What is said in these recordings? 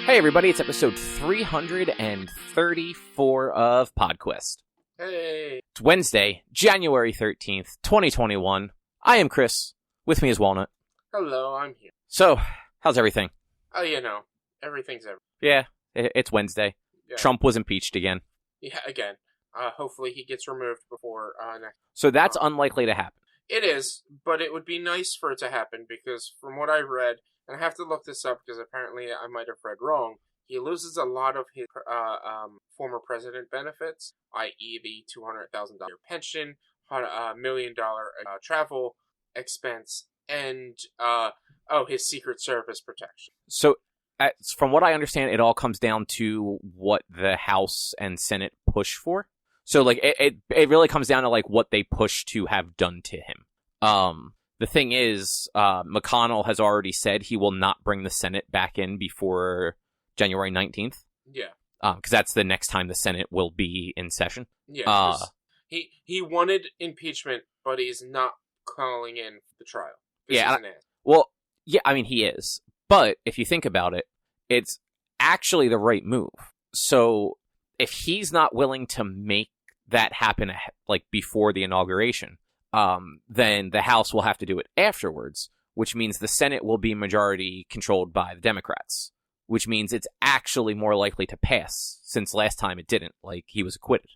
Hey everybody, it's episode 334 of PodQuest. Hey. It's Wednesday, January 13th, 2021. I am Chris. With me is Walnut. Hello, I'm here. So, how's everything? Oh, everything's everything. Yeah, it's Wednesday. Yeah. Trump was impeached again. Yeah, again. Hopefully he gets removed before next. So that's unlikely to happen. It is, but it would be nice for it to happen because from what I've read, and I have to look this up because apparently I might have read wrong, he loses a lot of his former president benefits, i.e. the $200,000 pension, $1 million travel expense, and his Secret Service protection. So, from what I understand, it all comes down to what the House and Senate push for. So, like, it really comes down to, like, what they push to have done to him. The thing is, McConnell has already said he will not bring the Senate back in before January 19th. Yeah. Because that's the next time the Senate will be in session. Yeah. He wanted impeachment, but he's not calling in the trial. Yeah. Well, yeah, I mean, he is. But if you think about it, it's actually the right move. So if he's not willing to make that happen, like, before the inauguration, then the House will have to do it afterwards, which means the Senate will be majority controlled by the Democrats, which means it's actually more likely to pass, since last time it didn't. Like, he was acquitted.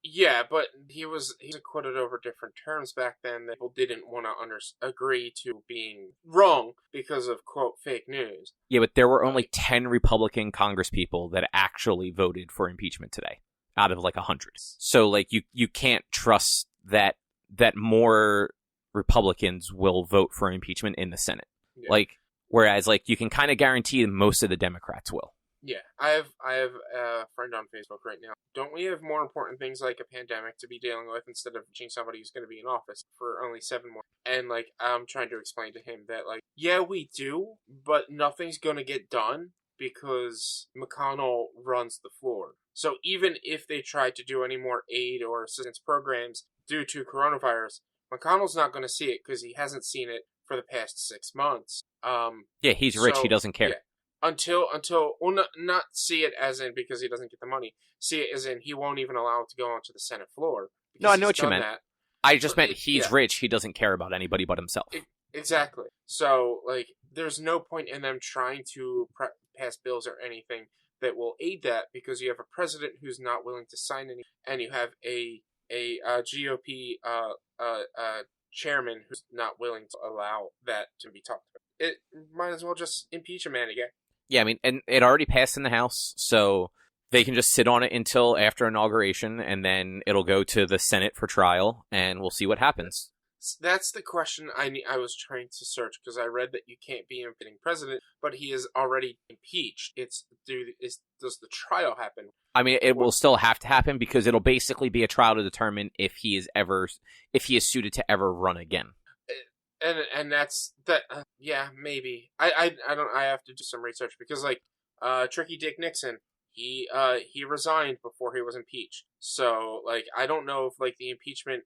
Yeah, but he was acquitted over different terms back then that people didn't want to agree to being wrong because of, quote, fake news. Yeah, but there were only 10 Republican congresspeople that actually voted for impeachment today, out of, like, 100. So, like, you can't trust that more Republicans will vote for impeachment in the Senate. Yeah. Like, whereas, like, you can kind of guarantee that most of the Democrats will. Yeah, I have a friend on Facebook right now. Don't we have more important things like a pandemic to be dealing with instead of impeaching somebody who's going to be in office for only 7 more? And, like, I'm trying to explain to him that, like, yeah, we do, but nothing's going to get done because McConnell runs the floor. So even if they try to do any more aid or assistance programs due to coronavirus, McConnell's not going to see it because he hasn't seen it for the past 6 months. Yeah, he's rich. He doesn't care. Yeah. Until not see it as in because he doesn't get the money. See it as in he won't even allow it to go onto the Senate floor. No, I know what you meant. I just meant he's rich. He doesn't care about anybody but himself. Exactly. So, like, there's no point in them trying to pass bills or anything that will aid that because you have a president who's not willing to sign any, and you have a GOP chairman who's not willing to allow that to be talked about. It might as well just impeach a man again. Yeah, I mean, and it already passed in the House, so they can just sit on it until after inauguration, and then it'll go to the Senate for trial, and we'll see what happens. That's the question I was trying to search, because I read that you can't be impeaching president, but he is already impeached. Does the trial happen? I mean, it will still have to happen, because it'll basically be a trial to determine if he is suited to ever run again. And that's that. Yeah, maybe. I have to do some research because, like, Tricky Dick Nixon, he resigned before he was impeached. So, like, I don't know if, like, the impeachment,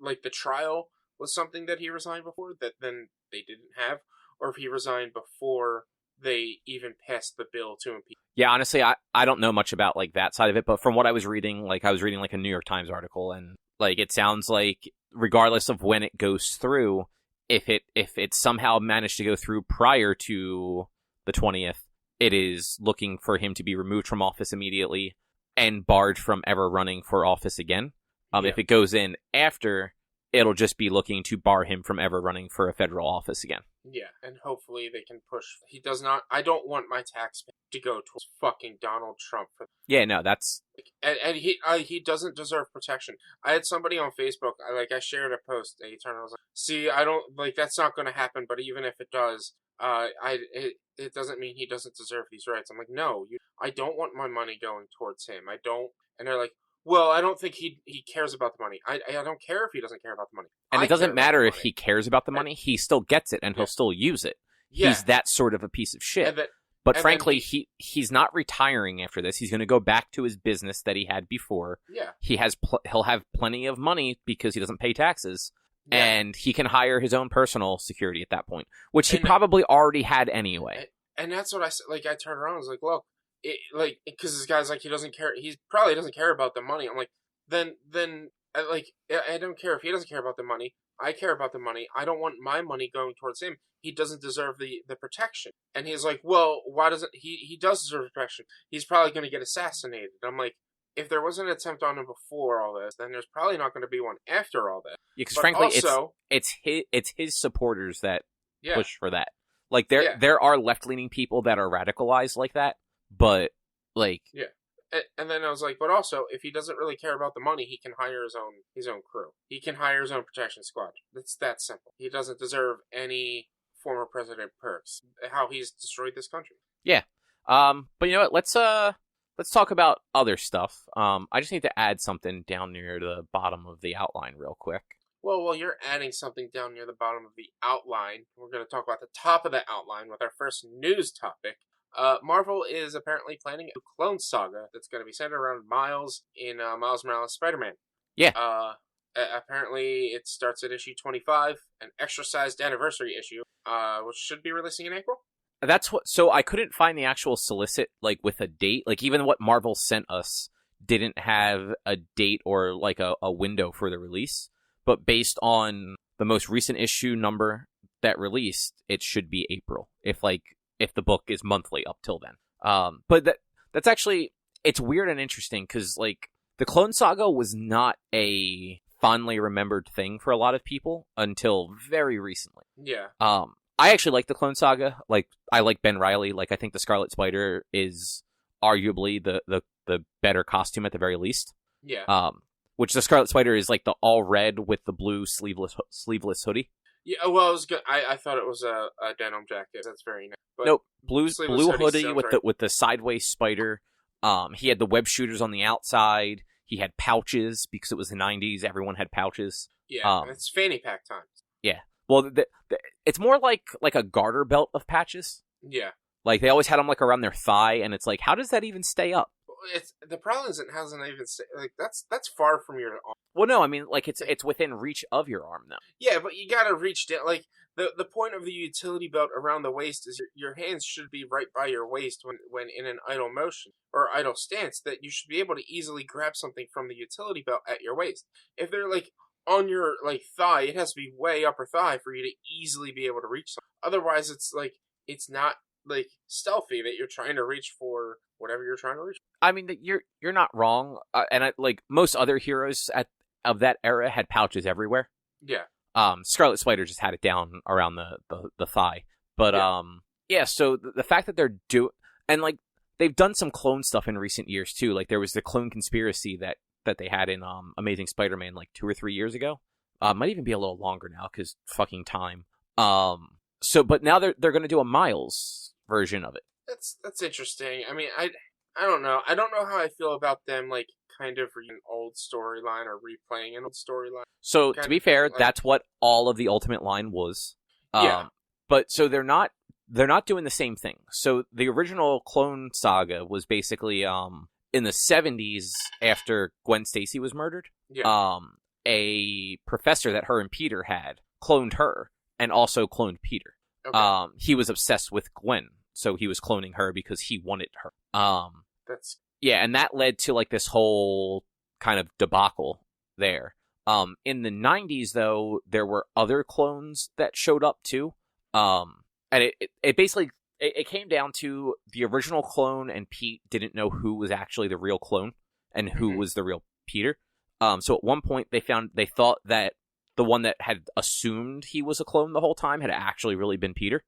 like the trial was something that he resigned before that then they didn't have, or if he resigned before they even passed the bill to impeach. Yeah, honestly, I don't know much about, like, that side of it, but from what I was reading, like, a New York Times article, and, like, it sounds like regardless of when it goes through, if it somehow managed to go through prior to the 20th, it is looking for him to be removed from office immediately and barred from ever running for office again. Yeah. If it goes in after, it'll just be looking to bar him from ever running for a federal office again. Yeah, and hopefully they can push. He does not. I don't want my taxpayer to go towards fucking Donald Trump. Yeah, no, that's. And he doesn't deserve protection. I had somebody on Facebook. I shared a post. They turned. I was like, "See, I don't like that's not going to happen. But even if it does, it doesn't mean he doesn't deserve these rights." I'm like, "No, I don't want my money going towards him. I don't." And they're like, "Well, I don't think he cares about the money. I don't care if he doesn't care about the money. And it doesn't matter if he cares about the money. He still gets it, and he'll still use it. Yeah. He's that sort of a piece of shit. But frankly, he's not retiring after this. He's going to go back to his business that he had before. Yeah. He'll have plenty of money because he doesn't pay taxes. Yeah. And he can hire his own personal security at that point, which he probably already had anyway. And that's what I said. Like, I turned around, I was like, look, because this guy's like, he doesn't care. He probably doesn't care about the money. I'm like, then, I don't care if he doesn't care about the money. I care about the money. I don't want my money going towards him. He doesn't deserve the protection. And he's like, well, why doesn't he does deserve protection. He's probably going to get assassinated. And I'm like, if there was an attempt on him before all this, then there's probably not going to be one after all that. Yeah, because frankly, also, it's his supporters that push for that. Like, there are left-leaning people that are radicalized like that, but, like... Yeah. And then I was like, but also, if he doesn't really care about the money, he can hire his own crew. He can hire his own protection squad. It's that simple. He doesn't deserve any former president perks. How he's destroyed this country. Yeah. But you know what? Let's talk about other stuff. I just need to add something down near the bottom of the outline real quick. Well, while you're adding something down near the bottom of the outline, we're going to talk about the top of the outline with our first news topic. Marvel is apparently planning a clone saga that's going to be centered around Miles in Miles Morales Spider-Man. Yeah. Apparently, it starts at issue 25, an extra-sized anniversary issue, which should be releasing in April. So I couldn't find the actual solicit, like, with a date. Like, even what Marvel sent us didn't have a date or, like, a window for the release. But based on the most recent issue number that released, it should be April. If the book is monthly up till then. But that's actually, it's weird and interesting because, like, the Clone Saga was not a fondly remembered thing for a lot of people until very recently. Yeah. I actually like the Clone Saga. Like, I like Ben Reilly. Like, I think the Scarlet Spider is arguably the better costume at the very least. Yeah. Which the Scarlet Spider is like the all red with the blue sleeveless hoodie. Yeah, well, it was good. I thought it was a denim jacket. That's very nice. But nope, blue hoodie with the sideways spider. He had the web shooters on the outside. He had pouches because it was the 90s. Everyone had pouches. Yeah, it's fanny pack times. Yeah. Well, it's more like a garter belt of patches. Yeah. Like, they always had them, like, around their thigh, and it's like, how does that even stay up? The problem is it hasn't even like that's far from your arm. Well, no, I mean, like, it's within reach of your arm, though. Yeah, but you gotta reach down. Like, the point of the utility belt around the waist is your hands should be right by your waist when in an idle motion or idle stance, that you should be able to easily grab something from the utility belt at your waist. If they're, like, on your, like, thigh, it has to be way upper thigh for you to easily be able to reach something. Otherwise, it's like, it's not, like, stealthy that you're trying to reach for whatever you're trying to reach. I mean, you're not wrong, and like most other heroes of that era had pouches everywhere. Yeah. Scarlet Spider just had it down around the thigh, but yeah. So the fact that they're and like they've done some clone stuff in recent years too. Like, there was the clone conspiracy that they had in Amazing Spider-Man like 2 or 3 years ago. Might even be a little longer now because fucking time. So, but now they're going to do a Miles version of it. That's interesting. I mean, I don't know. I don't know how I feel about them, like, kind of an old storyline or replaying an old storyline. So, to be fair, that's what all of the Ultimate line was. Yeah. But so they're not doing the same thing. So the original Clone Saga was basically in the 70s after Gwen Stacy was murdered. Yeah. A professor that her and Peter had cloned her and also cloned Peter. Okay. He was obsessed with Gwen. So he was cloning her because he wanted her. Yeah, and that led to, like, this whole kind of debacle there. In the 90s, though, there were other clones that showed up too. And it basically it came down to the original clone and Pete didn't know who was actually the real clone and who was the real Peter. So at one point they thought that the one that had assumed he was a clone the whole time had actually really been Peter.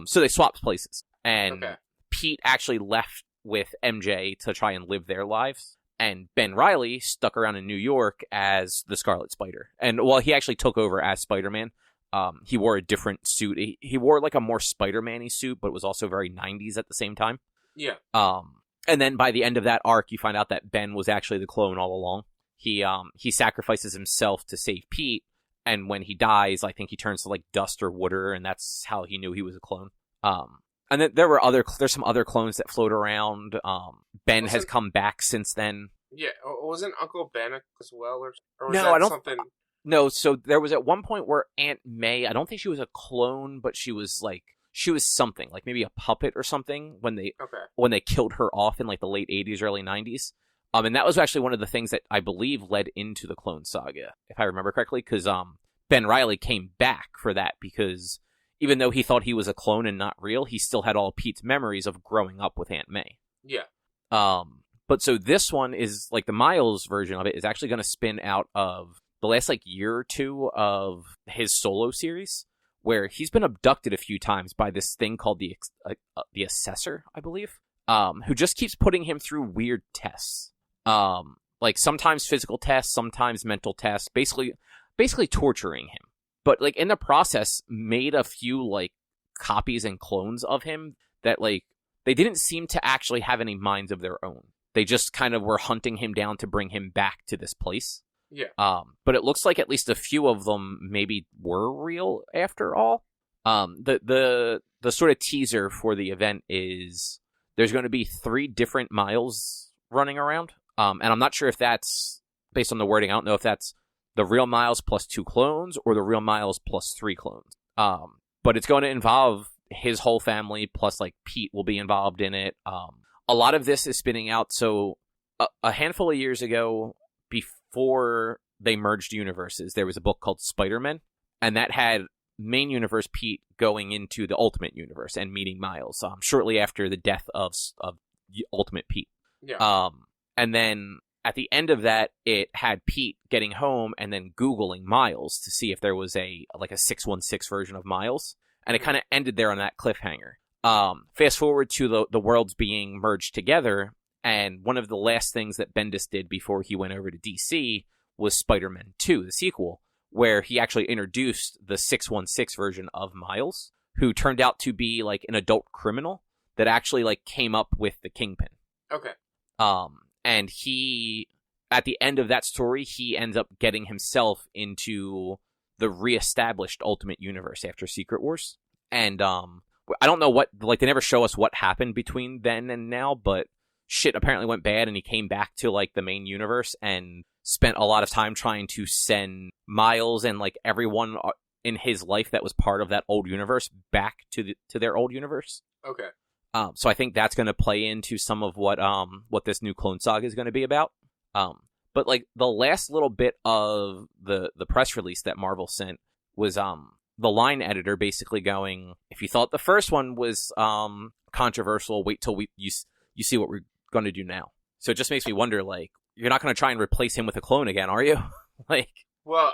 So they swapped places. And Pete actually left with MJ to try and live their lives. And Ben Reilly stuck around in New York as the Scarlet Spider. And, well, he actually took over as Spider-Man. He wore a different suit. He wore, like, a more Spider-Man-y suit, but it was also very 90s at the same time. Yeah. And then by the end of that arc, you find out that Ben was actually the clone all along. He sacrifices himself to save Pete. And when he dies, I think he turns to, like, dust or water, and that's how he knew he was a clone. And then there's some other clones that float around. Ben has come back since then. Yeah, wasn't Uncle Ben as well, or was no, that I don't. Something... No, so there was at one point where Aunt May, I don't think she was a clone, but she was she was something, like maybe a puppet or something when Okay. they killed her off in like the late 80s, early 90s. And that was actually one of the things that I believe led into the Clone Saga, if I remember correctly, because Ben Reilly came back for that because even though he thought he was a clone and not real, he still had all Pete's memories of growing up with Aunt May. Yeah. But so this one is like the Miles version of it is actually going to spin out of the last like year or two of his solo series, where he's been abducted a few times by this thing called the Assessor, I believe, who just keeps putting him through weird tests. Like sometimes physical tests, sometimes mental tests, basically torturing him. But like in the process, made a few like copies and clones of him that like they didn't seem to actually have any minds of their own. They just kind of were hunting him down to bring him back to this place. Yeah. But it looks like at least a few of them maybe were real after all. The sort of teaser for the event is there's going to be 3 different Miles running around. And I'm not sure if that's based on the wording. I don't know if that's the real Miles plus 2 clones or the real Miles plus 3 clones. But it's going to involve his whole family plus like Pete will be involved in it. A lot of this is spinning out. So a handful of years ago, before they merged universes, there was a book called Spider-Man, and that had main universe Pete going into the Ultimate Universe and meeting Miles shortly after the death of Ultimate Pete. Yeah. And then at the end of that, it had Pete getting home and then Googling Miles to see if there was a 616 version of Miles, and it kind of ended there on that cliffhanger. Fast forward to the worlds being merged together, and one of the last things that Bendis did before he went over to DC was Spider-Man 2, the sequel, where he actually introduced the 616 version of Miles, who turned out to be like an adult criminal that actually like came up with the Kingpin. Okay. And he, at the end of that story, he ends up getting himself into the reestablished Ultimate Universe after Secret Wars. And I don't know what, like, they never show us what happened between then and now, but shit apparently went bad, and he came back to like the main universe and spent a lot of time trying to send Miles and like everyone in his life that was part of that old universe back to their old universe. Okay. So I think that's going to play into some of what this new Clone Saga is going to be about. But like the last little bit of the press release that Marvel sent was the line editor basically going, if you thought the first one was controversial, wait till you see what we're going to do now. So it just makes me wonder, like, you're not going to try and replace him with a clone again, are you? Like, well,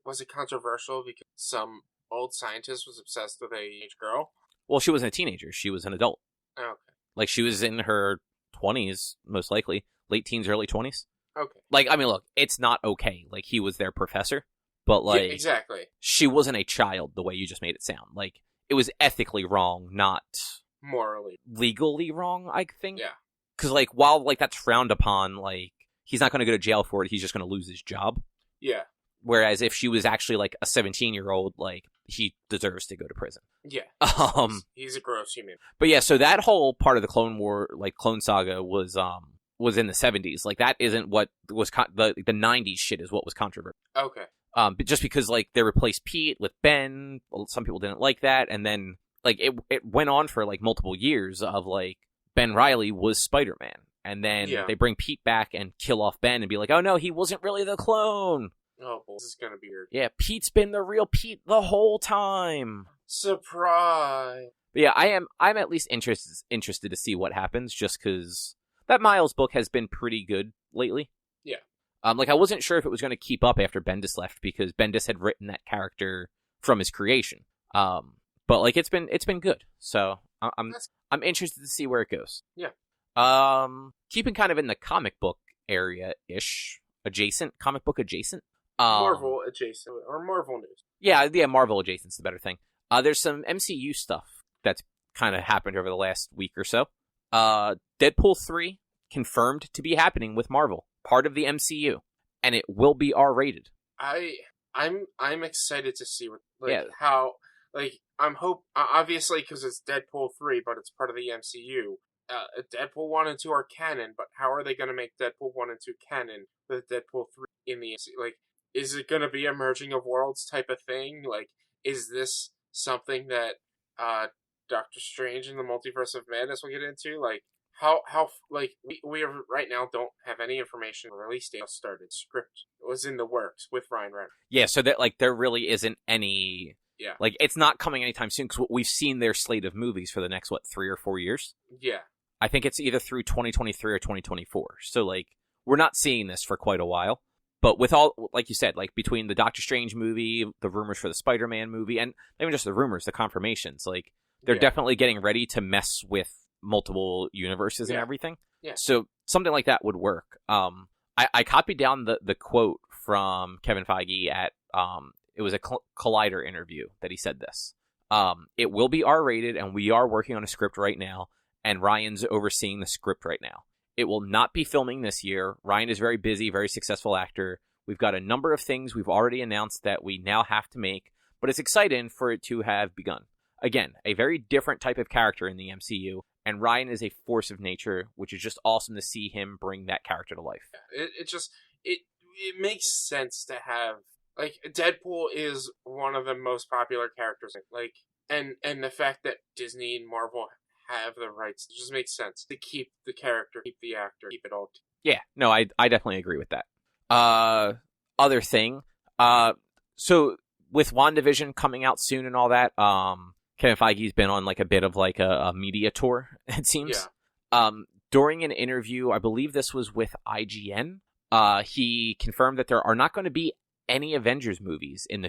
was it controversial because some old scientist was obsessed with a teenage girl? Well, she wasn't a teenager. She was an adult. Oh, okay. Like, she was in her 20s, most likely. Late teens, early 20s. Okay. Like, I mean, look, it's not okay. Like, he was their professor. But, like, yeah, exactly. She wasn't a child the way you just made it sound. Like, it was ethically wrong, not morally. Legally wrong, I think. Yeah. Because, like, while, like, that's frowned upon, like, he's not going to go to jail for it. He's just going to lose his job. Yeah. Whereas if she was actually, like, a 17-year-old, like, he deserves to go to prison. Yeah. He's a gross human. But yeah, so that whole part of the Clone War, like, Clone Saga was in the 70s. Like, that isn't what was, the 90s shit is what was controversial. Okay. But just because, like, they replaced Pete with Ben, well, some people didn't like that, and then, like, it went on for, like, multiple years of, like, Ben Reilly was Spider-Man. And then they bring Pete back and kill off Ben and be like, oh no, he wasn't really the clone. Oh, well, this is gonna be weird. Yeah, Pete's been the real Pete the whole time. Surprise! But yeah, I'm at least interested to see what happens, just because that Miles book has been pretty good lately. Yeah. Like, I wasn't sure if it was going to keep up after Bendis left, because Bendis had written that character from his creation. But like, it's been good. So I'm interested to see where it goes. Yeah. Keeping kind of in the comic book area-ish, comic book adjacent. Marvel adjacent, or Marvel news. Yeah, Marvel adjacent's the better thing. There's some MCU stuff that's kind of happened over the last week or so. Deadpool 3 confirmed to be happening with Marvel, part of the MCU, and it will be R-rated. I'm excited to see how, like, obviously because it's Deadpool 3, but it's part of the MCU. Deadpool 1 and 2 are canon, but how are they going to make Deadpool 1 and 2 canon with Deadpool 3 in the MCU? Like, is it going to be a merging of worlds type of thing? Like, is this something that Doctor Strange and the Multiverse of Madness we'll get into, like, how like, we are, right now, don't have any information. Release date started. Script was in the works with Ryan Reynolds. Yeah, so that, like, there really isn't any... Yeah. Like, it's not coming anytime soon, because we've seen their slate of movies for the next, 3 or 4 years? Yeah. I think it's either through 2023 or 2024. So, like, we're not seeing this for quite a while. But with all, like you said, like, between the Doctor Strange movie, the rumors for the Spider-Man movie, and not even just the rumors, the confirmations, like, they're definitely getting ready to mess with multiple universes and everything. Yeah. So something like that would work. I copied down the quote from Kevin Feige at, it was a Collider interview that he said this. It will be R-rated, and we are working on a script right now, and Ryan's overseeing the script right now. It will not be filming this year. Ryan is very busy, very successful actor. We've got a number of things we've already announced that we now have to make, but it's exciting for it to have begun. Again, a very different type of character in the MCU, and Ryan is a force of nature, which is just awesome to see him bring that character to life. It makes sense to have, like, Deadpool is one of the most popular characters, like, and the fact that Disney and Marvel have the rights, it just makes sense to keep the character, keep the actor, keep it all. Yeah, no, I definitely agree with that. Other thing, so with WandaVision coming out soon and all that, Kevin Feige's been on, like, a bit of, like, a media tour, it seems. Yeah. During an interview, I believe this was with IGN, he confirmed that there are not going to be any Avengers movies in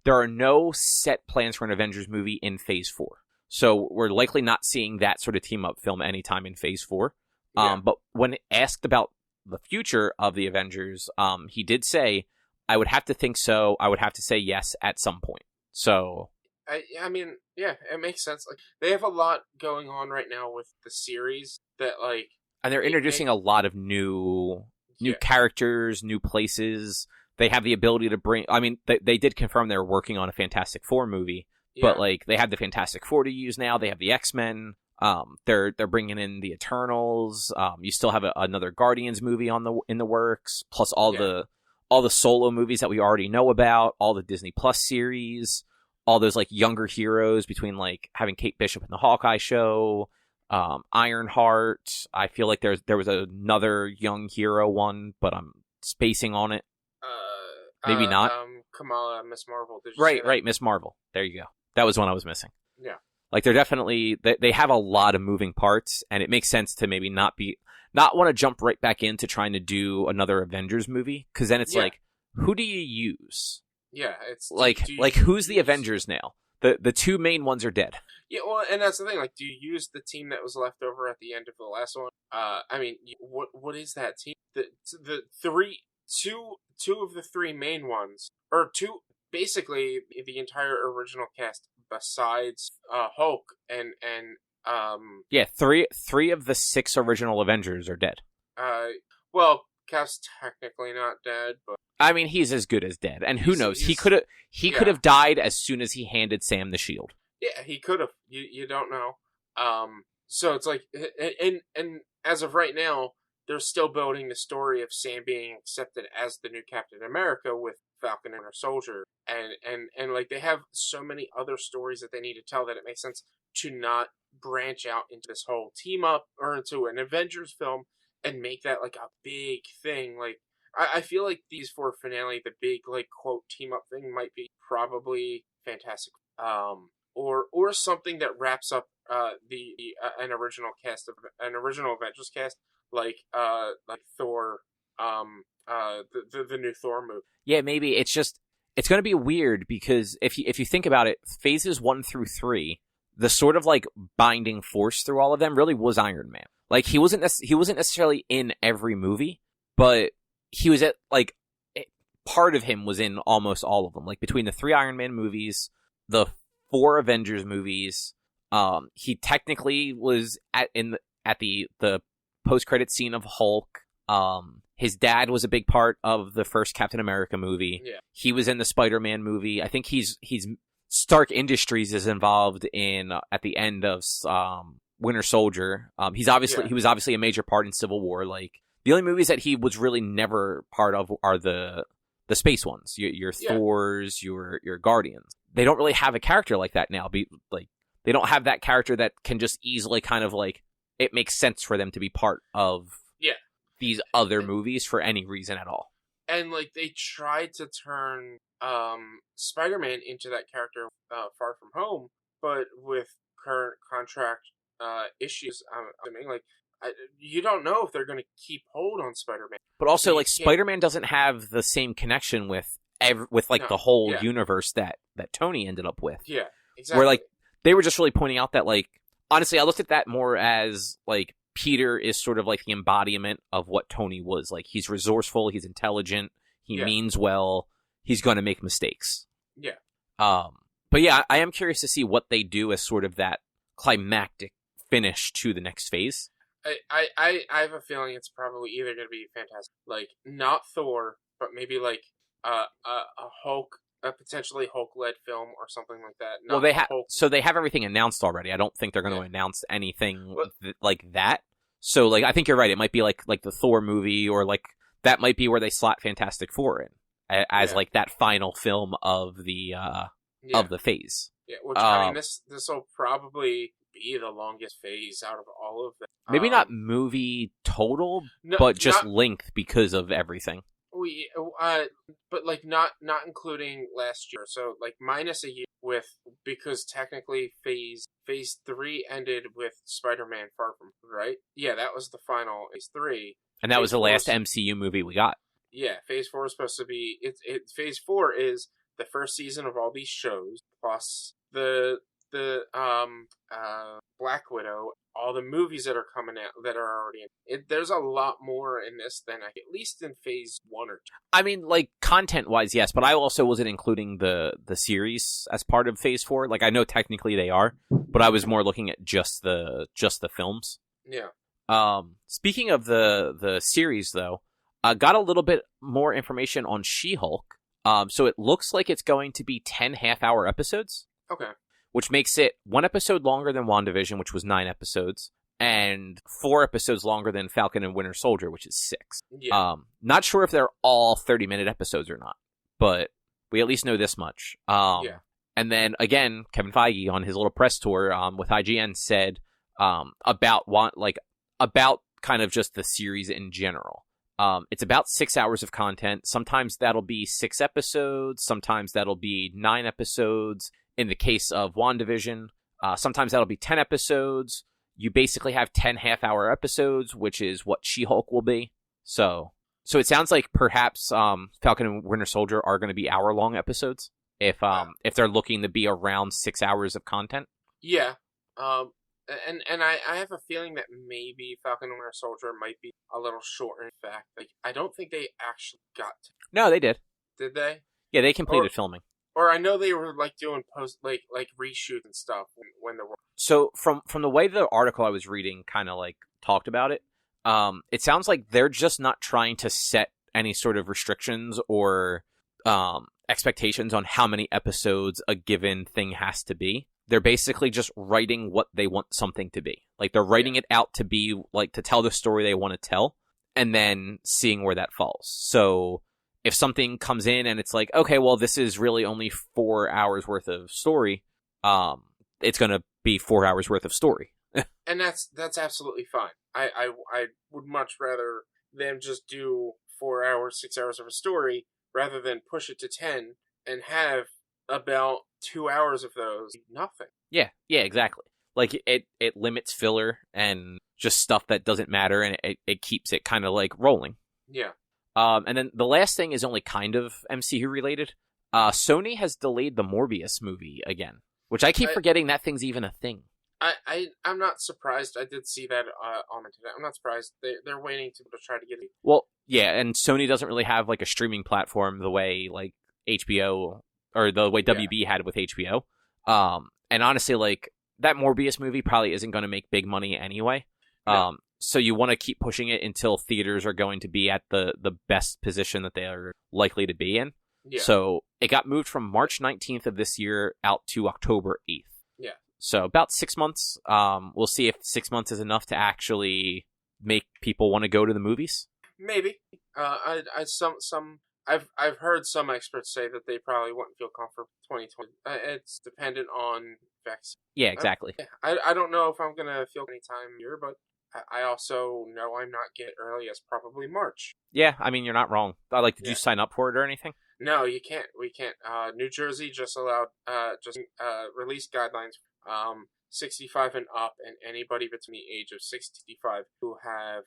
there are no set plans for an Avengers movie in Phase 4. So we're likely not seeing that sort of team-up film anytime in Phase 4. But when asked about the future of the Avengers, he did say, I would have to think so. I would have to say yes at some point. So... I mean, yeah, it makes sense. Like, they have a lot going on right now with the series that, like... And they're introducing a lot of new characters, new places. They have the ability to bring... I mean, they did confirm they were working on a Fantastic Four movie, but, like, they have the Fantastic Four to use now. They have the X-Men. They're bringing in the Eternals. You still have another Guardians movie in the works, plus all the solo movies that we already know about, all the Disney Plus series, all those, like, younger heroes, between, like, having Kate Bishop in the Hawkeye show, Ironheart. I feel like there was another young hero one, but I'm spacing on it. Maybe not. Kamala, Miss Marvel. Right, Miss Marvel. There you go. That was one I was missing. Yeah. Like, they're definitely, they have a lot of moving parts, and it makes sense to maybe not want to jump right back into trying to do another Avengers movie, because then it's like, who do you use? Yeah, it's... who's the Avengers now? The two main ones are dead. Yeah, well, and that's the thing, like, do you use the team that was left over at the end of the last one? I mean, what is that team? Two of the three main ones, or basically the entire original cast besides Hulk and three of the 6 original Avengers are dead. Well, Cap's technically not dead, but I mean, he's as good as dead, and who knows? He could have died as soon as he handed Sam the shield. Yeah, he could have. You don't know. So it's like, and as of right now, they're still building the story of Sam being accepted as the new Captain America with Falcon and Winter Soldier, and like, they have so many other stories that they need to tell that it makes sense to not branch out into this whole team up or into an Avengers film and make that, like, a big thing. Like, I feel like these 4 finale, the big, like, quote team up thing might be probably Fantastic, or something that wraps up an original Avengers cast, like Thor, the new Thor movie. Yeah, maybe it's going to be weird, because if you think about it, phases 1 through 3, the sort of, like, binding force through all of them really was Iron Man. Like, he wasn't necessarily in every movie, but he was part of him was in almost all of them. Like, between the 3 Iron Man movies, the 4 Avengers movies, he technically was at the post-credit scene of Hulk. His dad was a big part of the first Captain America movie. Yeah. He was in the Spider-Man movie. I think he's Stark Industries is involved in at the end of Winter Soldier. He was obviously a major part in Civil War. Like, the only movies that he was really never part of are the space ones. Your Thors, your Guardians. they don't really have a character like that now. They don't have that character that can just easily kind of like, it makes sense for them to be part of these other movies for any reason at all. And like they tried to turn Spider-Man into that character Far From Home, but with current contract issues, I mean, like you don't know if they're going to keep hold on Spider-Man. But also, like, Spider-Man doesn't have the same connection with the whole universe that Tony ended up with. Yeah, exactly. Where, like, they were just really pointing out that, like, honestly, I looked at that more as, like, Peter is sort of like the embodiment of what Tony was. Like, he's resourceful, he's intelligent, he means well, he's going to make mistakes. Yeah. But yeah, I am curious to see what they do as sort of that climactic finish to the next phase. I have a feeling it's probably either going to be fantastic, like not Thor, but maybe like a Hulk, a potentially Hulk-led film or something like that. Well, they have everything announced already. I don't think they're going to announce anything like that. So, like, I think you're right. It might be like the Thor movie, or like that might be where they slot Fantastic Four in as like that final film of the phase. Yeah, which I mean, this will probably be the longest phase out of all of them. Maybe not movie total, but just length because of everything. But like not including last year. So like minus a year because technically phase 3 ended with Spider-Man Far From, right? Yeah, that was the final phase 3. And that was the last MCU movie we got. Yeah, phase 4 is supposed to be phase 4 is the first season of all these shows plus the Black Widow, all the movies that are coming out that are already in. There's a lot more in this than at least in phase 1 or 2. I mean, like, content-wise, yes, but I also wasn't including the series as part of phase 4. Like, I know technically they are, but I was more looking at just the films. Yeah. Speaking of the series, though, got a little bit more information on She-Hulk. So it looks like it's going to be 10 half-hour episodes. Okay. Which makes it 1 episode longer than WandaVision, which was 9 episodes, and 4 episodes longer than Falcon and Winter Soldier, which is 6. Yeah. Not sure if they're all 30-minute episodes or not, but we at least know this much. Yeah. And then, again, Kevin Feige, on his little press tour with IGN, said about kind of just the series in general. It's about 6 hours of content. Sometimes that'll be 6 episodes. Sometimes that'll be 9 episodes. In the case of WandaVision, sometimes that'll be 10 episodes. You basically have 10 half-hour episodes, which is what She-Hulk will be. So it sounds like perhaps Falcon and Winter Soldier are going to be hour-long episodes if they're looking to be around 6 hours of content. Yeah. And I have a feeling that maybe Falcon and Winter Soldier might be a little shorter. In fact, like I don't think they actually got to. No, they did. Did they? Yeah, they completed filming. Or I know they were like doing post like reshoots and stuff when there were. So from the way the article I was reading kind of like talked about it, it sounds like they're just not trying to set any sort of restrictions or expectations on how many episodes a given thing has to be. They're basically just writing what they want something to be. Like they're writing it out to be like to tell the story they want to tell, and then seeing where that falls. So if something comes in and it's like, okay, well, this is really only 4 hours worth of story, it's going to be 4 hours worth of story. And that's absolutely fine. I would much rather them just do 4 hours, 6 hours of a story rather than push it to 10 and have about 2 hours of those nothing. Yeah, exactly. Like it limits filler and just stuff that doesn't matter, and it keeps it kind of like rolling. Yeah. And then the last thing is only kind of MCU related. Sony has delayed the Morbius movie again, which I keep forgetting that thing's even a thing. I'm not surprised. I did see that on the internet. I'm not surprised. They're waiting to try to get it. Well, yeah, and Sony doesn't really have like a streaming platform the way like HBO or the way WB had with HBO. And honestly, like that Morbius movie probably isn't going to make big money anyway. No. So you want to keep pushing it until theaters are going to be at the best position that they are likely to be in. Yeah. So it got moved from March 19th of this year out to October 8th. Yeah. So about 6 months. We'll see if 6 months is enough to actually make people want to go to the movies. Maybe. Some I've heard some experts say that they probably wouldn't feel comfortable 2020. It's dependent on vaccine. Yeah, exactly. I don't know if I'm gonna feel any time here, but I also know I'm not getting early as probably March. Yeah, I mean, you're not wrong. Did you sign up for it or anything? No, you can't. We can't. New Jersey just allowed released guidelines 65 and up, and anybody between the age of 65 who have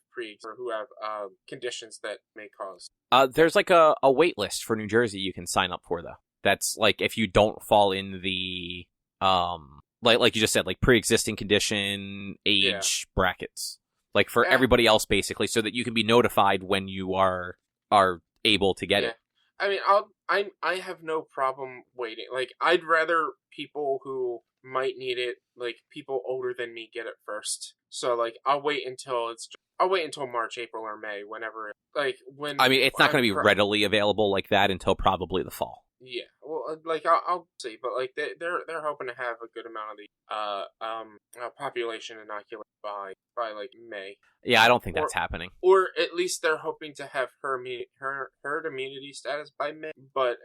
conditions that may cause. There's like a wait list for New Jersey you can sign up for, though. That's like if you don't fall in the like you just said, like pre-existing condition age brackets, like for everybody else, basically, so that you can be notified when you are able to get it. I mean, I have no problem waiting. Like, I'd rather people who might need it, like people older than me, get it first. So like, I'll wait until March, April, or May, whenever. Like when. I mean, it's not going to be readily available like that until probably the fall. Yeah, well, like I'll see, but like they're hoping to have a good amount of the population inoculated by like May. Yeah, I don't think that's happening. Or at least they're hoping to have herd immunity status by May. But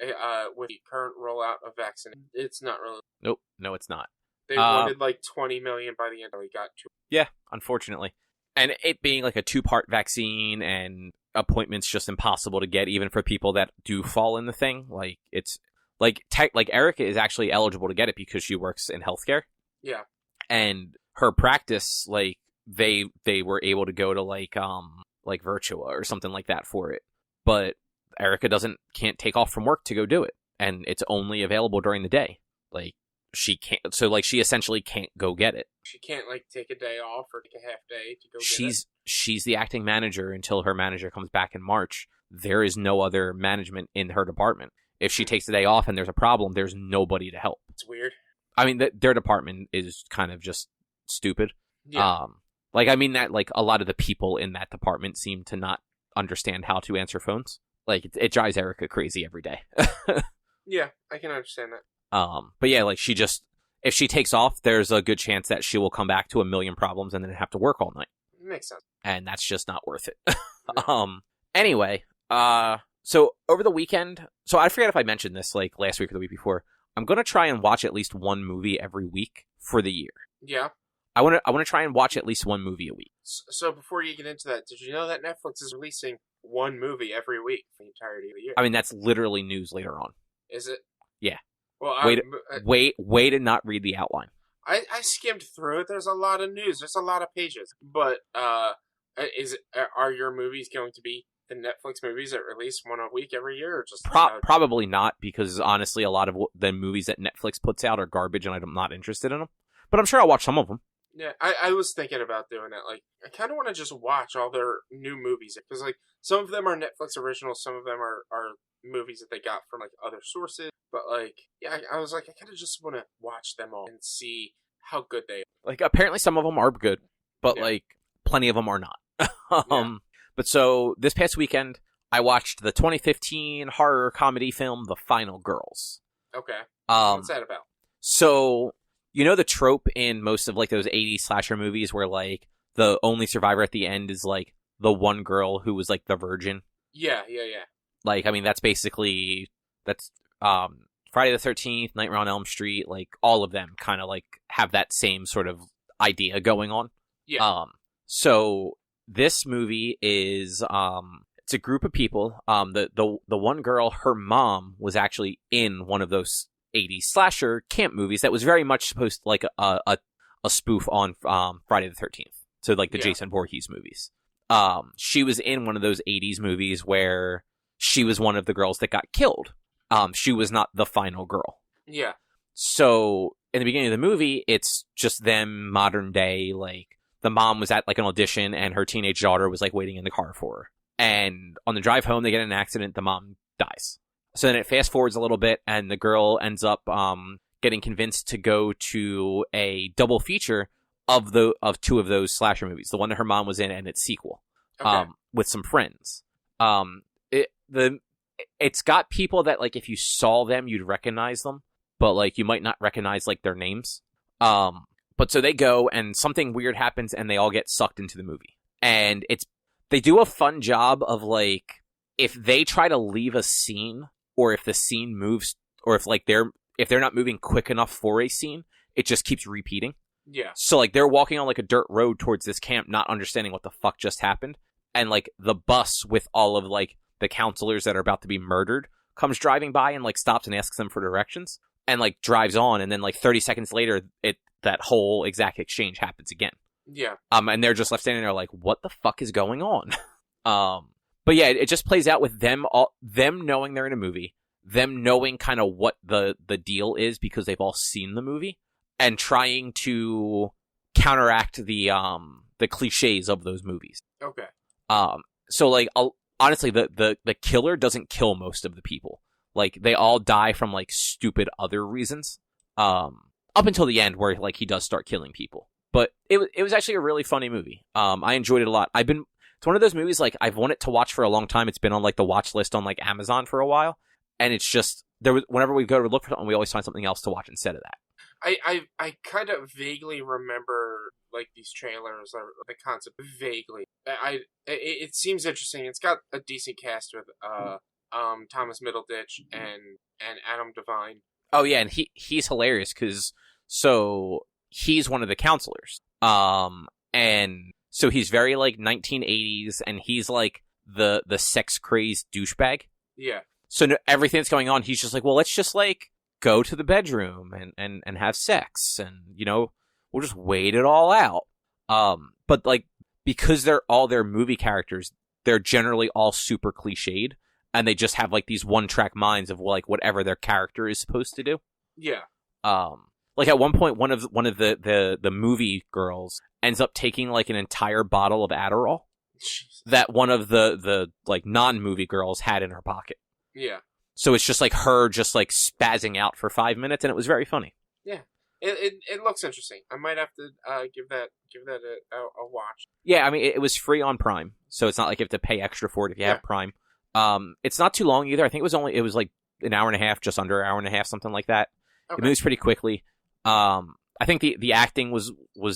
with the current rollout of vaccine, it's not really. Nope, no, it's not. They wanted like 20 million by the end. We got 2. Yeah, unfortunately, and it being like a 2-part vaccine and appointments just impossible to get, even for people that do fall in the thing. Like it's like Erica is actually eligible to get it because she works in healthcare. Yeah, and her practice, like they were able to go to like Virtua or something like that for it, but Erica can't take off from work to go do it, and it's only available during the day. Like she can't, so like she essentially can't go get it. She can't like take a day off or take a half day to go get it. She's the acting manager until her manager comes back in March. There is no other management in her department. If she takes the day off and there's a problem, there's nobody to help. It's weird. I mean, their department is kind of just stupid. Yeah. Like, I mean that, like, a lot of the people in that department seem to not understand how to answer phones. Like, it drives Erica crazy every day. Yeah, I can understand that. But yeah, like, if she takes off, there's a good chance that she will come back to a million problems and then have to work all night. Makes sense. And that's just not worth it. Anyway, so over the weekend, so I forget if I mentioned this, like, last week or the week before, I'm going to try and watch at least one movie every week for the year. Yeah. I want to try and watch at least one movie a week. So before you get into that, did you know that Netflix is releasing one movie every week for the entirety of the year? I mean, that's literally news later on. Is it? Yeah. Well, wait to not read the outline. I skimmed through it. There's a lot of news. There's a lot of pages. But are your movies going to be the Netflix movies that release one a week every year, or just probably not? Because honestly, a lot of the movies that Netflix puts out are garbage, and I'm not interested in them. But I'm sure I'll watch some of them. Yeah, I was thinking about doing that. Like, I kind of want to just watch all their new movies because, like, some of them are Netflix originals, some of them are movies that they got from like other sources. But like, yeah, I was like, I kind of just want to watch them all and see how good they are. Like, apparently some of them are good, but like plenty of them are not. But so this past weekend, I watched the 2015 horror comedy film, The Final Girls. Okay. What's that about? So, you know the trope in most of like those 80s slasher movies where like the only survivor at the end is like the one girl who was like the virgin? Yeah. Like, I mean, that's Friday the 13th, Nightmare on Elm Street, like all of them kind of like have that same sort of idea going on. Yeah. So this movie is it's a group of people. The one girl, her mom was actually in one of those 80s slasher camp movies that was very much supposed to like a spoof on Friday the 13th. So like the Jason Voorhees movies. She was in one of those 80s movies where she was one of the girls that got killed. She was not the final girl. Yeah. So in the beginning of the movie, it's just them modern day. Like the mom was at like an audition and her teenage daughter was like waiting in the car for her. And on the drive home, they get in an accident. The mom dies. So then it fast forwards a little bit and the girl ends up getting convinced to go to a double feature of two of those slasher movies. The one that her mom was in and its sequel. Okay. With some friends. It's got people that, like, if you saw them, you'd recognize them, but, like, you might not recognize, like, their names. But so they go, and something weird happens, and they all get sucked into the movie. And they do a fun job of, like, if they try to leave a scene, or if the scene moves, or if like they're not moving quick enough for a scene, it just keeps repeating. Yeah. So like they're walking on like a dirt road towards this camp, not understanding what the fuck just happened, and like the bus with all of like the counselors that are about to be murdered comes driving by and like stops and asks them for directions, and like drives on, and then like 30 seconds later that whole exact exchange happens again. Yeah. And they're just left standing there like, what the fuck is going on? But yeah, it just plays out with them knowing they're in a movie, them knowing kind of what the deal is because they've all seen the movie, and trying to counteract the cliches of those movies. Okay. So like honestly, the killer doesn't kill most of the people. Like they all die from like stupid other reasons. Up until the end where like he does start killing people. But it was actually a really funny movie. I enjoyed it a lot. It's one of those movies like I've wanted to watch for a long time. It's been on like the watch list on like Amazon for a while, and it's just whenever we go to look for something, we always find something else to watch instead of that. I kind of vaguely remember like these trailers or the concept vaguely. It seems interesting. It's got a decent cast with Thomas Middleditch and Adam Devine. Oh yeah, and he's hilarious because he's one of the counselors. And so he's very like 1980s, and he's like the sex crazed douchebag. Yeah. So everything that's going on, he's just like, well, let's just like go to the bedroom and have sex, and we'll just wait it all out. But like because they're all their movie characters, they're generally all super cliched, and they just have like these one-track minds of like whatever their character is supposed to do. Yeah. Like at one point, one of the movie girls ends up taking like an entire bottle of Adderall that one of the like non-movie girls had in her pocket. Yeah. So it's just like her just like spazzing out for 5 minutes, and it was very funny. Yeah. It looks interesting. I might have to give that a watch. Yeah, I mean it was free on Prime, so it's not like you have to pay extra for it if you have Prime. It's not too long either. I think it was like an hour and a half, just under an hour and a half, something like that. Okay. It moves pretty quickly. I think the acting was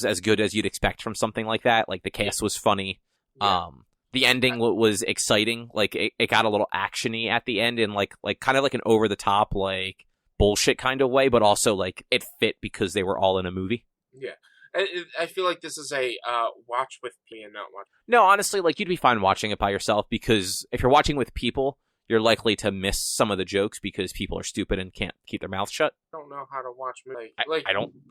as good as you'd expect from something like that. Like the cast was funny. Yeah. The ending was exciting. Like it got a little actiony at the end in like kind of like an over the top like bullshit kind of way, but also like it fit because they were all in a movie. Yeah. I feel like this is a watch with me and not watch. No, honestly, like you'd be fine watching it by yourself, because if you're watching with people, you're likely to miss some of the jokes because people are stupid and can't keep their mouths shut. I don't know how to watch movies.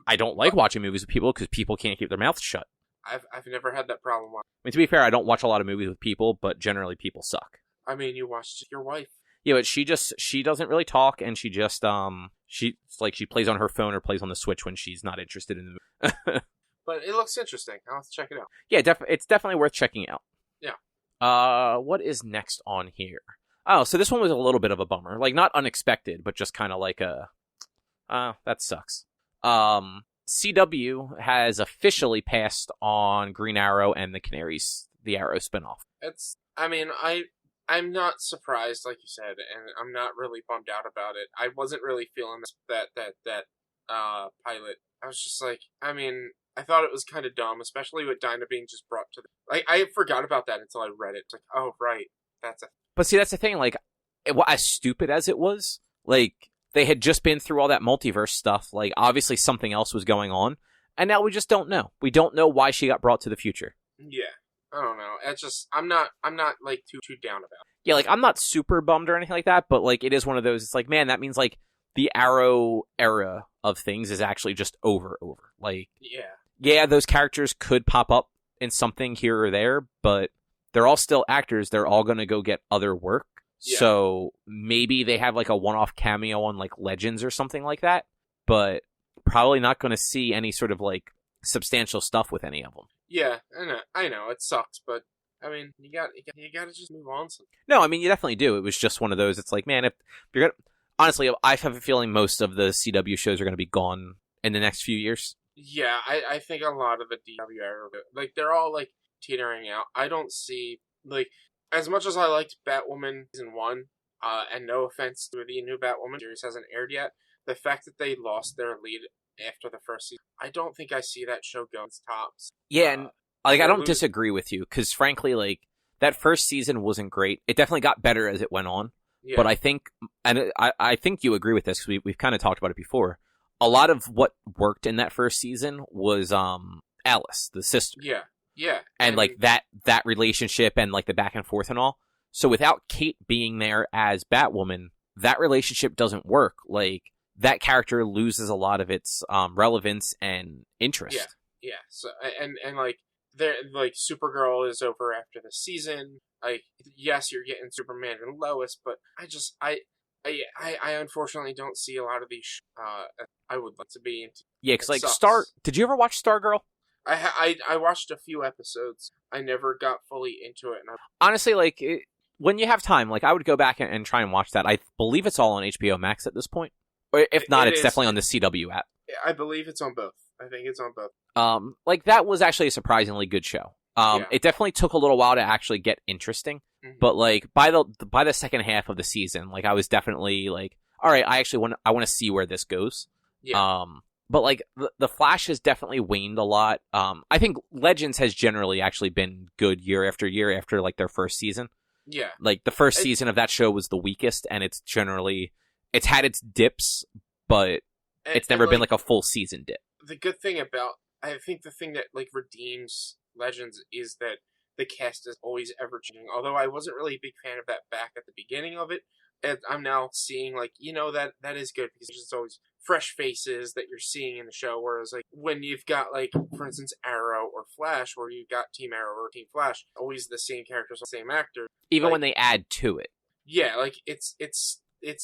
I don't like watching movies with people because people can't keep their mouths shut. I've never had that problem. I mean, to be fair, I don't watch a lot of movies with people, but generally people suck. I mean, you watched your wife. Yeah, but she doesn't really talk, and she just she plays on her phone or plays on the Switch when she's not interested in the movie. But it looks interesting. I'll have to check it out. Yeah, it's definitely worth checking out. Yeah. What is next on here? Oh, so this one was a little bit of a bummer. Like, not unexpected, but just kind of like that sucks. CW has officially passed on Green Arrow and the Arrow spinoff. I'm not surprised, like you said, and I'm not really bummed out about it. I wasn't really feeling that pilot. I was just like, I thought it was kind of dumb, especially with Dinah being just brought to the... I forgot about that until I read it. It's like, oh, right, that's a... But see, that's the thing, like, as stupid as it was, like, they had just been through all that multiverse stuff, like, obviously something else was going on, and now we just don't know. We don't know why she got brought to the future. Yeah, I don't know. It's just, I'm not, like, too down about it. Yeah, like, I'm not super bummed or anything like that, but, like, it is one of those, it's like, man, that means, like, the Arrow era of things is actually just over. Like, yeah, those characters could pop up in something here or there, but they're all still actors. They're all going to go get other work. Yeah. So maybe they have like a one-off cameo on like Legends or something like that, but probably not going to see any sort of like substantial stuff with any of them. Yeah, I know, it sucks, but I mean, you got to just move on. No, I mean, you definitely do. It was just one of those. It's like, man, if you're gonna, honestly, I have a feeling most of the CW shows are going to be gone in the next few years. Yeah, I think a lot of the DW are like they're all like teetering out. I don't see like, as much as I liked Batwoman season 1, and no offense to the new Batwoman series hasn't aired yet, the fact that they lost their lead after the first season, I don't think I see that show going tops. Yeah, and like I don't disagree with you, because frankly, like that first season wasn't great. It definitely got better as it went on. Yeah. But I think, and I think you agree with this, because we've kind of talked about it before. A lot of what worked in that first season was Alice, the sister. Yeah. Yeah. And like that relationship and like the back and forth and all. So without Kate being there as Batwoman, that relationship doesn't work. Like, that character loses a lot of its relevance and interest. Yeah. Yeah. So and like there, like, Supergirl is over after the season. Like, yes, you're getting Superman and Lois, but I unfortunately don't see a lot of these I would like to be into. Yeah, because like sucks. Did you ever watch Stargirl? I watched a few episodes. I never got fully into it. And Honestly, like, when you have time, like, I would go back and try and watch that. I believe it's all on HBO Max at this point. Or if not, it's definitely on the CW app. I believe it's on both. I think it's on both. Like, that was actually a surprisingly good show. It definitely took a little while to actually get interesting, but like by the second half of the season, like, I was definitely like, all right, I want to see where this goes. Yeah. But like the Flash has definitely waned a lot. I think Legends has generally actually been good year after like their first season. Yeah. Like, the first season of that show was the weakest, and it's had its dips, but it's never been like a full season dip. The good thing about, I think the thing that like redeems Legends is that the cast is always ever changing. Although I wasn't really a big fan of that back at the beginning of it, and I'm now seeing like, that is good, because it's always fresh faces that you're seeing in the show. Whereas like when you've got, like, for instance, Arrow or Flash, where you've got Team Arrow or Team Flash, always the same characters, the same actor. Even like, when they add to it. Yeah, like it's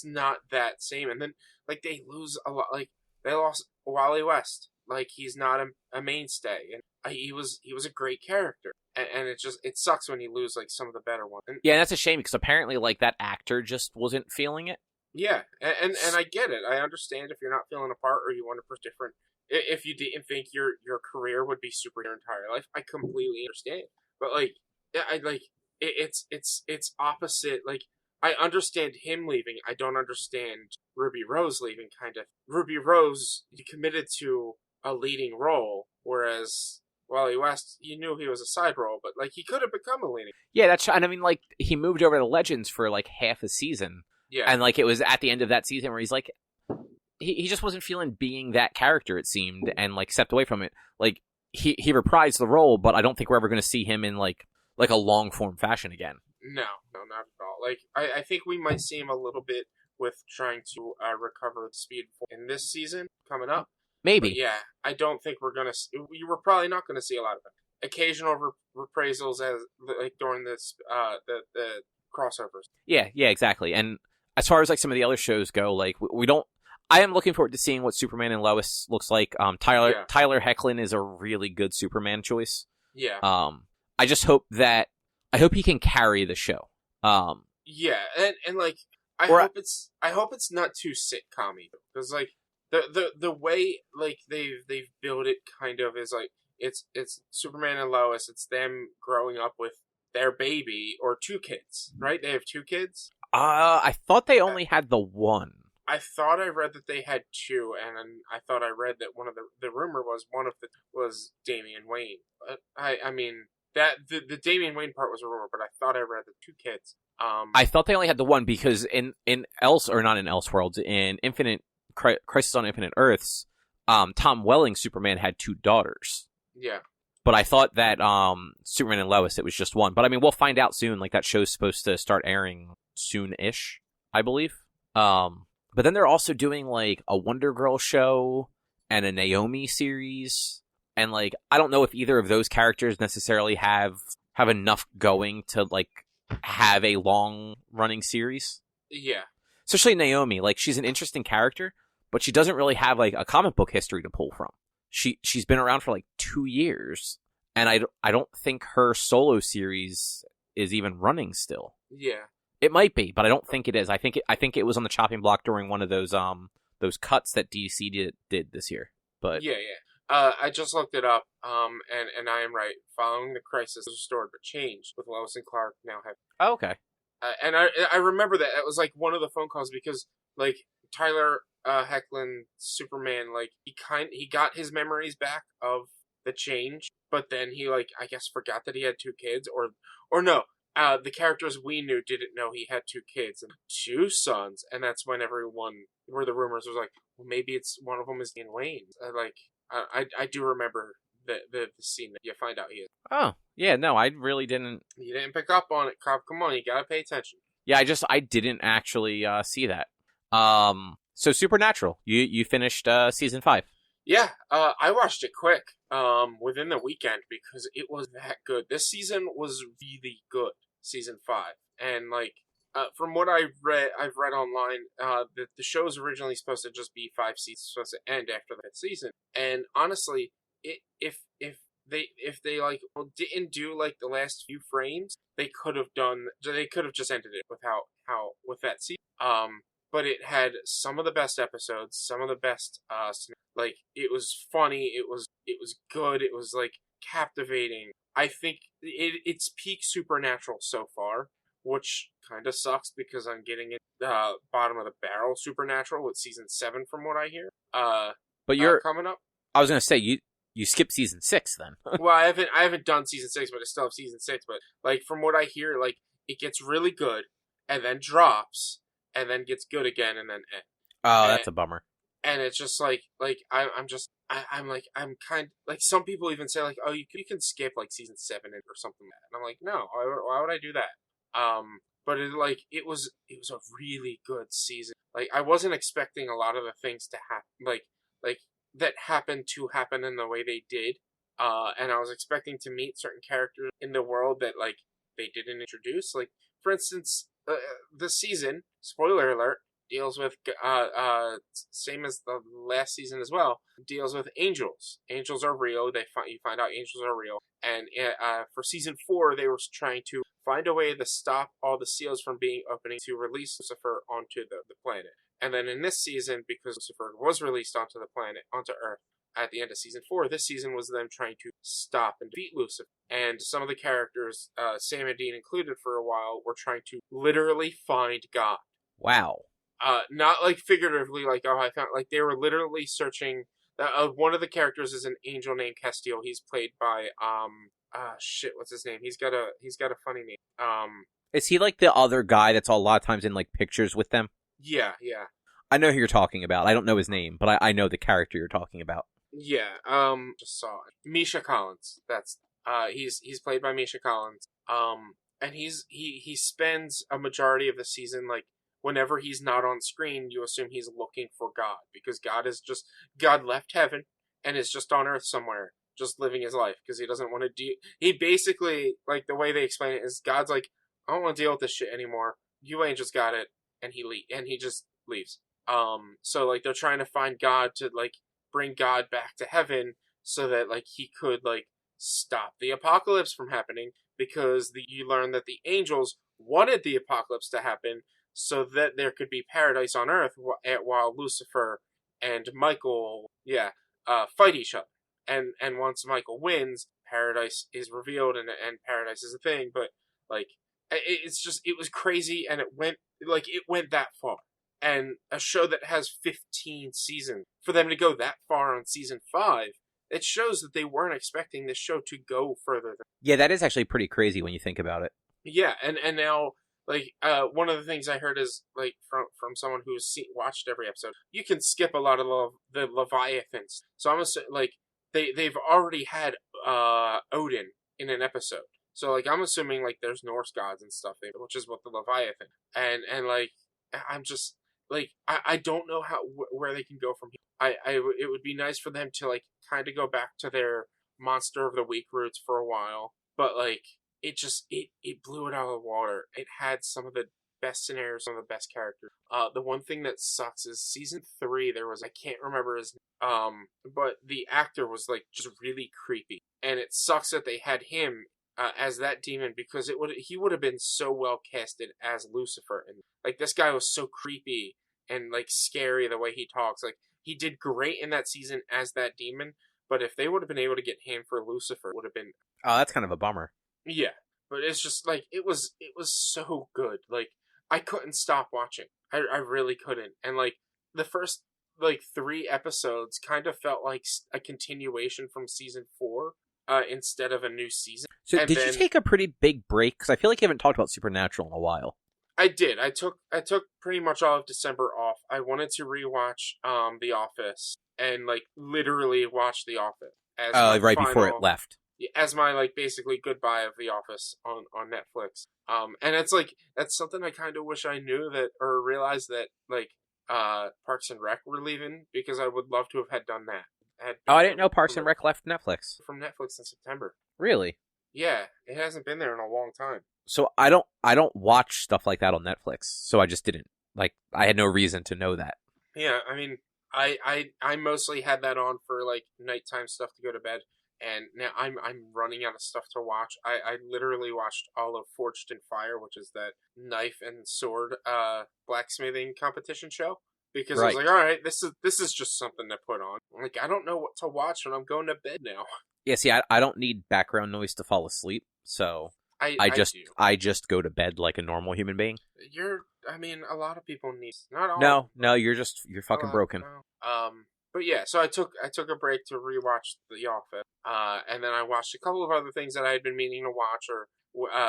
not that same. And then like they lose a lot. Like, they lost Wally West. Like, he's not a mainstay, and he was a great character, and it sucks when you lose like some of the better ones. And, yeah, that's a shame, because apparently like that actor just wasn't feeling it. Yeah, and I get it. I understand if you're not feeling a part, or you want to push different. If you didn't think your career would be super your entire life, I completely understand. But like, it's opposite. Like, I understand him leaving. I don't understand Ruby Rose leaving. Kind of, Ruby Rose, you committed to a leading role, whereas Wally West, you knew he was a side role, but like he could have become a leading. Yeah, and I mean, like, he moved over to Legends for like half a season. Yeah, and like it was at the end of that season where he's like, he just wasn't feeling being that character, it seemed, and like stepped away from it. Like, he reprised the role, but I don't think we're ever going to see him in like a long form fashion again. No, not at all. Like, I think we might see him a little bit with trying to recover the speed in this season coming up. Maybe. But yeah, I don't think we're gonna. We're probably not gonna see a lot of it. Occasional reprisals as like during this the crossovers. Yeah, exactly. And as far as like some of the other shows go, like we don't. I am looking forward to seeing what Superman and Lois looks like. Tyler Hoechlin is a really good Superman choice. Yeah. I just hope he can carry the show. Yeah, and like I hope it's not too sitcom-y, because like the way like they've built it kind of is like it's Superman and Lois. It's them growing up with their baby or two kids, right? They have two kids. I thought they only had the one. I thought I read that they had two, and I thought I read that one of the rumor was one of the was Damian Wayne. But I mean that the Damian Wayne part was a rumor, but I thought I read the two kids. I thought they only had the one, because in Elseworlds, in Crisis on Infinite Earths, Tom Welling's Superman had two daughters. Yeah. But I thought that Superman and Lois, it was just one. But I mean, we'll find out soon. Like, that show's supposed to start airing soon-ish, I believe. But then they're also doing like a Wonder Girl show and a Naomi series. And like, I don't know if either of those characters necessarily have enough going to like have a long running series. Yeah. Especially Naomi, like, she's an interesting character, but she doesn't really have like a comic book history to pull from. She's been around for like 2 years, and I don't think her solo series is even running still. Yeah. It might be, but I don't think it is. I think it was on the chopping block during one of those cuts that DC did this year. But yeah. I just looked it up, and I am right. Following the crisis, restored but changed, with Lois and Clark now have. Oh, okay. And I remember that it was like one of the phone calls, because like Tyler Hoechlin Superman, like he got his memories back of the change, but then he like I guess forgot that he had two kids, or no. the characters we knew didn't know he had 2 kids and 2 sons, and that's when where the rumors was like, well, maybe it's one of them is Ian Wayne. I do remember the scene that you find out he is. Oh, yeah, no, I really didn't. You didn't pick up on it, Cobb. Come on, you gotta pay attention. Yeah, I didn't actually see that. So Supernatural, you finished season 5. Yeah, I watched it quick, within the weekend because it was that good. This season was really good, season 5, and like, from what I've read online, the show was originally supposed to just be 5 seasons, supposed to end after that season. And honestly, if they like didn't do like the last few frames, they could have just ended it with that season. But it had some of the best episodes, some of the best, like, it was funny, it was good, it was, like, captivating. I think it's peak Supernatural so far, which kind of sucks because I'm getting it, bottom of the barrel Supernatural with season 7 from what I hear. But you're coming up. I was gonna say you skipped season 6 then. Well, I haven't done season 6, but I still have season 6. But like from what I hear, like it gets really good and then drops and then gets good again and then ends. Oh, that's a bummer. And it's just I'm kind like some people even say like, oh, you can skip like season 7 or something like that. And I'm like, no, why would I do that? But it was a really good season. Like I wasn't expecting a lot of the things to happen, like that happened to happen in the way they did. And I was expecting to meet certain characters in the world that like they didn't introduce. Like for instance, this season, spoiler alert, deals with same as the last season as well, deals with angels. Angels are real. You find out angels are real. And for season 4, they were trying to find a way to stop all the seals from being opening to release Lucifer onto the planet. And then in this season, because Lucifer was released onto the planet, onto Earth, at the end of season 4, this season was them trying to stop and defeat Lucifer. And some of the characters, Sam and Dean included for a while, were trying to literally find God. Wow. Not like figuratively, like, oh, I found, like, they were literally searching. One of the characters is an angel named Castiel. He's played by, what's his name? He's got a funny name. Is he like the other guy that's a lot of times in like pictures with them? Yeah. I know who you're talking about. I don't know his name, but I know the character you're talking about. Yeah, just saw it. Misha Collins. That's, he's played by Misha Collins. And he spends a majority of the season, like, whenever he's not on screen, you assume he's looking for God, because God left heaven and is just on Earth somewhere, just living his life, because he doesn't want to he basically, like, the way they explain it is God's like, I don't want to deal with this shit anymore. You angels got it, and he just leaves. So, like, they're trying to find God to, like, bring God back to heaven so that, like, he could, like, stop the apocalypse from happening, because you learn that the angels wanted the apocalypse to happen so that there could be paradise on Earth while Lucifer and Michael, fight each other. And once Michael wins, paradise is revealed and paradise is a thing, but, like, it was crazy, and it went that far. And a show that has 15 seasons, for them to go that far on season 5, it shows that they weren't expecting this show to go further. Yeah, that is actually pretty crazy when you think about it. Yeah, and now, like, one of the things I heard is, like, from someone who's watched every episode, you can skip a lot of the Leviathans. So I'm assuming, like, they've already had Odin in an episode. So, like, I'm assuming, like, there's Norse gods and stuff, which is what the Leviathan. And like, I'm just, like, I don't know where they can go from here. It would be nice for them to, like, kind of go back to their Monster of the Week roots for a while. But, like, it blew it out of the water. It had some of the best scenarios, some of the best characters. The one thing that sucks is season 3, I can't remember his name, but the actor was, like, just really creepy. And it sucks that they had him as that demon, because he would have been so well casted as Lucifer. And, like, this guy was so creepy and, like, scary the way he talks. Like, he did great in that season as that demon, but if they would have been able to get him for Lucifer, it would have been... Oh, that's kind of a bummer. Yeah, but it's just, like, it was so good. Like, I couldn't stop watching. I really couldn't. And, like, the first, like, 3 episodes kind of felt like a continuation from season 4. instead of a new season. So And did you then take a pretty big break? Because I feel like you haven't talked about Supernatural in a while. I did. I took pretty much all of December off. I wanted to rewatch The Office and like literally watch The Office as my Right before it final, left. as my like basically goodbye of The Office on Netflix. And it's like that's something I kind of wish I knew that or realized that like Parks and Rec were leaving because I would love to have had done that. Oh, I didn't know Parks and Rec left Netflix. From Netflix in September. Really? Yeah, it hasn't been there in a long time. So I don't watch stuff like that on Netflix. So I just didn't. Like, I had no reason to know that. Yeah, I mean, I mostly had that on for like nighttime stuff to go to bed, and now I'm running out of stuff to watch. I literally watched all of Forged in Fire, which is that knife and sword blacksmithing competition show. Because I was Right. like, all right, this is just something to put on. Like, I don't know what to watch when I'm going to bed now. Yeah, see, I don't need background noise to fall asleep, so I just go to bed like a normal human being. I mean, a lot of people need, not all. No, you're fucking broken. But yeah, so I took a break to rewatch The Office, and then I watched a couple of other things that I had been meaning to watch or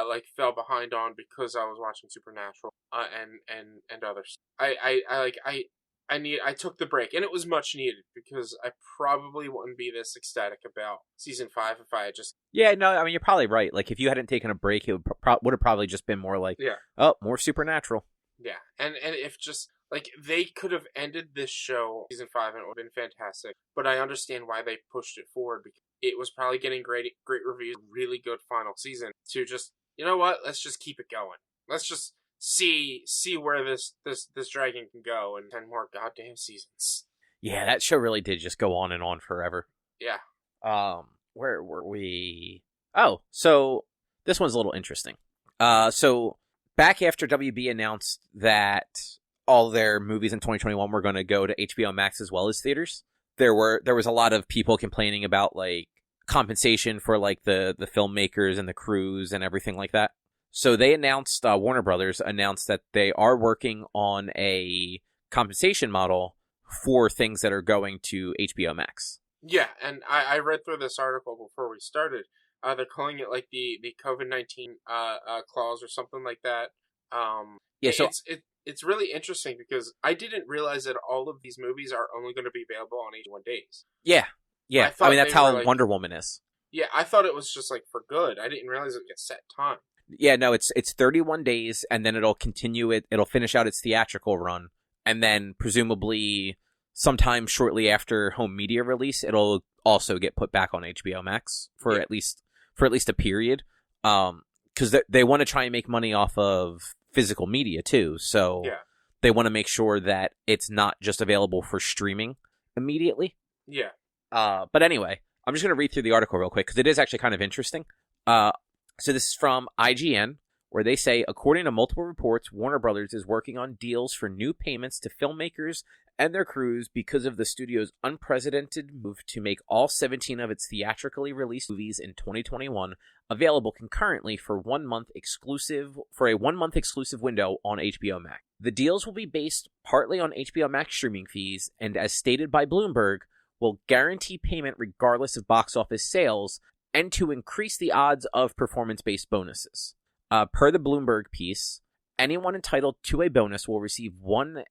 like fell behind on because I was watching Supernatural, and others. I took the break, and it was much needed because I probably wouldn't be this ecstatic about season 5 if I had just. Yeah, no, I mean you're probably right. Like if you hadn't taken a break, it would have probably just been more like, oh, more Supernatural. Yeah, and if just like they could have ended this show season 5 and it would have been fantastic, but I understand why they pushed it forward because it was probably getting great reviews, really good final season. To just, you know what, let's just keep it going. Let's just see where this dragon can go in 10 more goddamn seasons. Yeah, that show really did just go on and on forever. Yeah. Where were we? Oh, so this one's a little interesting. So back after WB announced that all their movies in 2021 were going to go to HBO Max as well as theaters, there was a lot of people complaining about like compensation for like the filmmakers and the crews and everything like that. So they announced, Warner Brothers announced that they are working on a compensation model for things that are going to HBO Max. Yeah, and I read through this article before we started. They're calling it like the COVID-19 clause or something like that. Yeah, so it's really interesting because I didn't realize that all of these movies are only going to be available on 81 days. Yeah. I mean, that's how like, Wonder Woman is. Yeah, I thought it was just like for good. I didn't realize it was a set time. Yeah, no, it's 31 days, and then it'll finish out its theatrical run, and then presumably sometime shortly after home media release, it'll also get put back on HBO Max for at least a period, because they want to try and make money off of physical media too, so they want to make sure that it's not just available for streaming immediately. Yeah. But anyway, I'm just going to read through the article real quick, because it is actually kind of interesting. So this is from IGN, where they say, according to multiple reports, Warner Brothers is working on deals for new payments to filmmakers and their crews because of the studio's unprecedented move to make all 17 of its theatrically released movies in 2021 available concurrently for a 1 month exclusive window on HBO Max. The deals will be based partly on HBO Max streaming fees, and as stated by Bloomberg, will guarantee payment regardless of box office sales, and to increase the odds of performance-based bonuses. Per the Bloomberg piece, anyone entitled to a bonus will receive one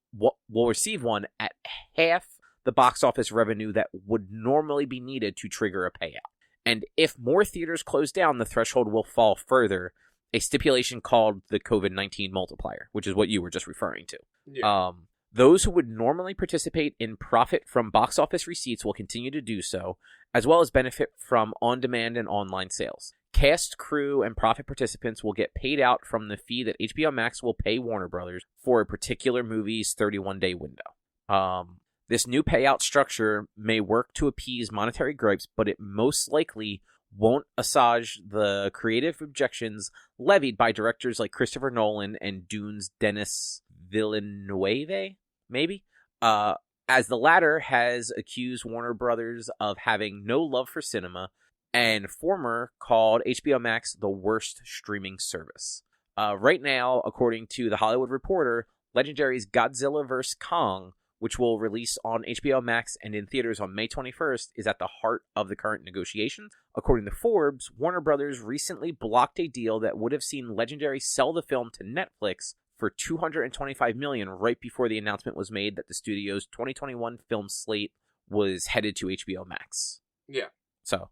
at half the box office revenue that would normally be needed to trigger a payout. And if more theaters close down, the threshold will fall further, a stipulation called the COVID-19 multiplier, which is what you were just referring to. Yeah. Those who would normally participate in profit from box office receipts will continue to do so, as well as benefit from on-demand and online sales. Cast, crew, and profit participants will get paid out from the fee that HBO Max will pay Warner Brothers for a particular movie's 31-day window. This new payout structure may work to appease monetary gripes, but it most likely won't assuage the creative objections levied by directors like Christopher Nolan and Dune's Denis Villeneuve, maybe? As the latter has accused Warner Brothers of having no love for cinema, and former called HBO Max the worst streaming service. Right now, according to The Hollywood Reporter, Legendary's Godzilla vs. Kong which will release on HBO Max and in theaters on May 21st, is at the heart of the current negotiations. According to Forbes, Warner Brothers recently blocked a deal that would have seen Legendary sell the film to Netflix for $225 million right before the announcement was made that the studio's 2021 film slate was headed to HBO Max. Yeah. So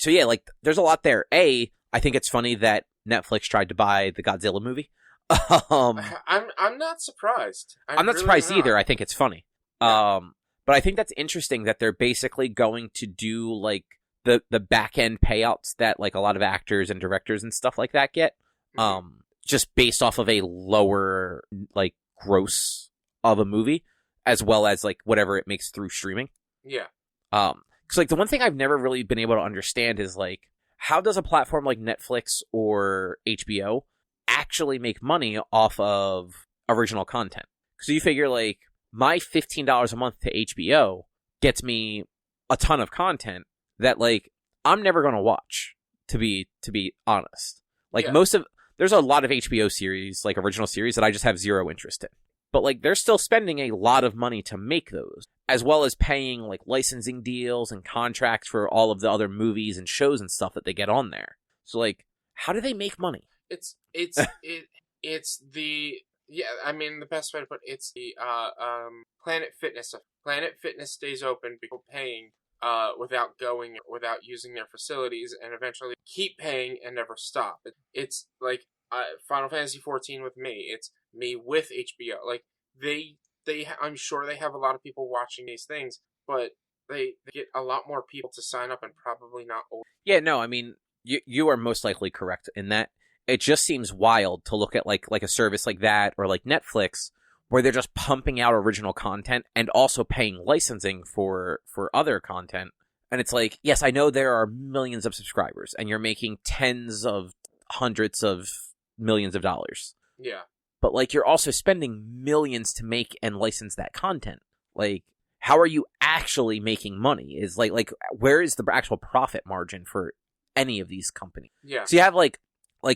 yeah, like, there's a lot there. I think it's funny that Netflix tried to buy the Godzilla movie. I'm not surprised. I'm not really surprised not. either. I think it's funny. Yeah. But I think that's interesting that they're basically going to do, like, the back end payouts that, like, a lot of actors and directors and stuff like that get. Just based off of a lower, like, gross of a movie, as well as, like, whatever it makes through streaming. Yeah. Because, like, the one thing I've never really been able to understand is, like, how does a platform like Netflix or HBO actually make money off of original content? So you figure, like, my $15 a month to HBO gets me a ton of content that, like, I'm never going to watch, to be honest. Like, there's a lot of HBO series, like, original series, that I just have zero interest in. But, like, they're still spending a lot of money to make those, as well as paying, like, licensing deals and contracts for all of the other movies and shows and stuff that they get on there. So, like, how do they make money? It's the I mean, the best way to put it's the Planet Fitness. Planet Fitness stays open, people paying without using their facilities, and eventually keep paying and never stop. It's like Final Fantasy 14 with me. It's me with HBO. Like, I'm sure they have a lot of people watching these things, but they get a lot more people to sign up and probably not old. Yeah, no, I mean, you are most likely correct in that. It just seems wild to look at like a service like that, or like Netflix, where they're just pumping out original content and also paying licensing for other content. And it's like, yes, I know there are millions of subscribers and you're making tens of hundreds of millions of dollars. Yeah. But, like, you're also spending millions to make and license that content. Like, how are you actually making money? Is like where is the actual profit margin for any of these companies? Yeah. So you have like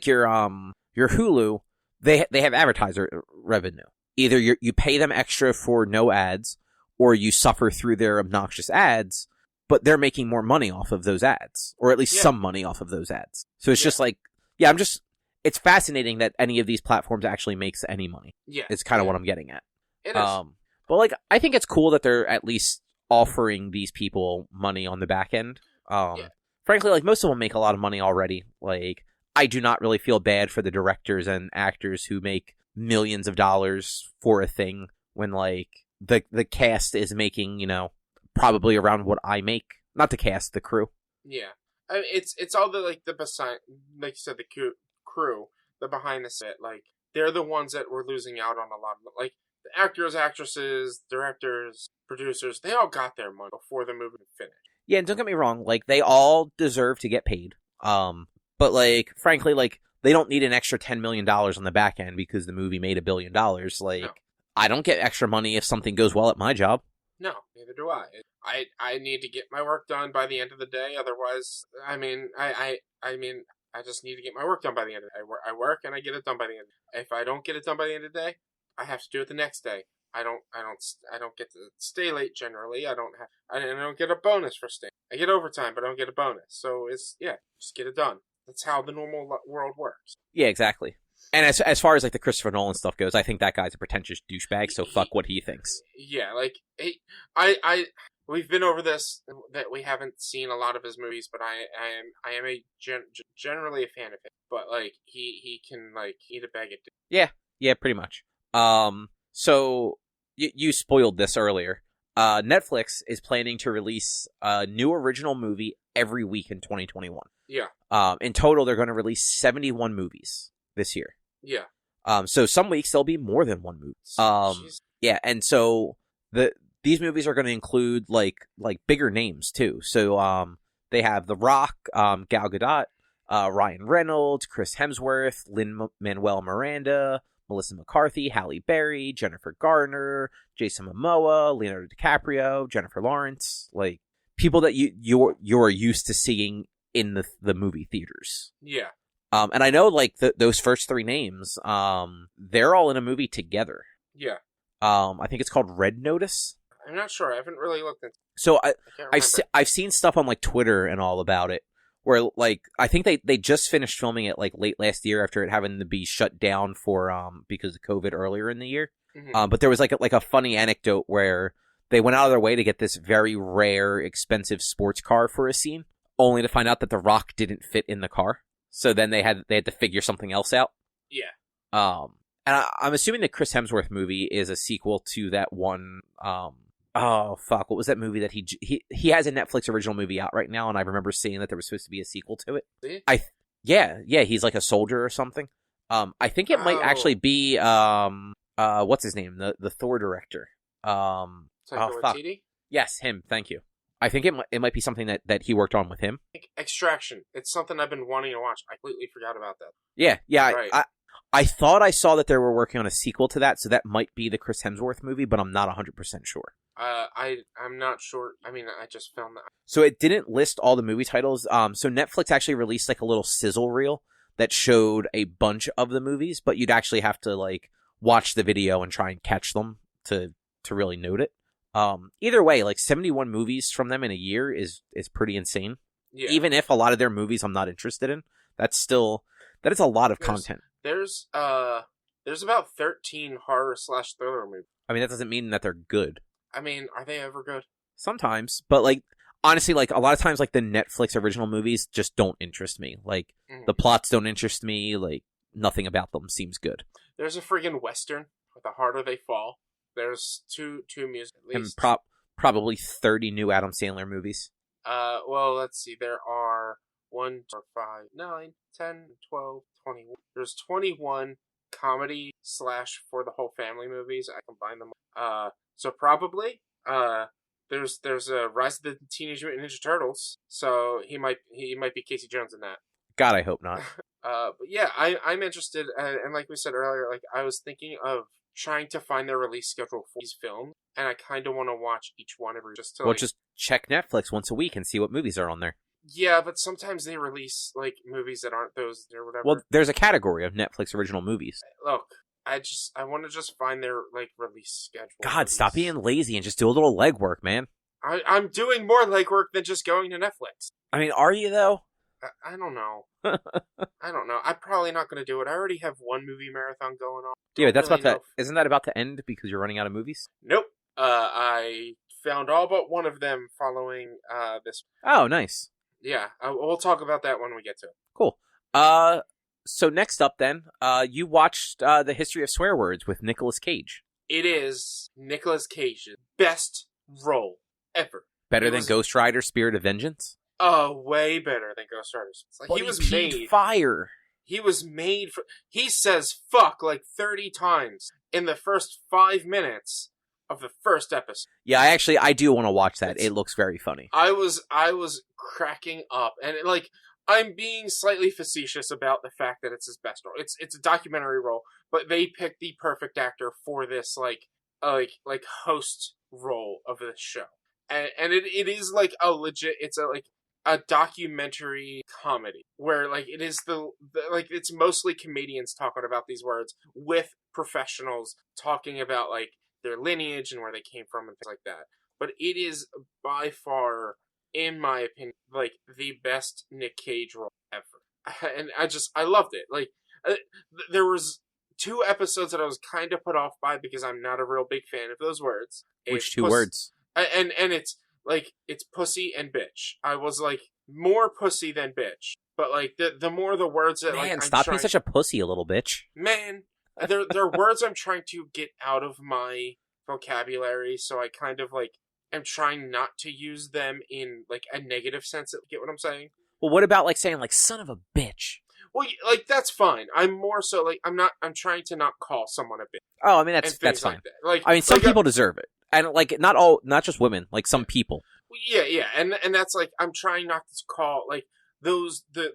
your Hulu, they have advertiser revenue. Either you pay them extra for no ads, or you suffer through their obnoxious ads, but they're making more money off of those ads, or at least some money off of those ads. So it's just like, it's fascinating that any of these platforms actually makes any money. Yeah. It's kind of what I'm getting at. It is. But, like, I think it's cool that they're at least offering these people money on the back end. Frankly, like, most of them make a lot of money already. Like, I do not really feel bad for the directors and actors who make millions of dollars for a thing when, like, the cast is making, probably around what I make. Not the cast, the crew. Yeah. I mean, it's all the, like, the beside, like you said, the crew, the behind the set, like, they're the ones that were losing out on a lot of, like, the actors, actresses, directors, producers, they all got their money before the movie finished. Yeah, and don't get me wrong, like, they all deserve to get paid. But, like, frankly, like, they don't need an extra $10 million on the back end because the movie made $1 billion. Like, no. I don't get extra money if something goes well at my job. No, neither do I. I need to get my work done by the end of the day. Otherwise, I just need to get my work done by the end of the day. I work and I get it done by the end. If I don't get it done by the end of the day, I have to do it the next day. I don't get to stay late generally. I don't get a bonus for staying. I get overtime, but I don't get a bonus. So just get it done. That's how the normal world works. Yeah, exactly. And as far as like the Christopher Nolan stuff goes, I think that guy's a pretentious douchebag. So fuck what he thinks. Yeah, like we've been over this, that we haven't seen a lot of his movies, but I am generally a fan of him. But like he can like eat a bag of dicks. Yeah, pretty much. So you spoiled this earlier. Netflix is planning to release a new original movie every week in 2021. Yeah. In total, they're going to release 71 movies this year. Yeah. So some weeks there'll be more than one movie. Yeah, and so these movies are going to include like bigger names too. So they have The Rock, Gal Gadot, Ryan Reynolds, Chris Hemsworth, Lin-Manuel Miranda, Melissa McCarthy, Halle Berry, Jennifer Garner, Jason Momoa, Leonardo DiCaprio, Jennifer Lawrence, like people that you're used to seeing in the movie theaters. Yeah. And I know like those first three names, they're all in a movie together. Yeah. I think it's called Red Notice. I'm not sure. I haven't really looked into. So I can't remember. I've seen stuff on like Twitter and all about it, where like I think they just finished filming it like late last year after it having to be shut down for because of COVID earlier in the year. Mm-hmm. But there was like a funny anecdote where they went out of their way to get this very rare, expensive sports car for a scene, only to find out that the Rock didn't fit in the car. So then they had to figure something else out. Yeah. And I'm assuming the Chris Hemsworth movie is a sequel to that one. Oh fuck! What was that movie that he has a Netflix original movie out right now? And I remember seeing that there was supposed to be a sequel to it. See? Yeah, he's like a soldier or something. I think it might actually be what's his name? The Thor director. Taika Waititi? Yes, him. Thank you. I think it might be something that he worked on with him. Extraction. It's something I've been wanting to watch. I completely forgot about that. Yeah. Right. I thought I saw that they were working on a sequel to that, so that might be the Chris Hemsworth movie, but I'm not 100% sure. I'm not sure. I mean, I just found that. So it didn't list all the movie titles. So Netflix actually released like a little sizzle reel that showed a bunch of the movies, but you'd actually have to like watch the video and try and catch them to really note it. Either way, like 71 movies from them in a year is pretty insane. Yeah. Even if a lot of their movies I'm not interested in, that is a lot of content. There's about 13 horror/thriller movies. I mean, that doesn't mean that they're good. I mean, are they ever good? Sometimes, but like honestly, like a lot of times, like the Netflix original movies just don't interest me. Like the plots don't interest me. Like nothing about them seems good. There's a friggin' western. The Harder They Fall. There's two music at least. And probably 30 new Adam Sandler movies. Well, let's see. There are 1, 4, 5, 9, 10, 12, 21. There's 21 comedy / for the whole family movies. I combine them. So probably there's a Rise of the Teenage Mutant Ninja Turtles. So he might be Casey Jones in that. God, I hope not. But yeah, I'm interested, and like we said earlier, like I was thinking of trying to find their release schedule for these films, and I kind of want to watch each one just to just check Netflix once a week and see what movies are on there. Yeah, but sometimes they release like movies that aren't those or whatever. Well, there's a category of Netflix original movies. Look, I want to just find their like release schedule. God, stop being lazy and just do a little legwork, man. I'm doing more legwork than just going to Netflix. I mean, are you though? I don't know. I don't know. I'm probably not going to do it. I already have one movie marathon going on. Yeah, that's really about to. Isn't that about to end because you're running out of movies? Nope. I found all but one of them following this. Oh, nice. Yeah, we'll talk about that when we get to it. Cool. So next up then, you watched The History of Swear Words with Nicolas Cage. It is Nicolas Cage's best role ever. Better than Ghost Rider: Spirit of Vengeance? Way better than Ghost Rider. Like, but he was made fire. He was made for. He says "fuck" like 30 times in the first 5 minutes of the first episode. Yeah, I do want to watch that. It looks very funny. I was cracking up, and I'm being slightly facetious about the fact that it's his best role. It's a documentary role, but they picked the perfect actor for this like host role of this show, and it is like a legit. It's a documentary comedy where like it is it's mostly comedians talking about these words with professionals talking about like their lineage and where they came from and things like that. But it is by far, in my opinion, like the best Nick Cage role ever. And I loved it. Like there was 2 episodes that I was kind of put off by because I'm not a real big fan of those words. Which 2 words? And it's like it's pussy and bitch. I was like more pussy than bitch. But like the more the words that man, stop being such a pussy, a little bitch. Man, they're words I'm trying to get out of my vocabulary, so I kind of like am trying not to use them in like a negative sense. Get what I'm saying? Well, what about like saying like son of a bitch? Well, like that's fine. I'm more so like I'm trying to not call someone a bitch. Oh, I mean that's fine. Like that. Like I mean, some people deserve it, and like not just women, like some people. Yeah, and that's like I'm trying not to call like those they're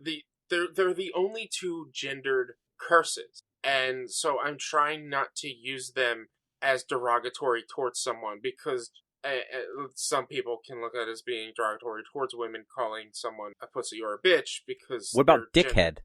the only 2 gendered curses, and so I'm trying not to use them as derogatory towards someone because some people can look at it as being derogatory towards women calling someone a pussy or a bitch because. What about dickhead?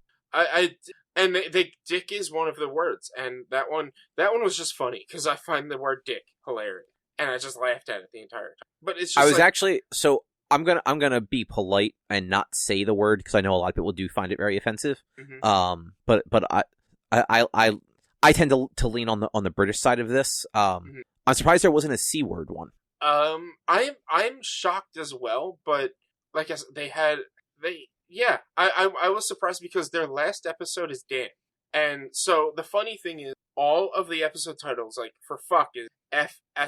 And dick is one of the words, and that one was just funny because I find the word dick hilarious, and I just laughed at it the entire time. But it's just I was actually so I'm gonna be polite and not say the word because I know a lot of people do find it very offensive. Mm-hmm. But I tend to lean on the British side of this. Mm-hmm. I'm surprised there wasn't a C word one. I'm shocked as well, but like I said, I was surprised because their last episode is damn. And so the funny thing is, all of the episode titles, like for fuck, is F *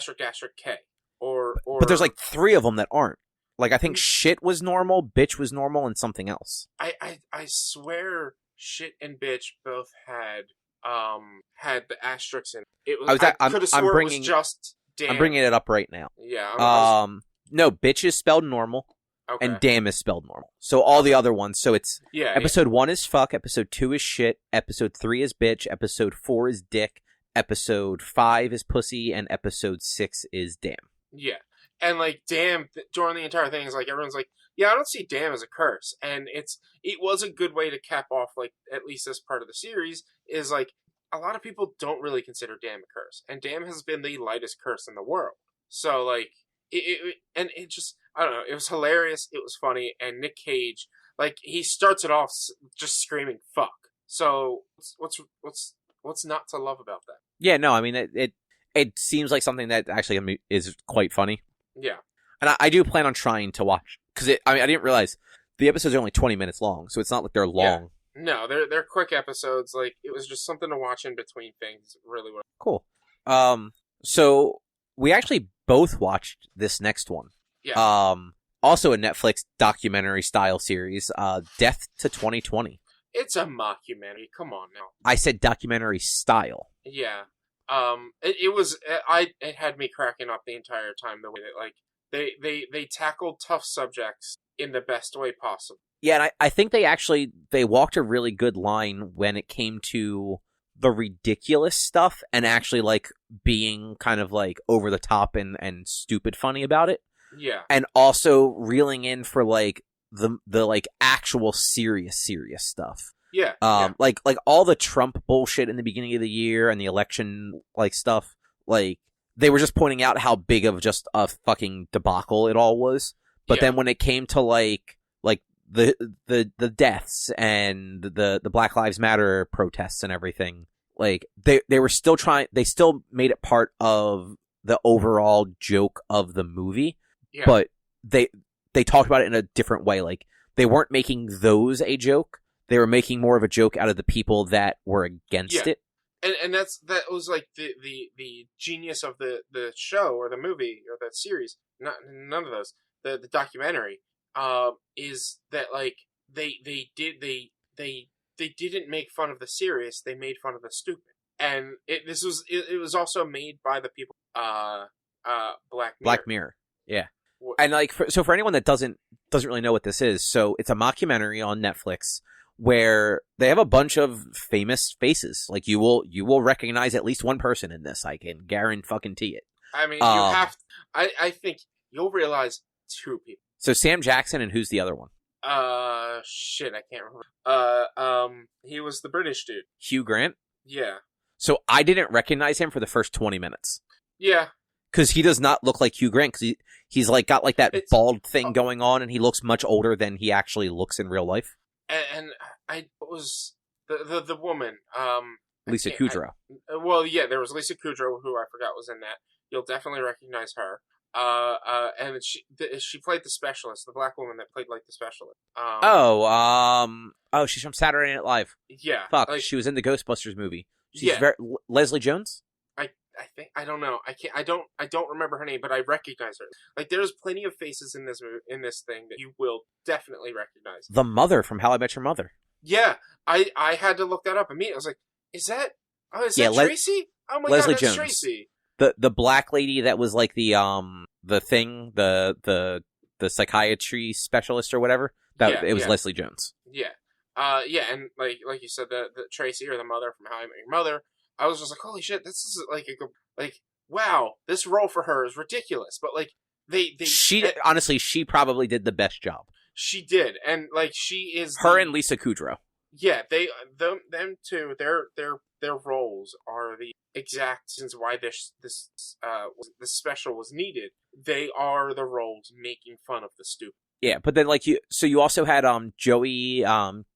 K, or But there's like 3 of them that aren't. Like I think shit was normal, bitch was normal, and something else. I swear, shit and bitch both had the asterisks in it. It was I could have sworn it was just damn. I'm bringing it up right now. Yeah. No, bitch is spelled normal. Okay. And damn is spelled normal. So all the other ones. So it's episode 1 is fuck, episode 2 is shit, episode 3 is bitch, episode 4 is dick, episode 5 is pussy, and episode 6 is damn. Yeah. And like damn during the entire thing is like everyone's like, yeah, I don't see damn as a curse. And it was a good way to cap off like at least this part of the series is like a lot of people don't really consider damn a curse. And damn has been the lightest curse in the world. So like it just I don't know. It was hilarious. It was funny. And Nick Cage, like, he starts it off just screaming "fuck." So what's not to love about that? Yeah, no, I mean it seems like something that actually is quite funny. Yeah, and I do plan on trying to watch because I didn't realize the episodes are only 20 minutes long, so it's not like they're long. Yeah. No, they're quick episodes. Like it was just something to watch in between things. Really well. Cool. So we actually both watched this next one. Yeah. Also a Netflix documentary style series, Death to 2020. It's a mockumentary. Come on now. I said documentary style. Yeah. It had me cracking up the entire time the way that like they tackled tough subjects in the best way possible. Yeah, and I think they walked a really good line when it came to the ridiculous stuff and actually like being kind of like over the top and stupid funny about it. Yeah. And also reeling in for like the like actual serious stuff. Yeah. Like all the Trump bullshit in the beginning of the year and the election like stuff, like they were just pointing out how big of just a fucking debacle it all was. But then when it came to like the deaths and the Black Lives Matter protests and everything, like they were still they still made it part of the overall joke of the movie. Yeah. But they talked about it in a different way. Like they weren't making those a joke. They were making more of a joke out of the people that were against it. And that was like the genius of the show or the movie or that series. None of those. The documentary is that like they didn't make fun of the serious. They made fun of the stupid. And it was also made by the people Black Mirror. Black Mirror. Yeah. And like for anyone that doesn't really know what this is, so it's a mockumentary on Netflix where they have a bunch of famous faces. Like you will recognize at least one person in this. I can guarantee it. I mean, you have. I think you'll realize 2 people. So Sam Jackson and who's the other one? Shit, I can't remember. He was the British dude. Hugh Grant? Yeah. So I didn't recognize him for the first 20 minutes. Yeah. Because he does not look like Hugh Grant. Because he's like got like that bald thing going on, and he looks much older than he actually looks in real life. And I was the woman. Lisa Kudrow. Well, yeah, there was Lisa Kudrow, who I forgot was in that. You'll definitely recognize her. And she played the specialist, the black woman that played like the specialist. She's from Saturday Night Live. Yeah. Fuck, like, she was in the Ghostbusters movie. She's Leslie Jones? I think I don't know. I don't remember her name, but I recognize her. Like there's plenty of faces in this movie, in this thing that you will definitely recognize. The mother from How I Met Your Mother. Yeah, I had to look that up immediately. I was like, is that Tracy? Oh my Leslie god, that's Jones. Tracy. The black lady that was like the psychiatry specialist or whatever. It was Leslie Jones. Yeah. And like you said, the Tracy or the mother from How I Met Your Mother. I was just like, holy shit, this is wow, this role for her is ridiculous. But like honestly, she probably did the best job. She did, and like she is and Lisa Kudrow. Yeah, them too. Their roles are the exact reasons why this special was needed. They are the roles making fun of the stupid. Yeah, but then you also had Joey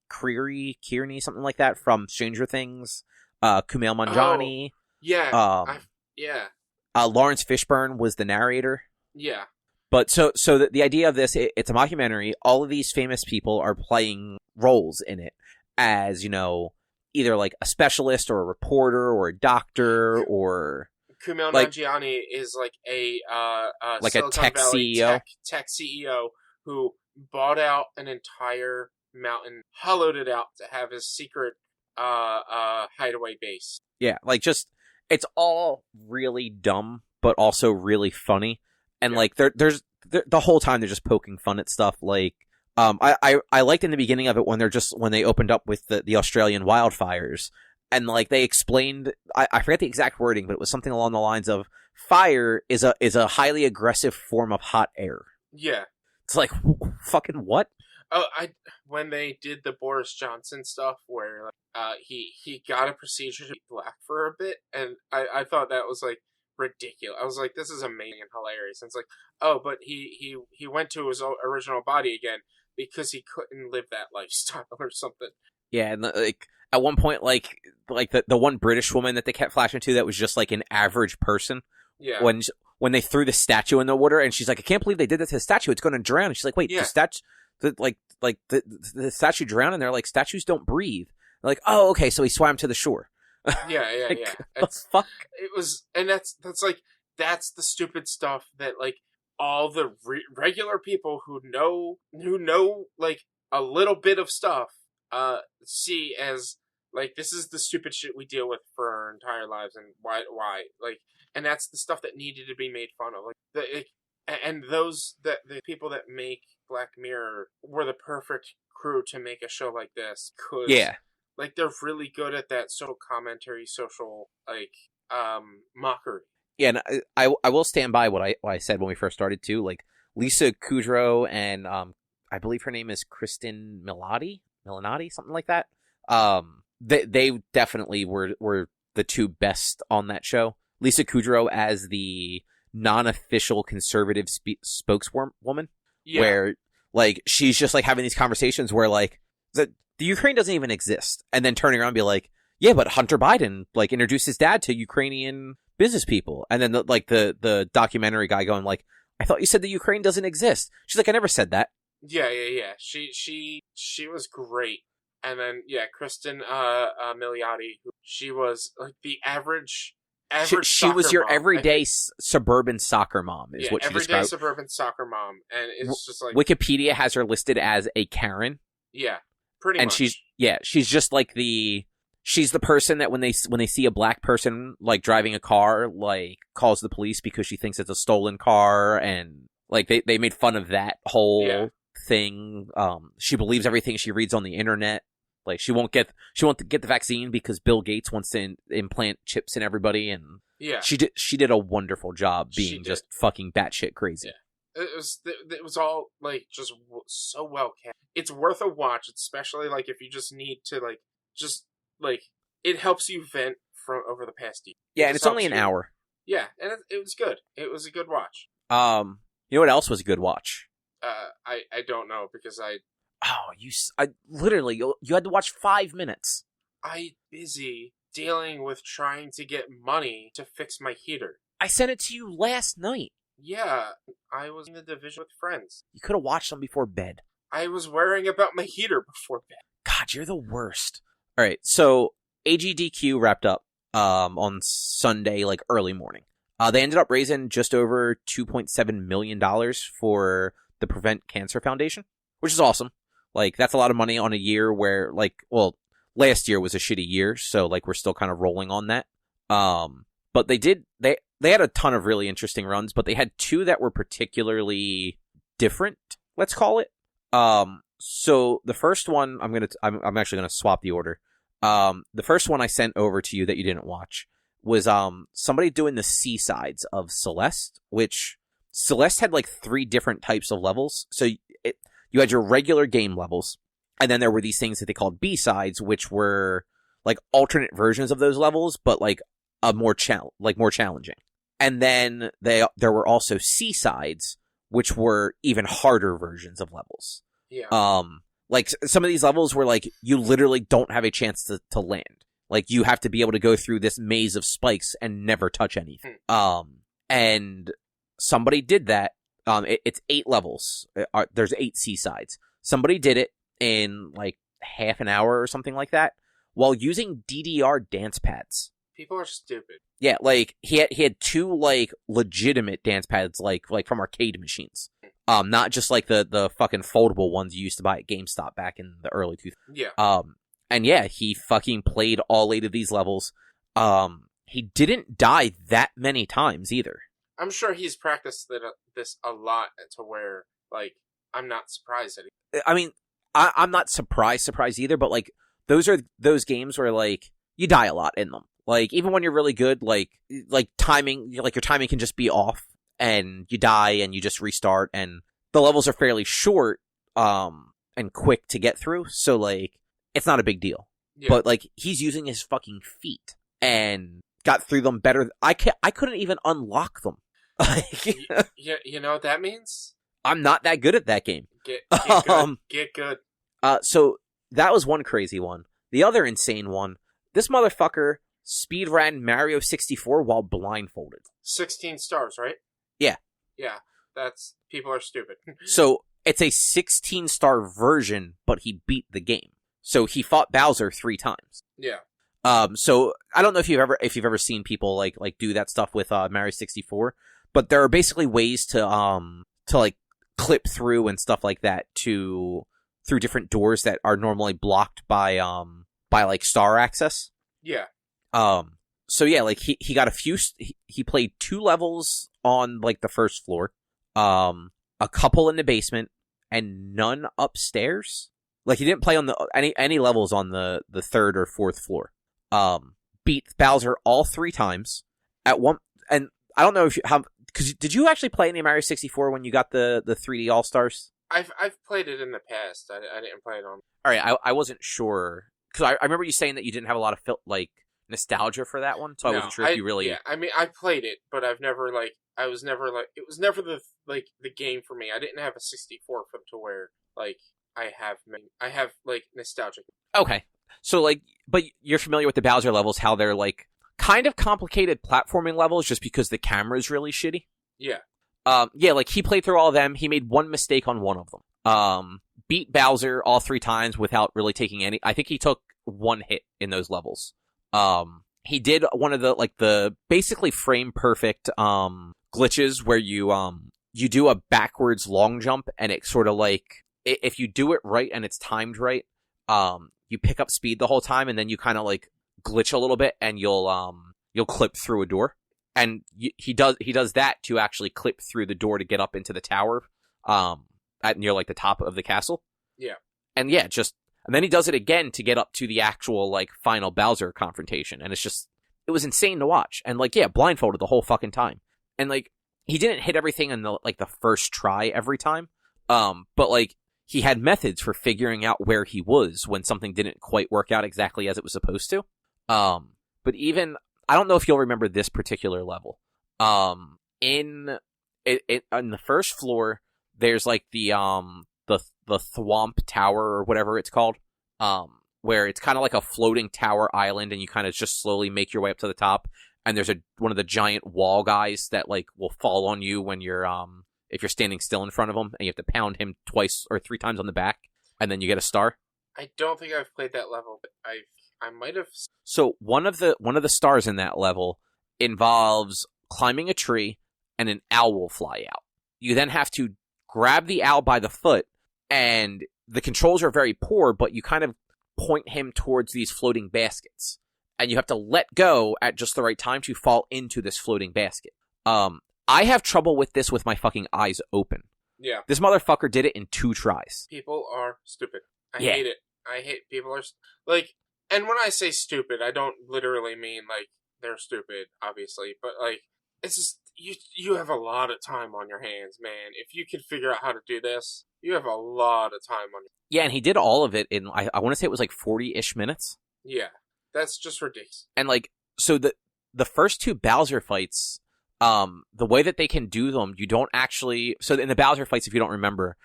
Kearney, something like that from Stranger Things, Kumail Oh, Nanjiani, yeah, um, yeah, Lawrence Fishburne was the narrator. yeah, But the idea of this, it's a mockumentary. All of these famous people are playing roles in it as, either like a specialist or a reporter or a doctor or Kumail like Nanjiani is like a like a Silicon tech Valley CEO. tech CEO who bought out an entire mountain, hollowed it out to have his secret hideaway base. Yeah, it's all really dumb, but also really funny. And Yeah. like the whole time they're just poking fun at stuff. Like I liked in the beginning of it when they opened up with the Australian wildfires, and like they explained, I forget the exact wording, but it was something along the lines of fire is a highly aggressive form of hot air. Yeah. It's like, fucking what? Oh, when they did the Boris Johnson stuff where he got a procedure to be black for a bit, and I thought that was like ridiculous. I was like, this is amazing and hilarious. And it's like, oh, but he went to his original body again because he couldn't live that lifestyle or something. Yeah, and like at one point, like the one British woman that they kept flashing to that was just like an average person. Yeah. When they threw the statue in the water, and she's like, I can't believe they did that to the statue. It's going to drown. And she's like, wait, Yeah. the statue drowned, and they're like, statues don't breathe. They're like, oh, okay, so he swam to the shore. Yeah. Like, Yeah. the fuck? It was, and that's the stupid stuff that like all the regular people who know like a little bit of stuff see as like, this is the stupid shit we deal with for our entire lives, and why like, and that's the stuff that needed to be made fun of, and the people that make Black Mirror were the perfect crew to make a show like this. Yeah. Like, they're really good at that social commentary, social mockery. Yeah, and I will stand by what I said when we first started too. Like Lisa Kudrow and I believe her name is Kristen Milanotti, something like that. They definitely were the two best on that show. Lisa Kudrow as the non-official conservative spokeswoman, Yeah. where like she's just like having these conversations where like the Ukraine doesn't even exist, and then turning around and be like, yeah, but Hunter Biden like introduced his dad to Ukrainian business people, and then the documentary guy going like, I thought you said the Ukraine doesn't exist. She's like, I never said that. Yeah. She was great. And then Kristen Milioti, she was like the average She was your mom. everyday suburban soccer mom, is what she everyday described. suburban soccer mom, and it's just like Wikipedia has her listed as a Karen. Yeah, pretty and much. she's just like she's the person that when they see a black person like driving a car, like calls the police because she thinks it's a stolen car, and like they made fun of that whole thing. She believes everything she reads on the internet. Like she won't get the vaccine because Bill Gates wants to implant chips in everybody, and she did a wonderful job being just fucking batshit crazy. Yeah. It was all like just so well cast. It's worth a watch, especially like if you just need to it helps you vent from over the past year. Yeah, and it's only an hour. Yeah, and it was good. It was a good watch. You know what else was a good watch? I don't know because I literally you had to watch 5 minutes. I busy dealing with trying to get money to fix my heater. I sent it to you last night. Yeah, I was in the division with friends. You could have watched them before bed. I was worrying about my heater before bed. God, you're the worst. All right, so AGDQ wrapped up on Sunday, like early morning. They ended up raising just over $2.7 million for the Prevent Cancer Foundation, which is awesome. Like, that's a lot of money on a year where, like, well, last year was a shitty year, so, like, we're still kind of rolling on that. But they had a ton of really interesting runs, but they had two that were particularly different, let's call it. So the first one, I'm actually gonna swap the order. The first one I sent over to you that you didn't watch was somebody doing the seasides of Celeste, which Celeste had like 3 different types of levels. So you had your regular game levels, And then there were these things that they called B-sides, which were like alternate versions of those levels, but like more challenging. And then there were also C-sides, which were even harder versions of levels. Yeah. Like some of these levels were like you literally don't have a chance to land. Like you have to be able to go through this maze of spikes and never touch anything. And somebody did that. It's 8 levels. There's 8 C-sides. Somebody did it in like half an hour or something like that while using DDR dance pads. People are stupid. Yeah, like he had 2 like legitimate dance pads like from arcade machines. Not just like the fucking foldable ones you used to buy at GameStop back in the early 2000s. Yeah. And yeah, he fucking played all 8 of these levels. He didn't die that many times either. I'm sure he's practiced this a lot to where, like, I'm not surprised at it. I mean, I'm not surprised either, but like those are those games where like you die a lot in them. Like even when you're really good, like timing, like your timing can just be off and you die and you just restart, and the levels are fairly short and quick to get through, so like it's not a big deal. Yeah. But like he's using his fucking feet and got through them better. I couldn't even unlock them. You know what that means? I'm not that good at that game. Get good. Get good. So that was one crazy one. The other insane one, this motherfucker speedran Mario 64 while blindfolded. 16 stars, right? Yeah. Yeah, people are stupid. So it's a 16-star version, but he beat the game. So he fought Bowser 3 times. Yeah. So I don't know if you've ever seen people like do that stuff with Mario 64, but there are basically ways to like clip through and stuff like that through different doors that are normally blocked by like star access. Yeah. So yeah, like he got he played 2 levels on like the first floor, a couple in the basement, and none upstairs. Like he didn't play on any levels on the 3rd or 4th floor. Beat Bowser all 3 times at one, and I don't know if because did you actually play any Mario 64 when you got the 3D All Stars? I've played it in the past. I didn't play it on. All right, I wasn't sure because I remember you saying that you didn't have a lot of like nostalgia for that one, so I wasn't sure if you really. Yeah, I mean, I played it, but it was never the game for me. I didn't have a 64 to where like I have like nostalgic. Okay, so like, but you're familiar with the Bowser levels, how they're like kind of complicated platforming levels, just because the camera is really shitty. Yeah. Yeah, like he played through all of them. He made one mistake on one of them. Beat Bowser all 3 times without really taking any. I think he took 1 hit in those levels. He did one of the basically frame perfect glitches where you do a backwards long jump, and it sort of like if you do it right and it's timed right, you pick up speed the whole time, and then you kind of like glitch a little bit, and you'll clip through a door. And he does that to actually clip through the door to get up into the tower, at near like the top of the castle. Yeah. And yeah, and then he does it again to get up to the actual like final Bowser confrontation, and it was insane to watch. And like, yeah, blindfolded the whole fucking time. And like, he didn't hit everything in the first try every time. But like, he had methods for figuring out where he was when something didn't quite work out exactly as it was supposed to. But even, I don't know if you'll remember this particular level. In the first floor, there's like the Thwomp Tower or whatever it's called, where it's kind of like a floating tower island, and you kind of just slowly make your way up to the top. And there's one of the giant wall guys that like will fall on you when you're if you're standing still in front of him, and you have to pound him 2 or 3 times on the back, and then you get a star. I don't think I've played that level, but I might have. So one of the stars in that level involves climbing a tree, and an owl will fly out. You then have to grab the owl by the foot, and the controls are very poor, but you kind of point him towards these floating baskets, and you have to let go at just the right time to fall into this floating basket. I have trouble with this with my fucking eyes open. Yeah. This motherfucker did it in 2 tries. People are stupid. I hate it. I hate people are like, and when I say stupid, I don't literally mean like they're stupid, obviously, but like it's just you have a lot of time on your hands, man. If you can figure out how to do this, you have a lot of time on your... Yeah, and he did all of it in, I want to say it was like 40-ish minutes. Yeah, that's just ridiculous. And like, so the first two Bowser fights, the way that they can do them, you don't actually... So in the Bowser fights, if you don't remember,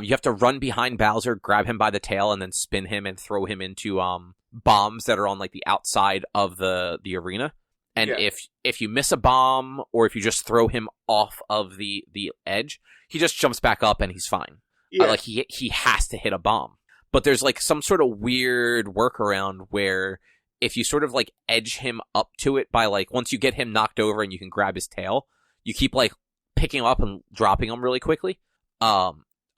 you have to run behind Bowser, grab him by the tail, and then spin him and throw him into bombs that are on like the outside of the arena. And if you miss a bomb, or if you just throw him off of the edge, he just jumps back up and he's fine. Yeah. Like he has to hit a bomb. But there's like some sort of weird workaround where if you sort of like edge him up to it by like, once you get him knocked over and you can grab his tail, you keep like picking him up and dropping him really quickly.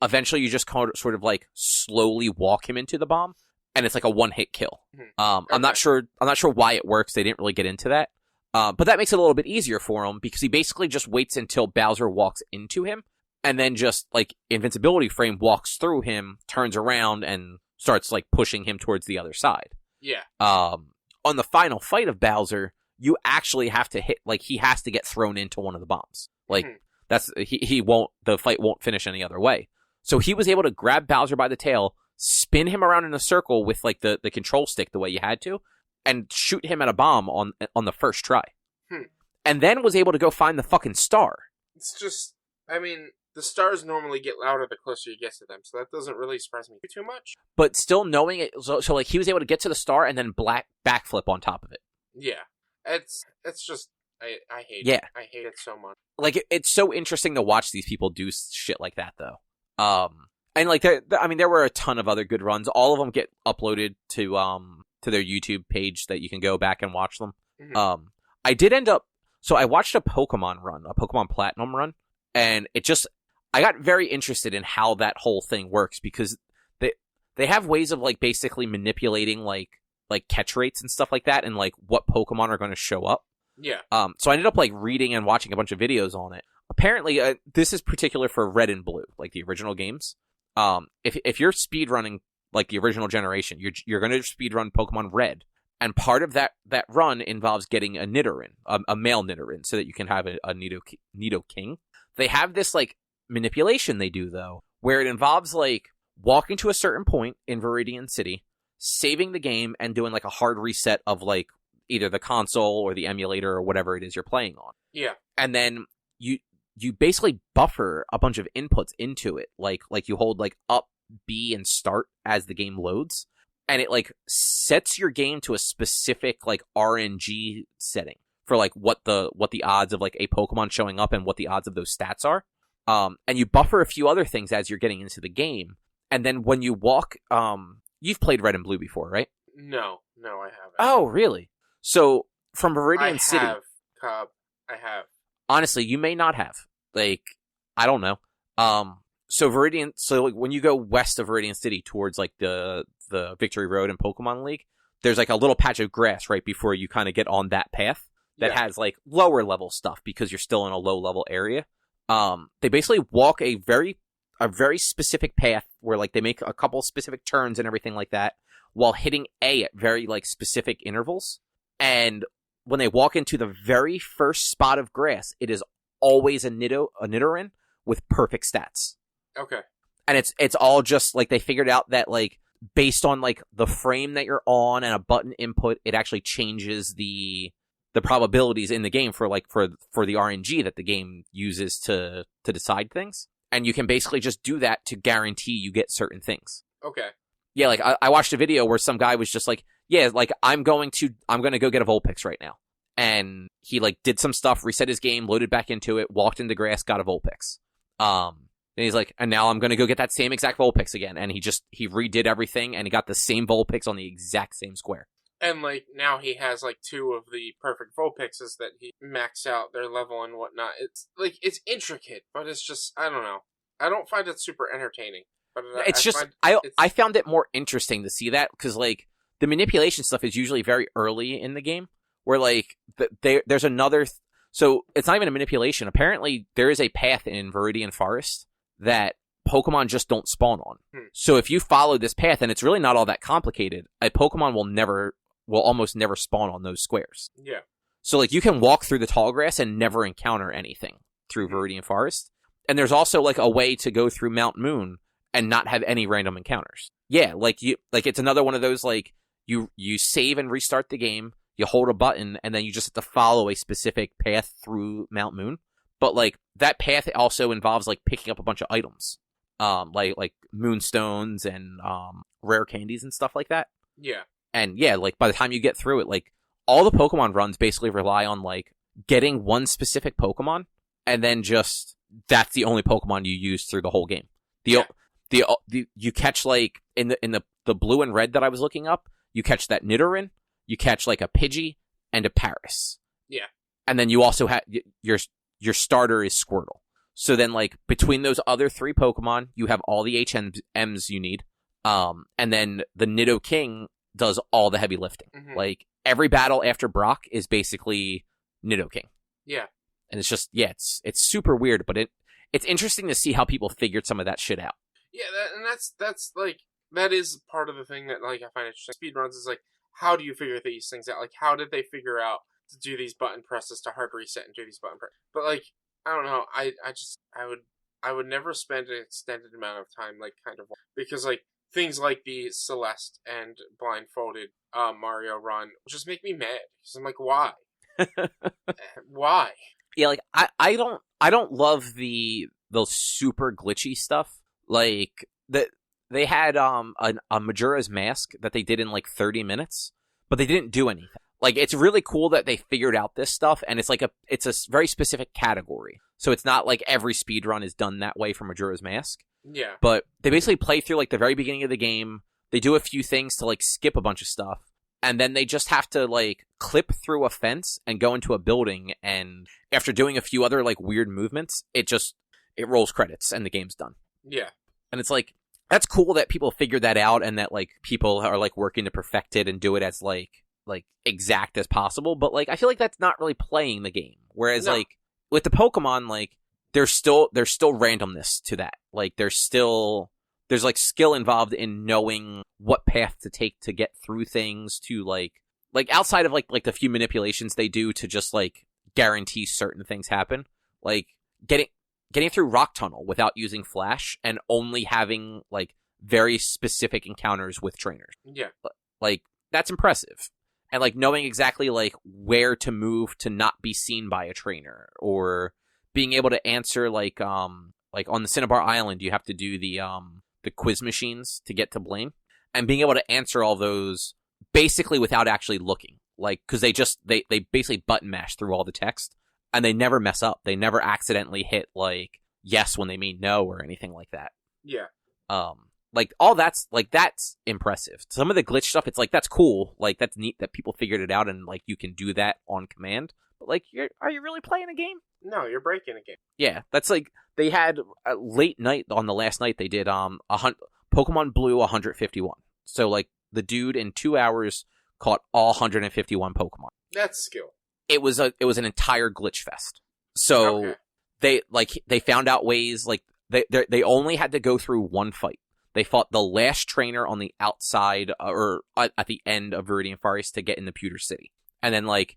Eventually you just sort of like slowly walk him into the bomb, and it's like a one-hit kill. Okay. I'm not sure why it works. They didn't really get into that. But that makes it a little bit easier for him, because he basically just waits until Bowser walks into him, and then just, like, invincibility frame walks through him, turns around, and starts, like, pushing him towards the other side. Yeah. On the final fight of Bowser, you actually have to hit, like, he has to get thrown into one of the bombs. Like, the fight won't finish any other way. So he was able to grab Bowser by the tail, spin him around in a circle with, like, the control stick the way you had to, and shoot him at a bomb on the first try. And then was able to go find the fucking star. It's just, I mean, the stars normally get louder the closer you get to them, so that doesn't really surprise me too much. But still knowing it, so like, he was able to get to the star and then backflip on top of it. Yeah. It's just, I hate it. I hate it so much. Like, it's so interesting to watch these people do shit like that, though. And like, there were a ton of other good runs. All of them get uploaded to their YouTube page that you can go back and watch them. Mm-hmm. I did end up, so I watched a Pokemon run, a Pokemon Platinum run, and I got very interested in how that whole thing works, because they have ways of like basically manipulating like catch rates and stuff like that, and like what Pokemon are going to show up. Yeah. So I ended up like reading and watching a bunch of videos on it. Apparently, this is particular for Red and Blue, like the original games. If you're speedrunning like the original generation, you're going to speedrun Pokemon Red, and part of that run involves getting a Nidoran, a male Nidoran, so that you can have a Nidoking. They have this like manipulation they do though, where it involves like walking to a certain point in Viridian City, saving the game, and doing like a hard reset of like either the console or the emulator or whatever it is you're playing on. Yeah. And then you basically buffer a bunch of inputs into it. Like you hold like up, B, and start as the game loads, and it like sets your game to a specific like RNG setting for like what the odds of like a Pokemon showing up and what the odds of those stats are. And you buffer a few other things as you're getting into the game. And then when you walk, you've played Red and Blue before, right? No, I haven't. Oh, really? So from Viridian City, Cobb. I have. Honestly, you may not have. Like, I don't know. So like when you go west of Viridian City towards like the Victory Road and Pokemon League, there's like a little patch of grass right before you kind of get on that path that has like lower level stuff, because you're still in a low level area. They basically walk a very specific path where like they make a couple specific turns and everything like that, while hitting A at very like specific intervals. And when they walk into the very first spot of grass, it is always a Nidoran with perfect stats. Okay. And it's all just like they figured out that like based on like the frame that you're on and a button input, it actually changes the probabilities in the game for the RNG that the game uses to decide things. And you can basically just do that to guarantee you get certain things. Okay. Yeah, like I watched a video where some guy was just like, yeah, like I'm going to go get a Vulpix right now. And he like did some stuff, reset his game, loaded back into it, walked into grass, got a Vulpix. And he's like, and now I'm going to go get that same exact Vulpix again. And he redid everything, and he got the same Vulpix on the exact same square. And like now he has like two of the perfect Vulpixes that he maxed out their level and whatnot. It's like, it's intricate, but it's just, I don't know. I don't find it super entertaining. But I found it more interesting to see that, because like the manipulation stuff is usually very early in the game, where like there's another. So it's not even a manipulation. Apparently, there is a path in Viridian Forest that Pokemon just don't spawn on. So if you follow this path, and it's really not all that complicated, a Pokemon will almost never spawn on those squares. Yeah. So, like, you can walk through the tall grass and never encounter anything through Viridian Forest. And there's also, like, a way to go through Mount Moon and not have any random encounters. Yeah, it's another one of those, like, you save and restart the game, you hold a button, and then you just have to follow a specific path through Mount Moon. But, like, that path also involves, like, picking up a bunch of items. Like moonstones and rare candies and stuff like that. Yeah. And yeah, like by the time you get through it, like all the Pokemon runs basically rely on like getting one specific Pokemon, and then just that's the only Pokemon you use through the whole game. The you catch like in the blue and red that I was looking up, you catch that Nidoran, you catch like a Pidgey and a Paris. Yeah. And then you also have your starter is Squirtle. So then, like, between those other 3 Pokemon, you have all the HMs you need. And then the Nidoking does all the heavy lifting. Mm-hmm. Like, every battle after Brock is basically Nidoking. Yeah. And it's just, yeah, it's super weird, but it's interesting to see how people figured some of that shit out. Yeah, that's like, that is part of the thing that, like, I find interesting. Speedruns is, like, how do you figure these things out? Like, how did they figure out to do these button presses to hard reset and do these button presses? But, like, I don't know. I would never spend an extended amount of time, like, kind of, because, like, things like the Celeste and blindfolded Mario run just make me mad. Because I'm like, why? Why? Yeah, like I don't love the super glitchy stuff. Like they had a Majora's Mask that they did in like 30 minutes, but they didn't do anything. Like, it's really cool that they figured out this stuff, and it's a very specific category. So it's not like every speedrun is done that way for Majora's Mask. Yeah. But they basically play through, like, the very beginning of the game. They do a few things to, like, skip a bunch of stuff. And then they just have to, like, clip through a fence and go into a building. And after doing a few other, like, weird movements, it rolls credits and the game's done. Yeah. And it's like, that's cool that people figured that out and that, like, people are, like, working to perfect it and do it as, like exact as possible, but like I feel like that's not really playing the game. Whereas like with the Pokemon, like there's still randomness to that. Like there's like skill involved in knowing what path to take to get through things, to like outside of like the few manipulations they do to just like guarantee certain things happen. Like getting through Rock Tunnel without using Flash and only having like very specific encounters with trainers. Yeah. Like that's impressive. And, like, knowing exactly, like, where to move to not be seen by a trainer. Or being able to answer, like on the Cinnabar Island, you have to do the quiz machines to get to Blaine. And being able to answer all those basically without actually looking. Like, because they basically button mash through all the text. And they never mess up. They never accidentally hit, like, yes when they mean no or anything like that. Yeah. Like, all that's impressive. Some of the glitch stuff, it's like, that's cool. Like, that's neat that people figured it out and, like, you can do that on command. But, like, are you really playing a game? No, you're breaking a game. Yeah, that's like, they had a late night, on the last night, they did Pokemon Blue 151. So, like, the dude in 2 hours caught all 151 Pokemon. That's skill. It was an entire glitch fest. So, okay. They found out ways, like, they only had to go through one fight. They fought the last trainer on the outside, or at the end of Viridian Forest to get into Pewter City. And then, like,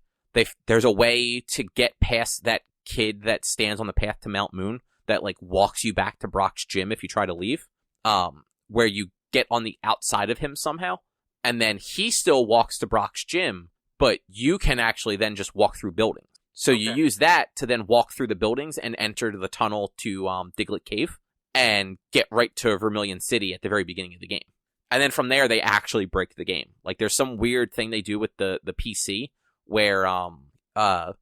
there's a way to get past that kid that stands on the path to Mount Moon that, like, walks you back to Brock's gym if you try to leave, where you get on the outside of him somehow. And then he still walks to Brock's gym, but you can actually then just walk through buildings. So you use that to then walk through the buildings and enter the tunnel to Diglett Cave. And get right to Vermilion City at the very beginning of the game. And then from there, they actually break the game. Like, there's some weird thing they do with the PC where, do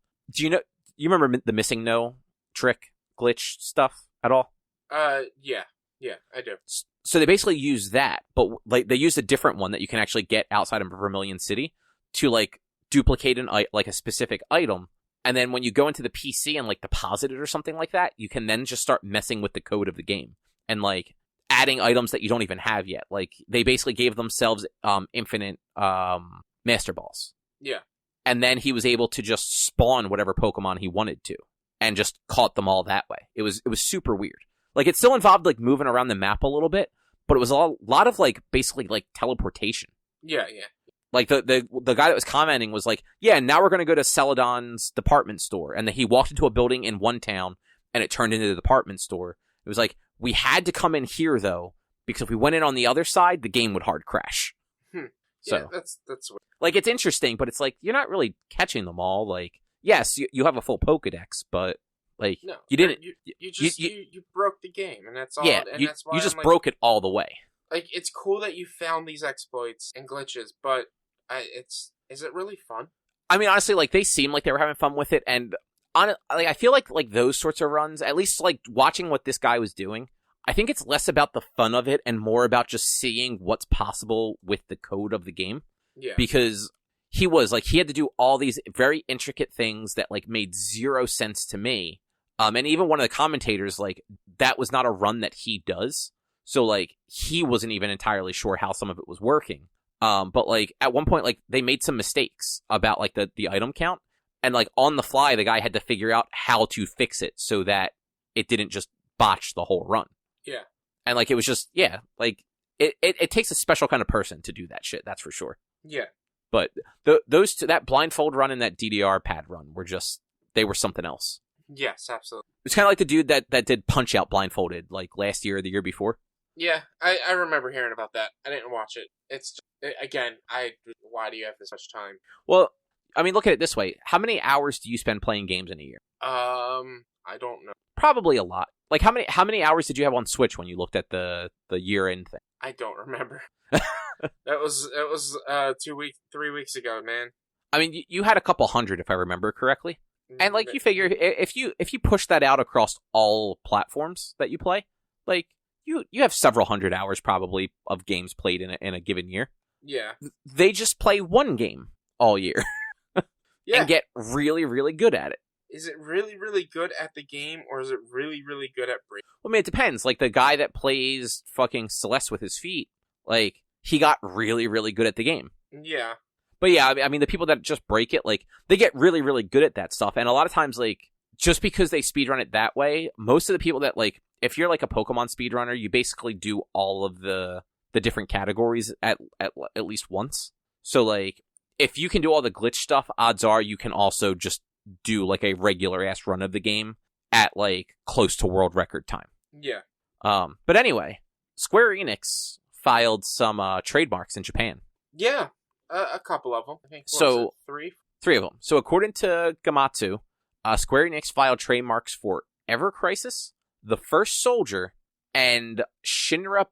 you remember the missing no trick glitch stuff at all? Yeah, I do. So they basically use that, but, like, they use a different one that you can actually get outside of Vermilion City to, like, duplicate a specific item. And then when you go into the PC and, like, deposit it or something like that, you can then just start messing with the code of the game. And, like, adding items that you don't even have yet. Like, they basically gave themselves infinite Master Balls. Yeah. And then he was able to just spawn whatever Pokemon he wanted to. And just caught them all that way. It was super weird. Like, it still involved, like, moving around the map a little bit. But it was a lot of, like, basically, like, teleportation. Yeah. Like, the guy that was commenting was like, yeah, now we're going to go to Celadon's department store. And then he walked into a building in one town, and it turned into the department store. It was like, we had to come in here, though, because if we went in on the other side, the game would hard crash. Yeah, So, that's weird. like, it's interesting, but it's like, you're not really catching them all. Like, yes, you have a full Pokedex, but, like, No, you didn't... You broke the game, and that's all. Yeah, and that's why you just I'm like, broke it all the way. Like, it's cool that you found these exploits and glitches, but is it really fun? I mean, honestly, like, they seem like they were having fun with it, and I feel like those sorts of runs, at least, like, watching what this guy was doing, I think it's less about the fun of it and more about just seeing what's possible with the code of the game. Yeah. Because he had to do all these very intricate things that, like, made zero sense to me. And even one of the commentators, like, that was not a run that he does. So, like, he wasn't even entirely sure how some of it was working. But, like, at one point, like, they made some mistakes about, like, the item count. And, like, on the fly, the guy had to figure out how to fix it so that it didn't just botch the whole run. Yeah. And, like, it was just, yeah, like, it takes a special kind of person to do that shit, that's for sure. Yeah. But those two, that blindfold run and that DDR pad run were just, they were something else. Yes, absolutely. It's kind of like the dude that did Punch-Out blindfolded, like, last year or the year before. Yeah, I remember hearing about that. I didn't watch it. It's, again, why do you have this much time? Well, I mean, look at it this way. How many hours do you spend playing games in a year? I don't know. Probably a lot. Like, how many hours did you have on Switch when you looked at the year-end thing? I don't remember. That was 3 weeks ago, man. I mean, you had a couple hundred, if I remember correctly. And, like, you figure, if you push that out across all platforms that you play, like, you have several hundred hours, probably, of games played in a given year. Yeah. They just play one game all year. Yeah. And get really, really good at it. Is it really, really good at the game, or is it really, really good at break? Well, I mean, it depends. Like, the guy that plays fucking Celeste with his feet, like, he got really, really good at the game. Yeah. But yeah, I mean, the people that just break it, like, they get really, really good at that stuff. And a lot of times, like, just because they speedrun it that way, most of the people that, like, if you're, like, a Pokemon speedrunner, you basically do all of the different categories at least once. So, like, if you can do all the glitch stuff, odds are you can also just do, like, a regular-ass run of the game at, like, close to world record time. Yeah. But anyway, Square Enix filed some trademarks in Japan. Yeah. A couple of them. I think. So, three of them. So, according to Gamatsu, Square Enix filed trademarks for Ever Crisis, The First Soldier, and Shinra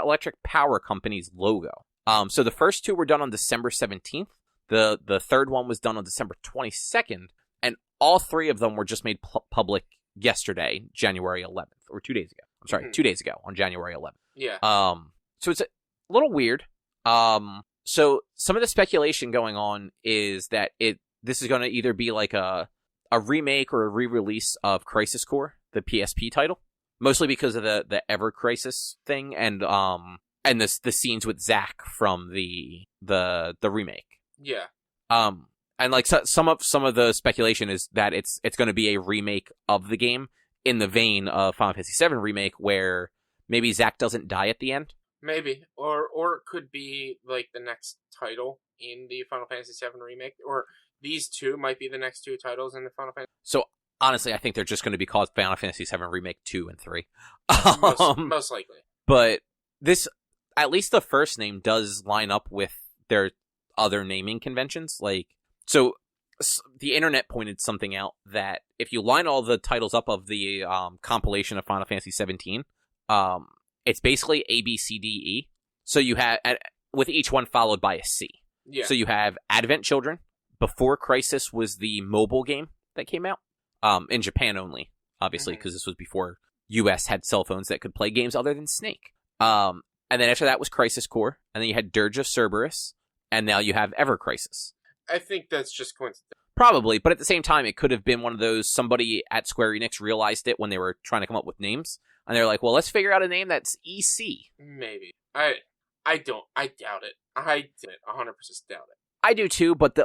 Electric Power Company's logo. So the first two were done on December 17th. The third one was done on December 22nd, and all three of them were just made public yesterday, January 11th, or 2 days ago. I'm sorry, 2 days ago on January 11th. Yeah. So it's a little weird. So some of the speculation going on is that this is going to either be like a remake or a re-release of Crisis Core, the PSP title, mostly because of the Ever Crisis thing and the scenes with Zack from the remake. Yeah. And like some of the speculation is that it's going to be a remake of the game in the vein of Final Fantasy VII Remake, where maybe Zack doesn't die at the end. Maybe, or it could be like the next title in the Final Fantasy VII Remake, or these two might be the next two titles in the Final Fantasy. So honestly, I think they're just going to be called Final Fantasy VII Remake 2 and 3. Most likely. But this, at least the first name, does line up with their other naming conventions. Like, so the internet pointed something out that if you line all the titles up of the compilation of Final Fantasy 17, it's basically A, B, C, D, E. So you have, with each one followed by a C. Yeah. So you have Advent Children. Before Crisis was the mobile game that came out. In Japan only, obviously, because this was before US had cell phones that could play games other than Snake. And then after that was Crisis Core, and then you had Dirge of Cerberus, and now you have Ever Crisis. I think that's just coincidence. Probably, but at the same time, it could have been one of those, somebody at Square Enix realized it when they were trying to come up with names, and they're like, well, let's figure out a name that's EC. Maybe. I doubt it. I 100% doubt it. I do too, but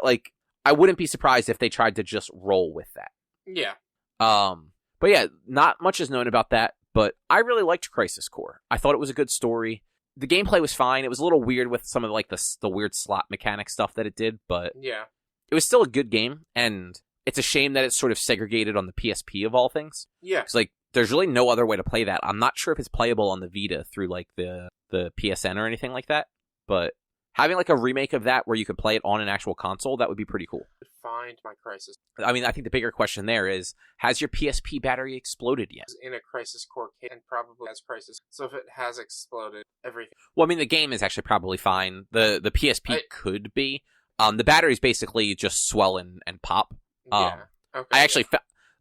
I wouldn't be surprised if they tried to just roll with that. Yeah. But yeah, not much is known about that, but I really liked Crisis Core. I thought it was a good story. the gameplay was fine. It was a little weird with some of like the weird slot mechanic stuff that it did, but Yeah. it was still a good game, and it's a shame that it's sort of segregated on the PSP of all things. Yeah. Because, like, there's really no other way to play that. I'm not sure if it's playable on the Vita through, like, the PSN or anything like that, but having, like, a remake of that where you could play it on an actual console, that would be pretty cool. Find my Crisis. I mean, I think the bigger question there is, has your PSP battery exploded yet? In a Crisis Core kit and probably has Crisis. So if it has exploded, everything. Well, I mean, the game is actually probably fine. The PSP could be. The batteries basically just swell and pop. Yeah. Okay. I actually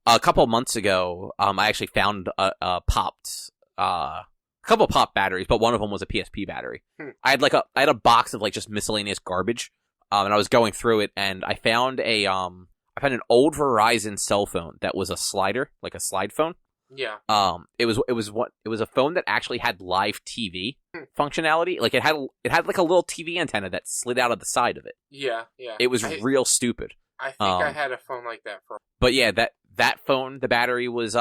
a couple months ago, I actually found a couple popped batteries, but one of them was a PSP battery. I had a box of like just miscellaneous garbage, and I was going through it, and I found an old Verizon cell phone that was a slider, like a slide phone. Yeah. It was a phone that actually had live TV functionality. Like it had like a little TV antenna that slid out of the side of it. Yeah, yeah. It was real stupid. I think I had a phone like that for. But yeah, that phone, the battery was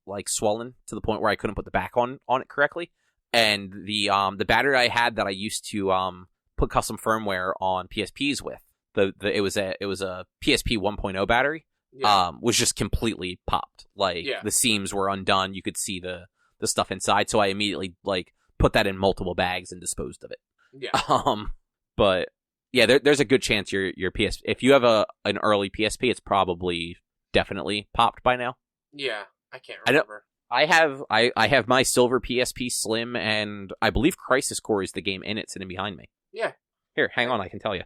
like swollen to the point where I couldn't put the back on it correctly. And the battery I had that I used to put custom firmware on PSPs with, it was a PSP 1.0 battery. Yeah. Was just completely popped. Like the seams were undone. You could see the stuff inside. So I immediately like put that in multiple bags and disposed of it. Yeah. But yeah, there's a good chance your PSP, if you have an early PSP, it's probably definitely popped by now. Yeah, I can't remember. I have my silver PSP Slim, and I believe Crisis Core is the game in it sitting behind me. Yeah. Here, hang on, I can tell you.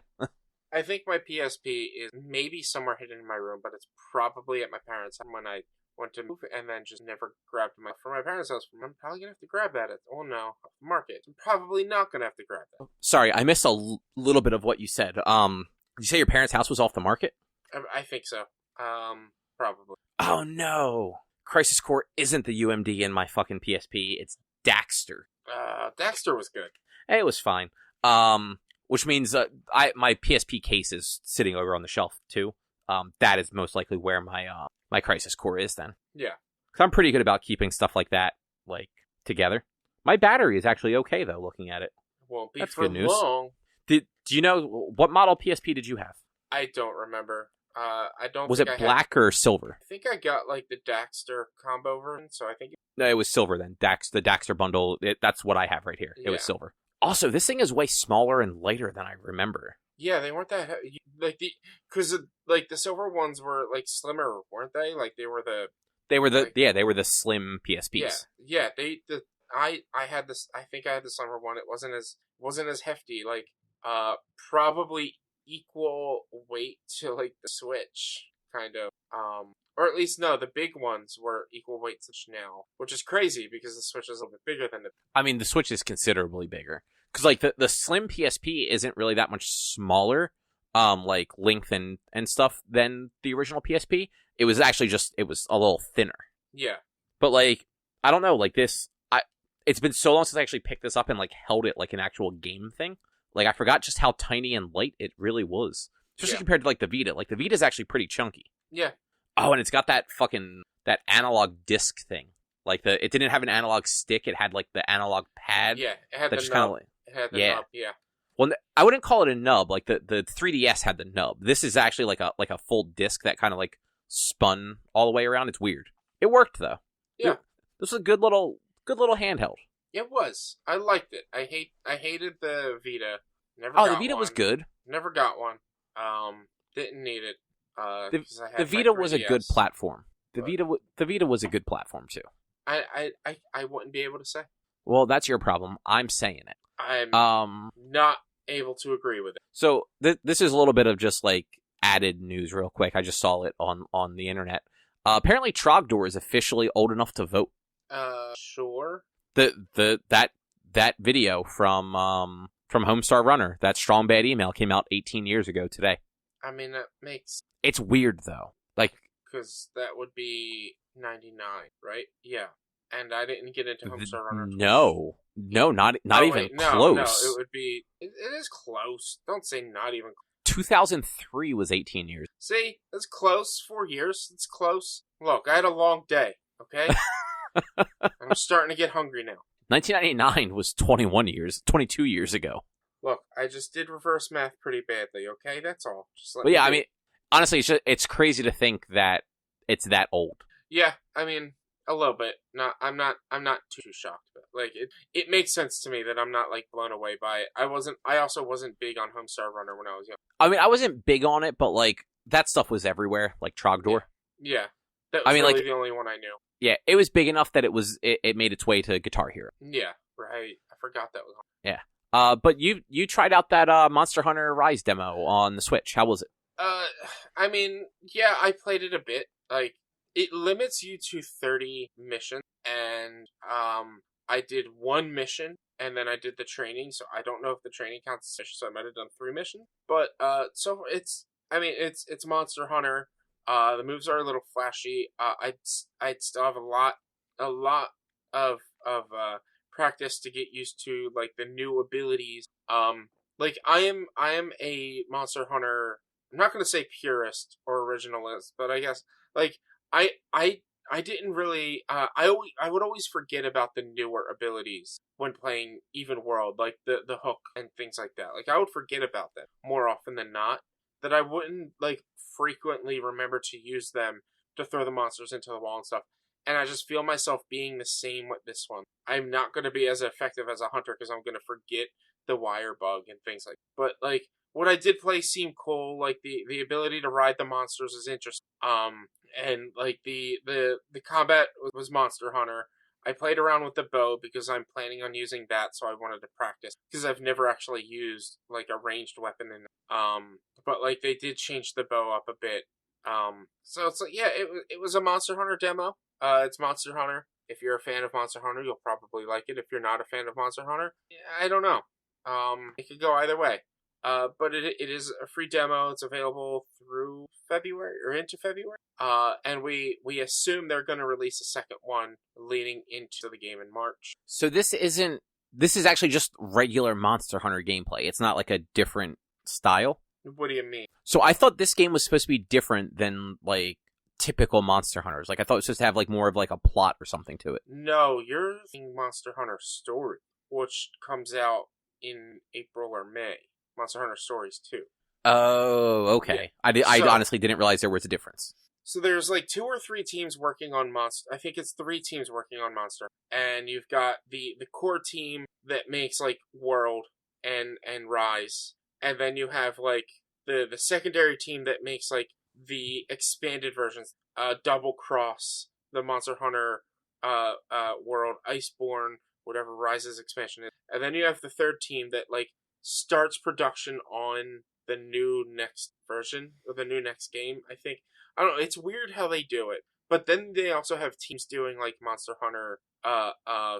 I think my PSP is maybe somewhere hidden in my room, but it's probably at my parents' house when I went to move and then just never grabbed it from my parents' house. I'm probably going to have to grab that at, market. I'm probably not going to have to grab that. Sorry, I missed a little bit of what you said. Did you say your parents' house was off the market? I think so. Probably. Oh no. Crisis Core isn't the UMD in my fucking PSP. It's Daxter. Daxter was good. It was fine. Which means my PSP case is sitting over on the shelf too. That is most likely where my Crisis Core is then. Yeah. 'Cause I'm pretty good about keeping stuff like that like together. My battery is actually okay though. Looking at it, won't be that's for good news. long. Do you know what model PSP did you have? I don't remember. I don't. Was it black or silver? I think I got like the Daxter combo version, so I think. No, it was silver then. The Daxter bundle. That's what I have right here. It was silver. Also, this thing is way smaller and lighter than I remember. Yeah, they weren't that because like the silver ones were like slimmer, weren't they? Like they were the slim PSPs. Yeah. I had this. I think I had the slimmer one. It wasn't as hefty. Like probably equal weight to like the Switch, kind of. Or at least no, the big ones were equal weight to now, which is crazy because the Switch is a little bit bigger than the. I mean, the Switch is considerably bigger because like the slim PSP isn't really that much smaller, like length and stuff than the original PSP. It was actually it was a little thinner. Yeah. But like I don't know, like this, it's been so long since I actually picked this up and like held it like an actual game thing. Like I forgot just how tiny and light it really was, especially compared to like the Vita. Like the Vita is actually pretty chunky. Yeah. Oh, and it's got that analog disc thing. Like it didn't have an analog stick; it had like the analog pad. Yeah, it had the nub. Kind of it had the nub. Yeah. Well, I wouldn't call it a nub. Like the 3DS had the nub. This is actually like a full disc that kind of like spun all the way around. It's weird. It worked though. Yeah. This was a good little handheld. It was. I liked it. I hated the Vita. The Vita was good. Never got one. Didn't need it. The Vita was a good platform. The Vita was a good platform too. I wouldn't be able to say. Well, that's your problem. I'm saying it. I'm not able to agree with it. So this is a little bit of just like added news real quick. I just saw it on the internet. Apparently Trogdor is officially old enough to vote. Sure. That video from Homestar Runner, that Strong Bad Email came out 18 years ago today. I mean, that makes... It's weird, though. Like... Because that would be 99, right? Yeah. And I didn't get into Homestar Runner. No, not even close. No, it would be... It is close. Don't say not even close. 2003 was 18 years. See? That's close. 4 years. It's close. Look, I had a long day, okay? I'm starting to get hungry now. 1999 was 22 years ago. Look, I just did reverse math pretty badly, okay? That's all. Just let But me yeah, I do mean, it. honestly, it's crazy to think that it's that old. Yeah, I mean, a little bit. I'm not too shocked, but like it makes sense to me that I'm not like blown away by it. I also wasn't big on Homestar Runner when I was young. I mean, I wasn't big on it, but like that stuff was everywhere, like Trogdor. Yeah. That I was mean, really like- the only one I knew. Yeah, it was big enough that it made its way to Guitar Hero. Yeah, right. I forgot that was on. Yeah. But you tried out that Monster Hunter Rise demo on the Switch. How was it? I mean, yeah, I played it a bit. Like, it limits you to 30 missions, and I did one mission, and then I did the training, so I don't know if the training counts as mission, so I might have done 3 missions. But, so it's Monster Hunter. The moves are a little flashy. I'd still have a lot of practice to get used to, like, the new abilities. Like, I am a Monster Hunter. I'm not going to say purist or originalist, but I guess, like, I didn't really, I would always forget about the newer abilities when playing Even World, like the hook and things like that. Like, I would forget about them more often than not, that I wouldn't, like, frequently remember to use them to throw the monsters into the wall and stuff. And I just feel myself being the same with this one. I'm not going to be as effective as a hunter because I'm going to forget the wire bug and things like that. But, like, what I did play seemed cool. Like, the ability to ride the monsters is interesting. And, like, the combat was Monster Hunter. I played around with the bow because I'm planning on using that, so I wanted to practice. Because I've never actually used, like, a ranged weapon in but, like, they did change the bow up a bit. So it's like, yeah, it was a Monster Hunter demo. It's Monster Hunter. If you're a fan of Monster Hunter, you'll probably like it. If you're not a fan of Monster Hunter, I don't know. It could go either way. But it is a free demo. It's available through February or into February. And we assume they're going to release a second one leading into the game in March. So this is actually just regular Monster Hunter gameplay. It's not like a different style. What do you mean? So I thought this game was supposed to be different than like typical Monster Hunters. Like I thought it was supposed to have like more of like a plot or something to it. No, you're thinking Monster Hunter Story, which comes out in April or May. Monster Hunter Stories 2. Oh, okay. Yeah. I So- honestly didn't realize there was a difference. So there's like 2 or 3 teams working on Monster. I think it's 3 teams working on Monster. And you've got the core team that makes like World and Rise. And then you have like the secondary team that makes like the expanded versions. Double Cross, the Monster Hunter World, Iceborne, whatever Rise's expansion is. And then you have the third team that like starts production on the new next version or the new next game, I think. I don't know, it's weird how they do it. But then they also have teams doing like Monster Hunter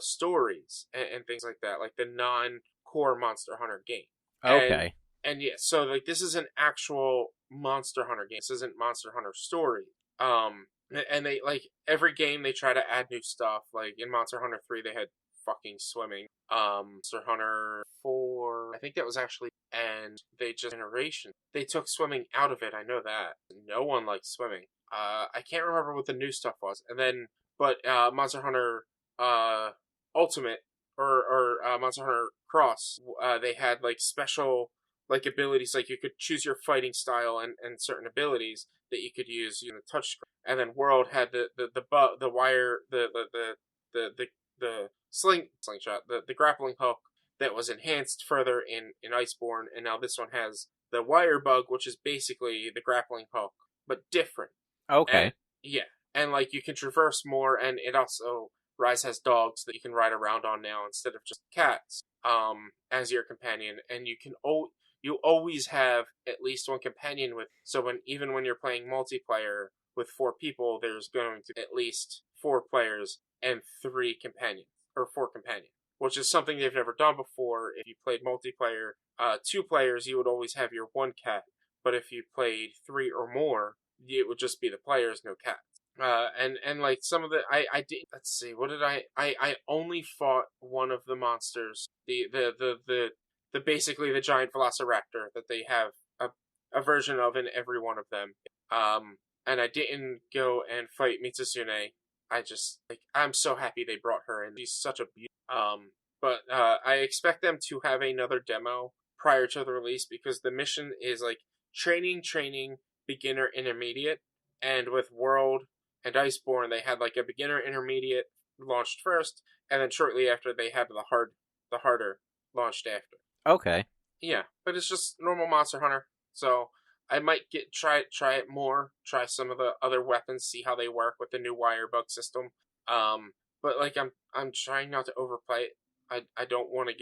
stories and things like that, like the non-core Monster Hunter game. Okay. And yeah, so like this is an actual Monster Hunter game. This isn't Monster Hunter Story. And they like every game they try to add new stuff. Like in Monster Hunter 3 they had fucking swimming. Monster Hunter 4, I think that was actually, and they just generation. They took swimming out of it. I know that. No one likes swimming. I can't remember what the new stuff was. And then, but Monster Hunter Ultimate or Monster Hunter Cross, they had like special like abilities. Like you could choose your fighting style and certain abilities that you could use using the touchscreen. And then World had the wire, the slingshot, the grappling hook that was enhanced further in Iceborne, and now this one has the wire bug, which is basically the grappling hook, but different. Okay. And, yeah, and like you can traverse more, and it also Rise has dogs that you can ride around on now instead of just cats as your companion, and you always have at least one companion with. So even when you're playing multiplayer with 4 people, there's going to be at least 4 players and 3 companions, or 4 companions, which is something they've never done before. If you played multiplayer, 2 players, you would always have your 1 cat, but if you played 3 or more, it would just be the players, no cats. And like some of the, I did, let's see, what did I only fought one of the monsters, the basically the giant velociraptor that they have a version of in every one of them. And I didn't go and fight Mitsuzune I just like I'm so happy they brought her in. She's such a beauty. But I expect them to have another demo prior to the release because the mission is like training, beginner, intermediate, and with World and Iceborne they had like a beginner, intermediate launched first, and then shortly after they had the harder launched after. Okay. Yeah, but it's just normal Monster Hunter. So I might try it more, try some of the other weapons, see how they work with the new wire bug system. But like I'm trying not to overplay it. I don't want to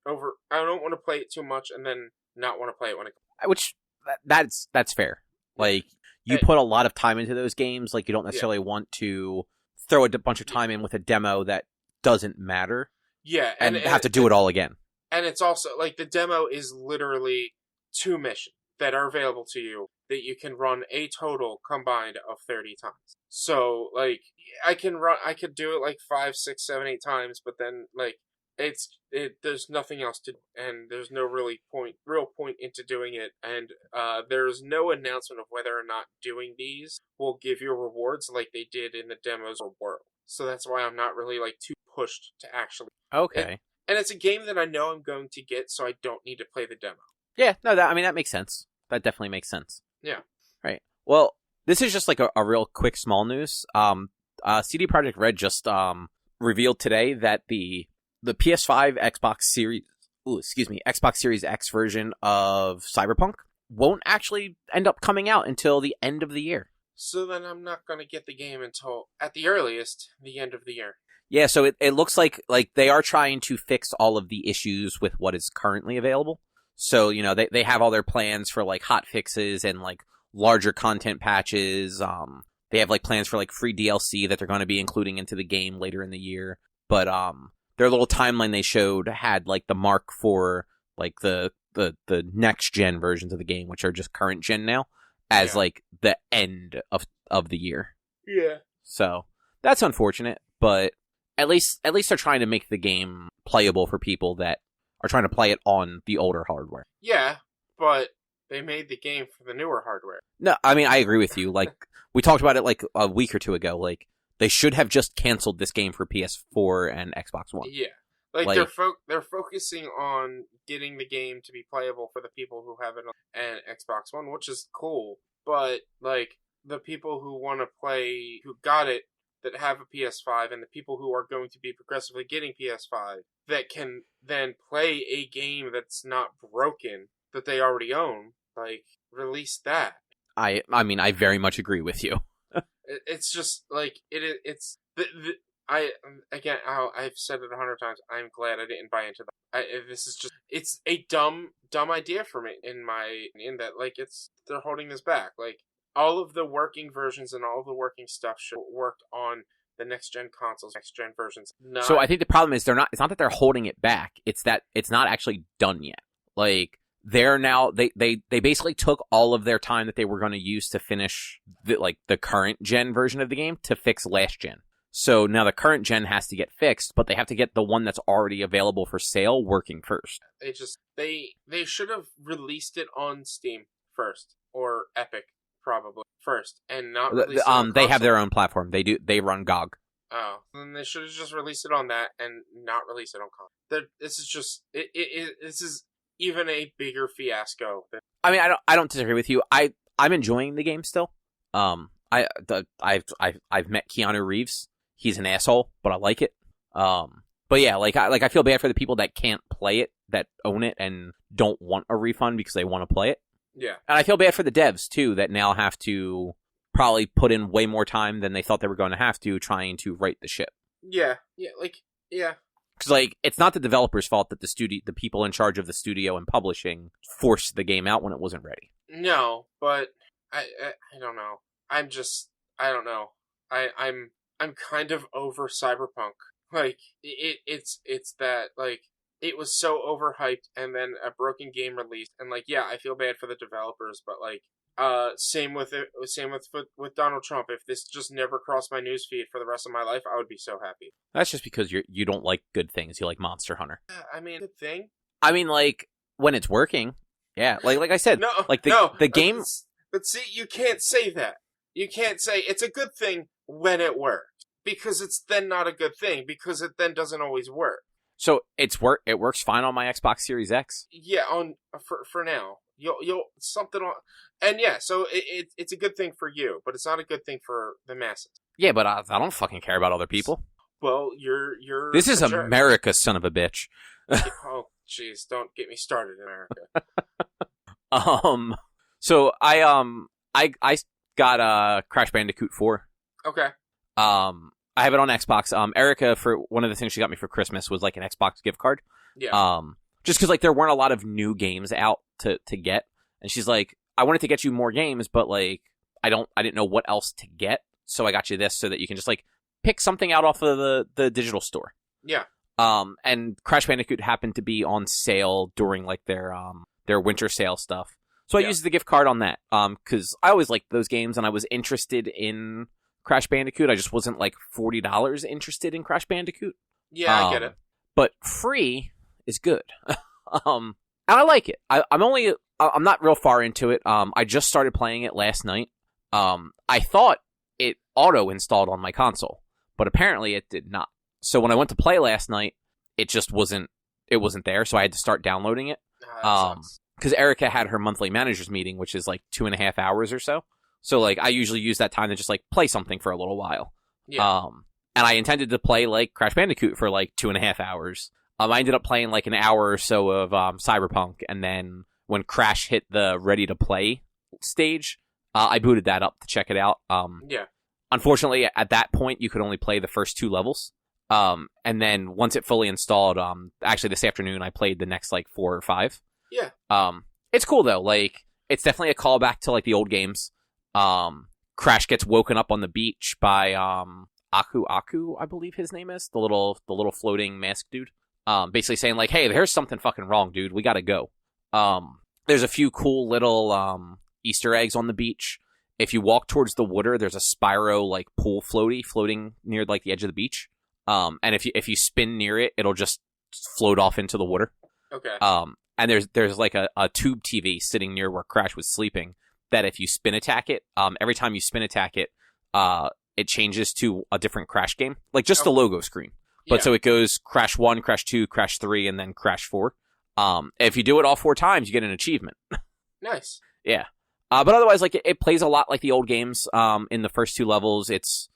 I don't want to play it too much and then not want to play it when it. Which that's fair. Like you put a lot of time into those games. Like you don't necessarily want to throw a bunch of time in with a demo that doesn't matter. Yeah, and have to do it all again. And it's also like the demo is literally 2 missions that are available to you that you can run a total combined of 30 times. So like I could do it like 5, 6, 7, 8 times, but then like there's nothing else to do, and there's no real point into doing it, and there's no announcement of whether or not doing these will give you rewards like they did in the demos or World. So that's why I'm not really like too pushed to actually. Okay. And it's a game that I know I'm going to get, so I don't need to play the demo. Yeah, no, that makes sense. That definitely makes sense. Yeah. Right. Well, this is just like a real quick small news. CD Projekt Red just revealed today that the PS5 Xbox Series X version of Cyberpunk won't actually end up coming out until the end of the year. So then I'm not going to get the game until, at the earliest, the end of the year. Yeah, so it looks like they are trying to fix all of the issues with what is currently available. So, you know, they have all their plans for like hot fixes and like larger content patches. They have like plans for like free DLC that they're going to be including into the game later in the year. But their little timeline they showed had like the mark for like the next gen versions of the game, which are just current gen now, as like the end of the year. Yeah. So that's unfortunate, but at least they're trying to make the game playable for people that are trying to play it on the older hardware. Yeah, but they made the game for the newer hardware. No, I mean, I agree with you. Like, we talked about it like a week or two ago. Like, they should have just canceled this game for PS4 and Xbox One. Yeah. Like they're focusing on getting the game to be playable for the people who have it on an Xbox One, which is cool. But, like, the people who want to play, who got it, that have a PS5, and the people who are going to be progressively getting PS5 that can then play a game that's not broken that they already own, like, release that. I mean, I very much agree with you. It's just like I've said it 100 times. I'm glad I didn't buy into that. It's a dumb idea for me in that like they're holding this back. Like all of the working versions and all of the working stuff should work on the next gen consoles, next gen versions. So I think the problem is it's not that they're holding it back. It's that it's not actually done yet. Like they're now they basically took all of their time that they were going to use to finish the current gen version of the game to fix last gen. So now the current gen has to get fixed, but they have to get the one that's already available for sale working first. They should have released it on Steam first or Epic probably first, and not release it on they have their own platform. They run GOG. Oh, then they should have just released it on that and not release it on console. This is just this is even a bigger fiasco. I mean, I don't disagree with you. I'm enjoying the game still. I've met Keanu Reeves. He's an asshole, but I like it. But yeah, I feel bad for the people that can't play it, that own it and don't want a refund because they want to play it. Yeah. And I feel bad for the devs too that now have to probably put in way more time than they thought they were going to have to trying to right the ship. Yeah. Because it's not the developers' fault that the people in charge of the studio and publishing forced the game out when it wasn't ready. No, but I don't know. I don't know. I'm kind of over Cyberpunk. Like it's that like it was so overhyped and then a broken game released and like yeah, I feel bad for the developers, but like same with Donald Trump. If this just never crossed my newsfeed for the rest of my life, I would be so happy. That's just because you don't like good things. You like Monster Hunter. I mean, good thing. I mean, like when it's working, yeah. Like I said, the game. But see, you can't say that. You can't say it's a good thing when it works. Because it's then not a good thing, because it then doesn't always work. So it works fine on my Xbox Series X. Yeah, for now. You'll something on, and yeah, so it's a good thing for you, but it's not a good thing for the masses. Yeah, but I don't fucking care about other people. Well, you're This is America, son of a bitch. Oh, jeez, don't get me started, America. So I got Crash Bandicoot 4. Okay. I have it on Xbox. Erica, for one of the things she got me for Christmas was like an Xbox gift card. Yeah. Just because like there weren't a lot of new games out to get, and she's like, I wanted to get you more games, but like I didn't know what else to get, so I got you this so that you can just like pick something out off of the digital store. Yeah. And Crash Bandicoot happened to be on sale during like their winter sale stuff, so I used the gift card on that. Because I always liked those games, and I was interested in Crash Bandicoot. I just wasn't like $40 interested in Crash Bandicoot. Yeah, I get it. But free is good. And I like it. I'm not real far into it. I just started playing it last night. I thought it auto-installed on my console, but apparently it did not. So when I went to play last night, it wasn't there, so I had to start downloading it. Because Erica had her monthly managers meeting, which is like 2.5 hours or so. So like I usually use that time to just like play something for a little while. Yeah. And I intended to play like Crash Bandicoot for like 2.5 hours. I ended up playing like an hour or so of Cyberpunk, and then when Crash hit the ready to play stage, I booted that up to check it out. Yeah. Unfortunately, at that point, you could only play the first 2 levels. And then once it fully installed, actually this afternoon, I played the next like 4 or 5. Yeah. It's cool though. Like it's definitely a callback to like the old games. Crash gets woken up on the beach by Aku, I believe his name is, the little floating mask dude. Basically saying like, hey, there's something fucking wrong, dude. We gotta go. There's a few cool little Easter eggs on the beach. If you walk towards the water, there's a Spyro like pool floating near like the edge of the beach. And if you spin near it, it'll just float off into the water. Okay. And there's like a tube TV sitting near where Crash was sleeping that if you spin attack it, every time you spin attack it, it changes to a different Crash game, like just the logo screen. But so it goes Crash 1, Crash 2, Crash 3, and then Crash 4. If you do it all 4 times, you get an achievement. Nice. Yeah. But otherwise, like it plays a lot like the old games. In the first 2 levels, it's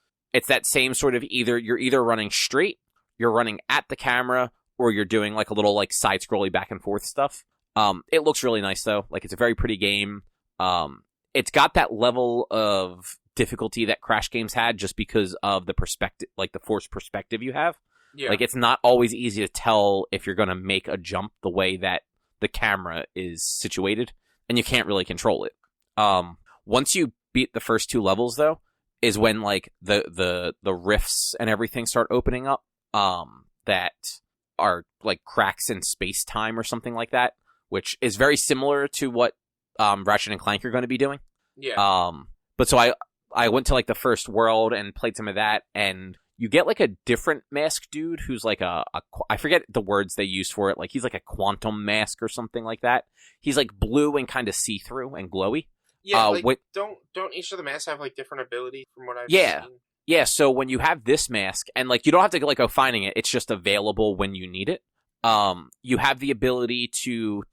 that same sort of you're either running straight, you're running at the camera, or you're doing like a little like side scrolly back and forth stuff. It looks really nice though. Like it's a very pretty game. It's got that level of difficulty that Crash games had just because of the perspective, like the forced perspective you have. Yeah. Like, it's not always easy to tell if you're going to make a jump the way that the camera is situated, and you can't really control it. Once you beat the first 2 levels, though, is when, like, the rifts and everything start opening up, that are, like, cracks in space-time or something like that, which is very similar to what, Ratchet and Clank are going to be doing. Yeah. But so I went to, like, the first world and played some of that, and you get, like, a different mask dude who's, like, I forget the words they use for it. Like, he's, like, a quantum mask or something like that. He's, like, blue and kind of see-through and glowy. Yeah, don't each of the masks have, like, different abilities from what I've seen? Yeah, so when you have this mask, and, like, you don't have to, like, go finding it. It's just available when you need it. You have the ability to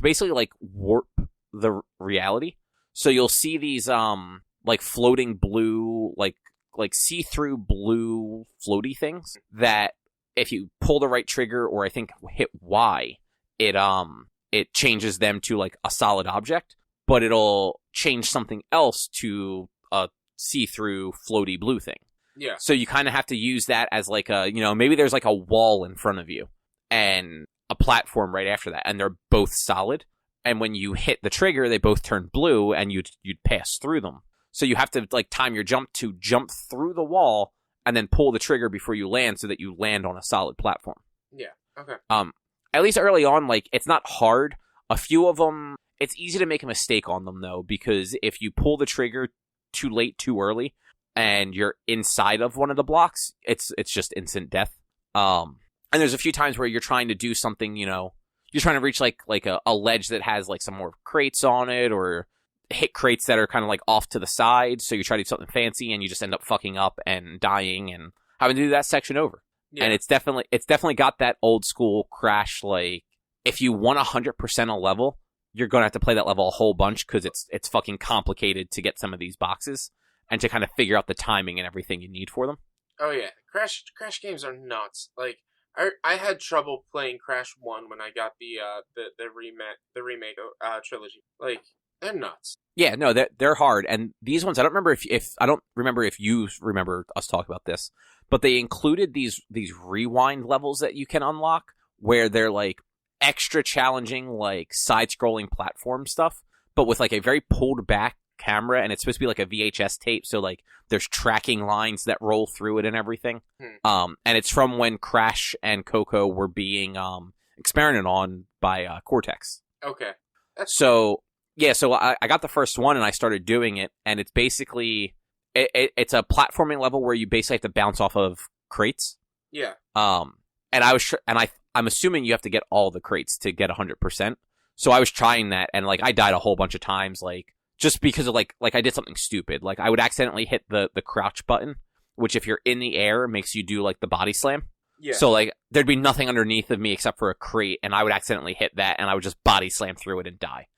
basically, like, warp the reality. So you'll see these, like, floating blue, like see-through blue floaty things that if you pull the right trigger or I think hit Y, it changes them to like a solid object, but it'll change something else to a see-through floaty blue thing. Yeah. So you kind of have to use that as like maybe there's like a wall in front of you and a platform right after that, and they're both solid. And when you hit the trigger, they both turn blue and you'd pass through them. So you have to like time your jump to jump through the wall and then pull the trigger before you land so that you land on a solid platform. Yeah. Okay. At least early on, like it's not hard. A few of them, it's easy to make a mistake on them though, because if you pull the trigger too late, too early, and you're inside of one of the blocks, it's just instant death. And there's a few times where you're trying to do something, you're trying to reach like a ledge that has like some more crates on it, or hit crates that are kind of like off to the side, so you try to do something fancy and you just end up fucking up and dying and having to do that section over. Yeah. And it's definitely got that old school Crash, like, if you want 100% a level, you're going to have to play that level a whole bunch because it's fucking complicated to get some of these boxes and to kind of figure out the timing and everything you need for them. Oh yeah, Crash games are nuts. Like, I had trouble playing Crash 1 when I got the remake trilogy. Like, they're nuts. Yeah, no, they're hard, and these ones I don't remember if you remember us talking about this, but they included these rewind levels that you can unlock where they're like extra challenging, like side-scrolling platform stuff, but with like a very pulled back camera, and it's supposed to be like a VHS tape, so like there's tracking lines that roll through it and everything. And it's from when Crash and Coco were being experimented on by Cortex. Okay. So I got the first one and I started doing it, and it's basically it's a platforming level where you basically have to bounce off of crates. Yeah. And I'm assuming you have to get all the crates to get 100%. So I was trying that, and like I died a whole bunch of times, like just because of like I did something stupid. Like I would accidentally hit the crouch button, which if you're in the air makes you do like the body slam. Yeah. So like there'd be nothing underneath of me except for a crate, and I would accidentally hit that, and I would just body slam through it and die.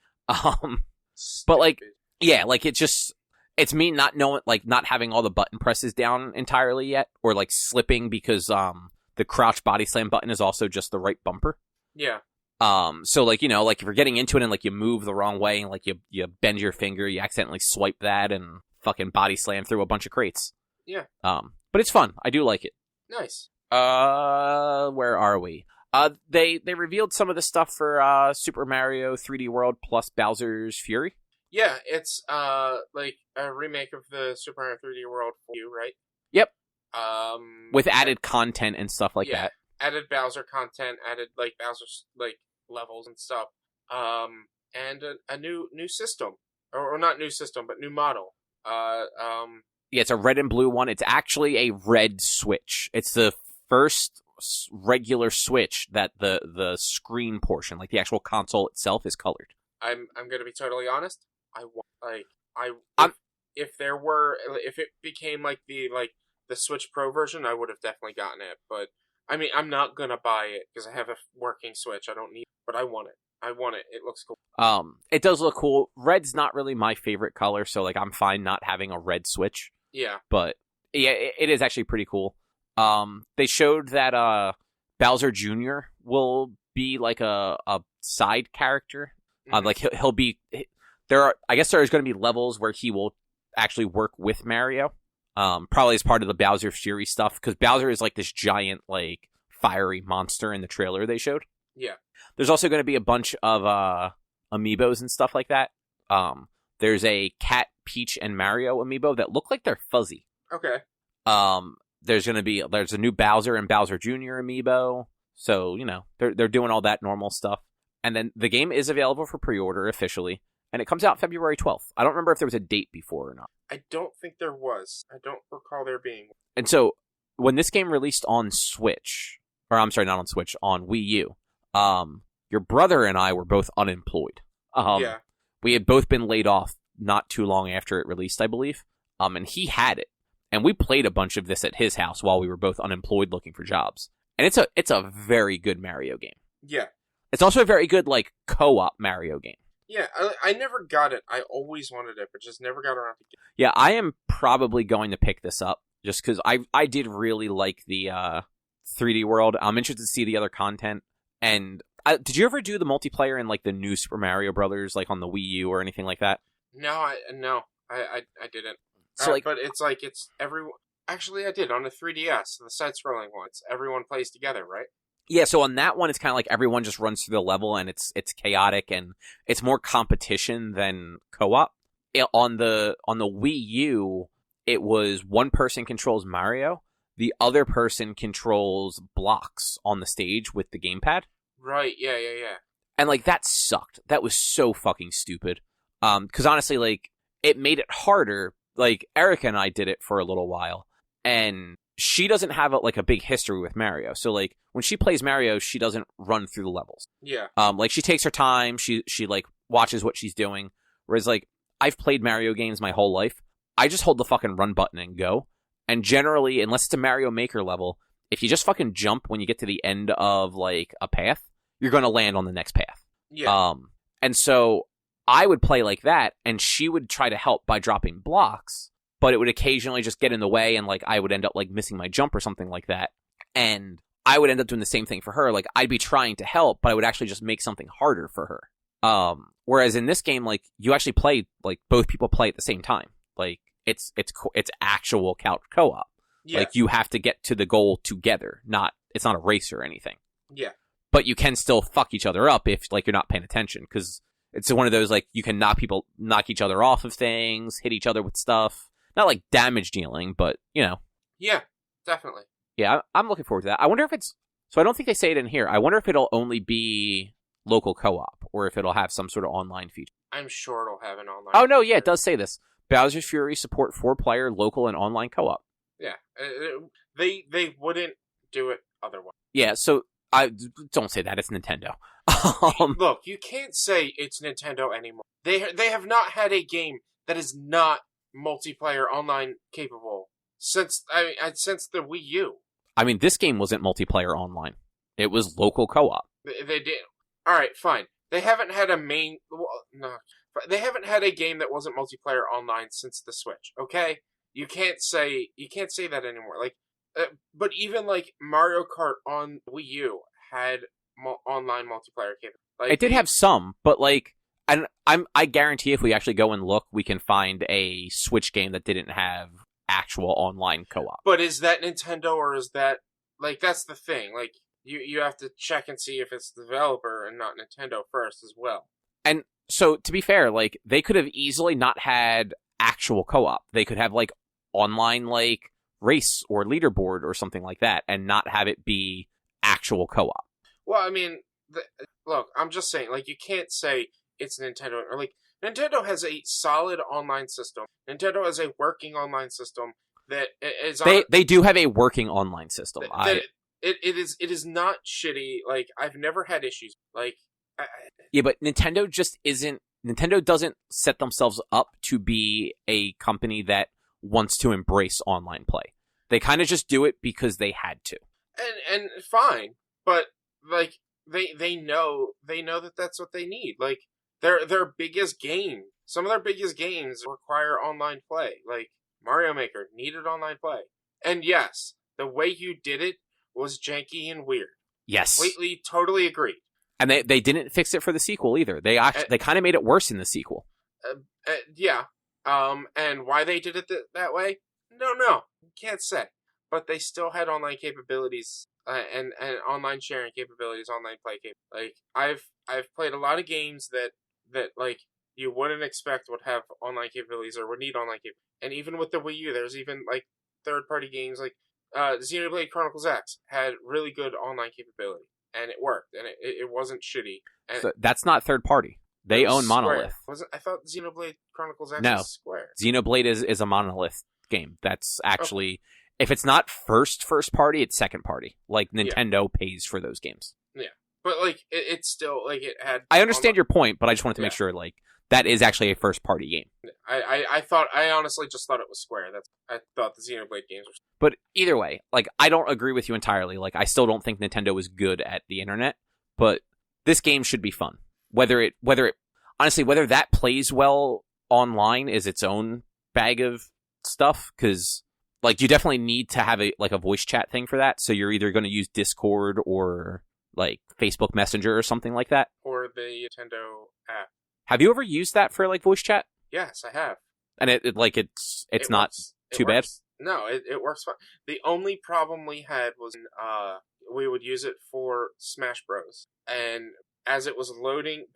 But like, yeah, like it's me not knowing, like not having all the button presses down entirely yet, or like slipping because the crouch body slam button is also just the right bumper. Yeah. So like, you know, like if you're getting into it and like you move the wrong way and like you bend your finger, you accidentally swipe that and fucking body slam through a bunch of crates. Yeah. But it's fun. I do like it. Nice. Where are we? They revealed some of the stuff for Super Mario 3D World plus Bowser's Fury. Yeah, it's like a remake of the Super Mario 3D World for you, right? Yep. With added content and stuff like that. Added Bowser content, added like Bowser's like levels and stuff. And a new system, or not new system, but new model. Yeah, it's a red and blue one. It's actually a red Switch. It's the first regular Switch that the screen portion, like the actual console itself, is colored. I'm gonna be totally honest. If it became like the Switch Pro version, I would have definitely gotten it. But I mean, I'm not gonna buy it because I have a working Switch. I don't need it, but I want it. It looks cool. It does look cool. Red's not really my favorite color, so like I'm fine not having a red Switch. Yeah. But yeah, it is actually pretty cool. They showed that Bowser Jr. will be like a side character. Mm-hmm. Like he'll be I guess there's going to be levels where he will actually work with Mario. Probably as part of the Bowser Fury stuff, because Bowser is like this giant, like fiery monster in the trailer they showed. Yeah. There's also going to be a bunch of amiibos and stuff like that. There's a Cat, Peach, and Mario amiibo that look like they're fuzzy. Okay. There's a new Bowser and Bowser Jr. amiibo. So, you know, they're doing all that normal stuff. And then the game is available for pre-order officially, and it comes out February 12th. I don't remember if there was a date before or not. I don't think there was. I don't recall there being. And so, when this game released on Switch, or I'm sorry, not on Switch, on Wii U, your brother and I were both unemployed. Yeah. We had both been laid off not too long after it released, I believe. And he had it. And we played a bunch of this at his house while we were both unemployed looking for jobs. And it's a very good Mario game. Yeah. It's also a very good, like, co-op Mario game. Yeah, I never got it. I always wanted it, but just never got around to it. Yeah, I am probably going to pick this up, just because I did really like the 3D World. I'm interested to see the other content. And did you ever do the multiplayer in, like, the new Super Mario Brothers, like, on the Wii U or anything like that? No, I didn't. So, but it's everyone. Actually, I did on the 3DS, the side-scrolling ones. Everyone plays together, right? Yeah, so on that one, it's kind of like everyone just runs through the level, and it's chaotic, and it's more competition than co-op. On the Wii U, it was one person controls Mario, the other person controls blocks on the stage with the gamepad. Right, yeah. And, like, that sucked. That was so fucking stupid. Because honestly, like, it made it harder. Like, Erica and I did it for a little while, and she doesn't have a big history with Mario. So, like, when she plays Mario, she doesn't run through the levels. Yeah. Like, she takes her time. She like, watches what she's doing. Whereas, like, I've played Mario games my whole life. I just hold the fucking run button and go. And generally, unless it's a Mario Maker level, if you just fucking jump when you get to the end of, like, a path, you're going to land on the next path. Yeah. And so I would play like that, and she would try to help by dropping blocks, but it would occasionally just get in the way, and, like, I would end up, like, missing my jump or something like that. And I would end up doing the same thing for her. Like, I'd be trying to help, but I would actually just make something harder for her. Whereas in this game, like, you actually play, like, both people play at the same time. Like, it's actual couch co-op. Yeah. Like, you have to get to the goal together. It's not a race or anything. Yeah. But you can still fuck each other up if, like, you're not paying attention. Because it's one of those, like, you can knock each other off of things, hit each other with stuff. Not, like, damage dealing, but, you know. Yeah, definitely. Yeah, I'm looking forward to that. I wonder if it's... So I don't think they say it in here. I wonder if it'll only be local co-op, or if it'll have some sort of online feature. I'm sure it'll have an online Oh, no, yeah, it does say this. Bowser's Fury support 4-player local and online co-op. Yeah, they wouldn't do it otherwise. Yeah, so I don't say that. It's Nintendo. Look, you can't say it's Nintendo anymore. They have not had a game that is not multiplayer online capable since the Wii U. I mean, this game wasn't multiplayer online. It was local co-op. They did. All right, fine. They haven't had They haven't had a game that wasn't multiplayer online since the Switch. Okay, you can't say that anymore. Like, but even like Mario Kart on Wii U had online multiplayer capability. Like, it did have some, but like, and I guarantee if we actually go and look, we can find a Switch game that didn't have actual online co-op. But is that Nintendo, or is that, like, that's the thing. Like, you have to check and see if it's the developer and not Nintendo first as well. And so, to be fair, like, they could have easily not had actual co-op. They could have, like, online, like, race or leaderboard or something like that, and not have it be actual co-op. Well, I mean, look, I'm just saying, like, you can't say it's Nintendo, or, like, Nintendo has a solid online system. Nintendo has a working online system that is... They do have a working online system. It is not shitty. Like, I've never had issues. Like... Yeah, but Nintendo just isn't... Nintendo doesn't set themselves up to be a company that wants to embrace online play. They kind of just do it because they had to. And fine, but, like, they know that that's what they need. Like, their biggest game, some of their biggest games require online play. Like, Mario Maker needed online play. And yes, the way you did it was janky and weird. Yes. Completely, totally agree. And they didn't fix it for the sequel either. They kind of made it worse in the sequel. Yeah. And why they did it that way? No, can't say. But they still had online capabilities and online sharing capabilities, online play capabilities. Like, I've played a lot of games that like you wouldn't expect would have online capabilities or would need online capabilities. And even with the Wii U, there's even like third-party games like Xenoblade Chronicles X had really good online capability. And it worked, and it wasn't shitty. And so that's not third party. They own Monolith. I thought Xenoblade Chronicles X was Square. Xenoblade is a Monolith game. That's actually, if it's not first party, it's second party. Like, Nintendo pays for those games. Yeah, but like it's still like it had. I understand your point, but I just wanted to make sure like that is actually a first party game. I honestly just thought it was Square. I thought the Xenoblade games were. But either way, like, I don't agree with you entirely. Like, I still don't think Nintendo is good at the internet, but this game should be fun. Whether that plays well online is its own bag of stuff, because like you definitely need to have a voice chat thing for that. So you're either going to use Discord or like Facebook Messenger or something like that, or the Nintendo app. Have you ever used that for like voice chat? Yes, I have. And it's not too bad. No, it works fine. The only problem we had was we would use it for Smash Bros. And as it was loading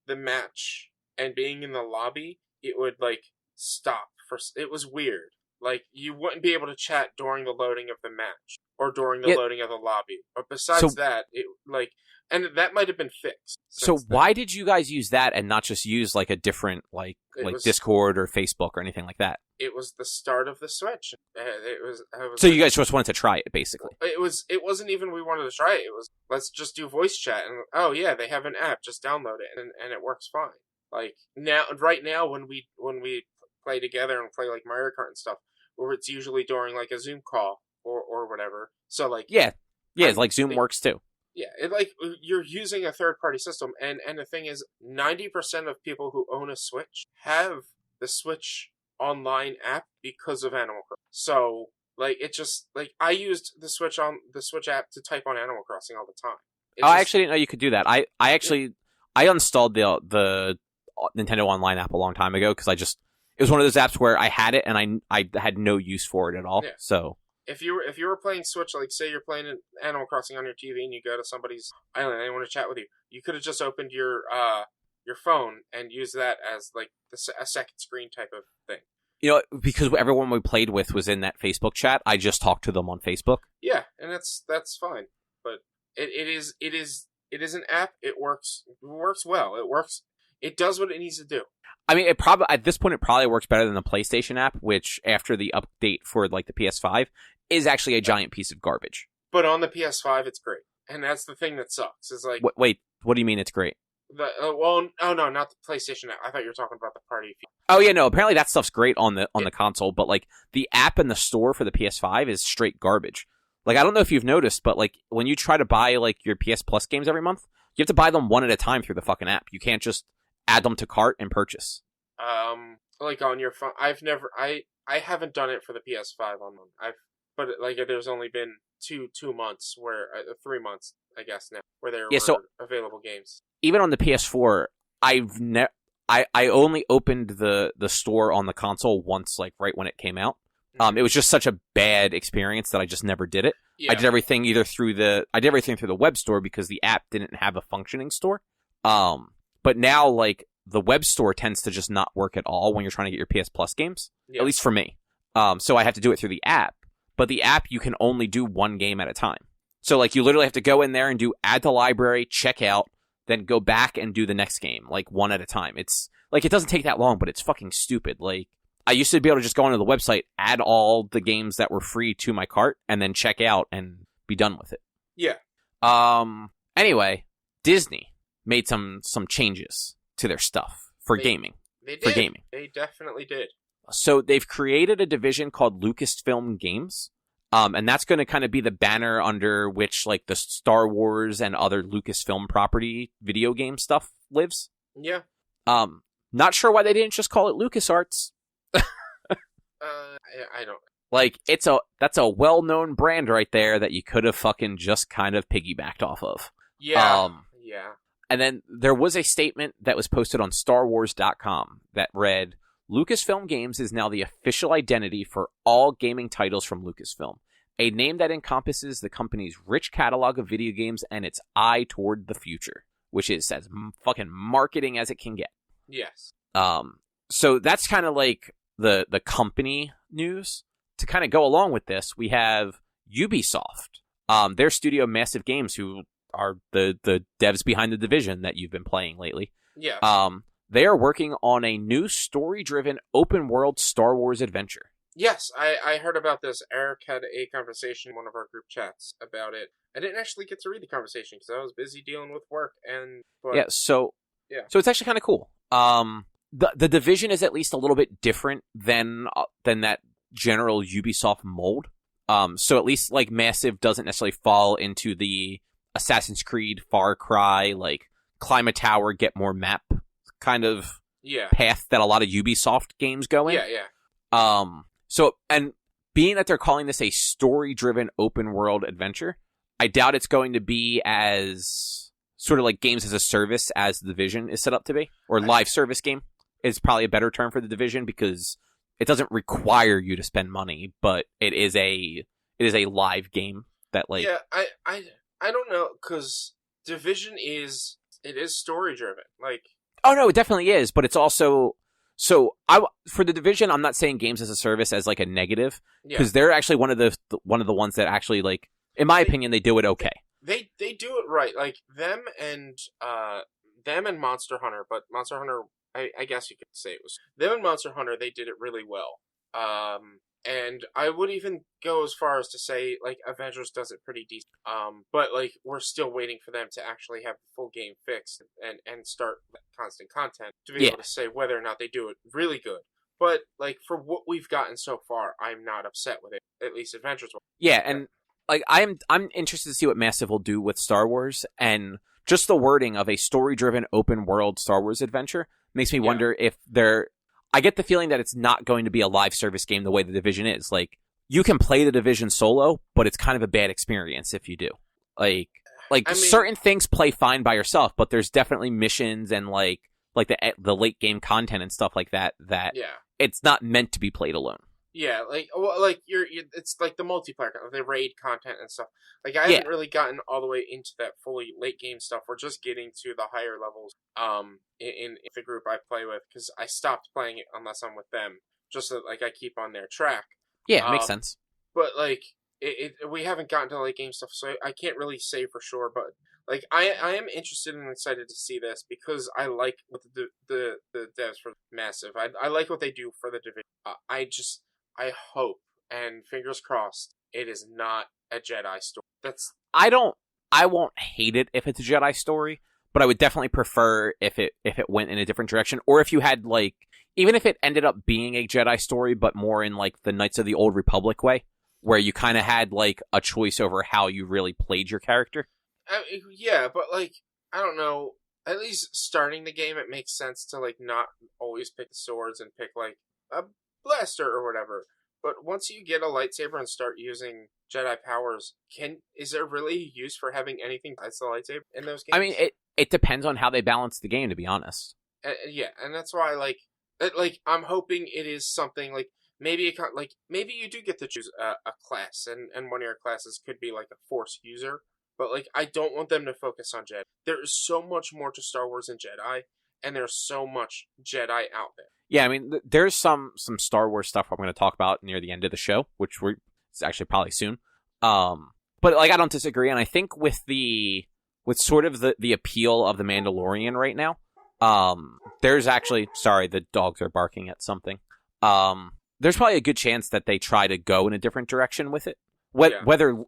the match and being in the lobby, it would like stop it was weird. Like, you wouldn't be able to chat during the loading of the match or during the loading of the lobby. But besides that, it like, and that might have been fixed. So why did you guys use that and not just use like a different like Discord or Facebook or anything like that? It was the start of the Switch. So you guys just wanted to try it, basically. It wasn't even we wanted to try it. It was, let's just do voice chat. And oh yeah, they have an app. Just download it, and it works fine. Like right now, when we play together and play like Mario Kart and stuff, or it's usually during like a Zoom call or whatever. So like Yeah, it's like Zoom works too. Yeah, like you're using a third party system, and the thing is, 90% of people who own a Switch have the Switch Online app because of Animal Crossing. So like it just like I used the Switch app to type on Animal Crossing all the time. I actually didn't know you could do that. I actually I installed the Nintendo Online app a long time ago because it was one of those apps where I had it and I had no use for it at all. Yeah. So if you were playing Switch, like say you're playing Animal Crossing on your TV and you go to somebody's island and they want to chat with you, you could have just opened your phone and used that as like a second screen type of thing. You know, because everyone we played with was in that Facebook chat, I just talked to them on Facebook. Yeah, and that's fine. But it is an app. It works well. It does what it needs to do. I mean, at this point, it probably works better than the PlayStation app, which after the update for like the PS5 is actually a giant piece of garbage. But on the PS5, it's great, and that's the thing that sucks. Is like, wait, what do you mean it's great? No, not the PlayStation app. I thought you were talking about the party. Oh yeah, no. Apparently that stuff's great on the console, but like the app in the store for the PS5 is straight garbage. Like I don't know if you've noticed, but like when you try to buy like your PS Plus games every month, you have to buy them one at a time through the fucking app. You can't just add them to cart and purchase. Like on your phone, I haven't done it for the PS5 on one. But like there's only been two months where 3 months, I guess now, where there were available games. Even on the PS4, I only opened the store on the console once, like right when it came out. It was just such a bad experience that I just never did it. Yeah. I did everything through the web store because the app didn't have a functioning store. But now like the web store tends to just not work at all when you're trying to get your PS Plus games. Yeah. At least for me. So I have to do it through the app. But the app you can only do one game at a time. So like you literally have to go in there and do add to library, check out, then go back and do the next game, like one at a time. It's like it doesn't take that long, but it's fucking stupid. Like I used to be able to just go onto the website, add all the games that were free to my cart, and then check out and be done with it. Yeah. Anyway, Disney made some changes to their stuff for gaming. They did. For gaming. They definitely did. So they've created a division called Lucasfilm Games. And that's going to kind of be the banner under which like the Star Wars and other Lucasfilm property video game stuff lives. Yeah. Not sure why they didn't just call it LucasArts. I don't. Like that's a well-known brand right there that you could have fucking just kind of piggybacked off of. Yeah. Yeah. And then there was a statement that was posted on StarWars.com that read, Lucasfilm Games is now the official identity for all gaming titles from Lucasfilm, a name that encompasses the company's rich catalog of video games and its eye toward the future, which is as fucking marketing as it can get. Yes. So that's kind of like the company news. To kind of go along with this, we have Ubisoft, their studio Massive Games, who are the devs behind The Division that you've been playing lately. Yeah. They are working on a new story-driven open-world Star Wars adventure. Yes, I heard about this. Eric had a conversation in one of our group chats about it. I didn't actually get to read the conversation because I was busy dealing with work. So it's actually kind of cool. The Division is at least a little bit different than that general Ubisoft mold. So at least like Massive doesn't necessarily fall into the Assassin's Creed, Far Cry, like climb a tower, get more map kind of path that a lot of Ubisoft games go in. Yeah. So, and being that they're calling this a story-driven open-world adventure, I doubt it's going to be as sort of like games as a service as The Division is set up to be, or live service game is probably a better term for The Division because it doesn't require you to spend money, but it is a live game that like. Yeah, I don't know because Division is story-driven, like. Oh no, it definitely is, but it's also for The Division. I'm not saying games as a service as like a negative because they're actually one of the ones that actually like, in my opinion, they do it okay. They do it right, like them and Monster Hunter, but Monster Hunter, I guess you could say it was them and Monster Hunter. They did it really well. And I would even go as far as to say, like, Avengers does it pretty decent. But, like, we're still waiting for them to actually have the full game fixed and start constant content to be able to say whether or not they do it really good. But, like, for what we've gotten so far, I'm not upset with it. At least Avengers. Yeah, and, like, I'm interested to see what Massive will do with Star Wars, and just the wording of a story-driven, open-world Star Wars adventure makes me wonder if they're... I get the feeling that it's not going to be a live service game the way The Division is. Like, you can play The Division solo, but it's kind of a bad experience if you do. Like certain things play fine by yourself, but there's definitely missions and like the late game content and stuff like that it's not meant to be played alone. Yeah, you're it's like the multiplayer, the raid content and stuff. Like, I haven't really gotten all the way into that fully late game stuff. We're just getting to the higher levels in the group I play with, because I stopped playing it unless I'm with them, just so that, like, I keep on their track. Yeah, it makes sense. But, like, we haven't gotten to late game stuff, so I can't really say for sure. But, like, I am interested and excited to see this, because I like what the devs for Massive. I like what they do for the Division. I hope, and fingers crossed, it is not a Jedi story. I won't hate it if it's a Jedi story, but I would definitely prefer if it went in a different direction, or if you had, like, even if it ended up being a Jedi story, but more in, like, the Knights of the Old Republic way, where you kind of had, like, a choice over how you really played your character. Yeah, but, like, I don't know. At least starting the game, it makes sense to, like, not always pick the swords and pick, like, a blaster or whatever. But once you get a lightsaber and start using Jedi powers, is there really use for having anything besides the lightsaber in those games? I mean, it depends on how they balance the game, to be honest. Yeah, and that's why, I'm hoping it is something like maybe you do get to choose a class, and one of your classes could be like a Force user. But, like, I don't want them to focus on Jedi. There is so much more to Star Wars than Jedi, and there's so much Jedi out there. Yeah, I mean, there's some Star Wars stuff I'm going to talk about near the end of the show, which it's actually probably soon. But, like, I don't disagree, and I think with sort of the appeal of The Mandalorian right now, there's actually... Sorry, the dogs are barking at something. There's probably a good chance that they try to go in a different direction with it. Whether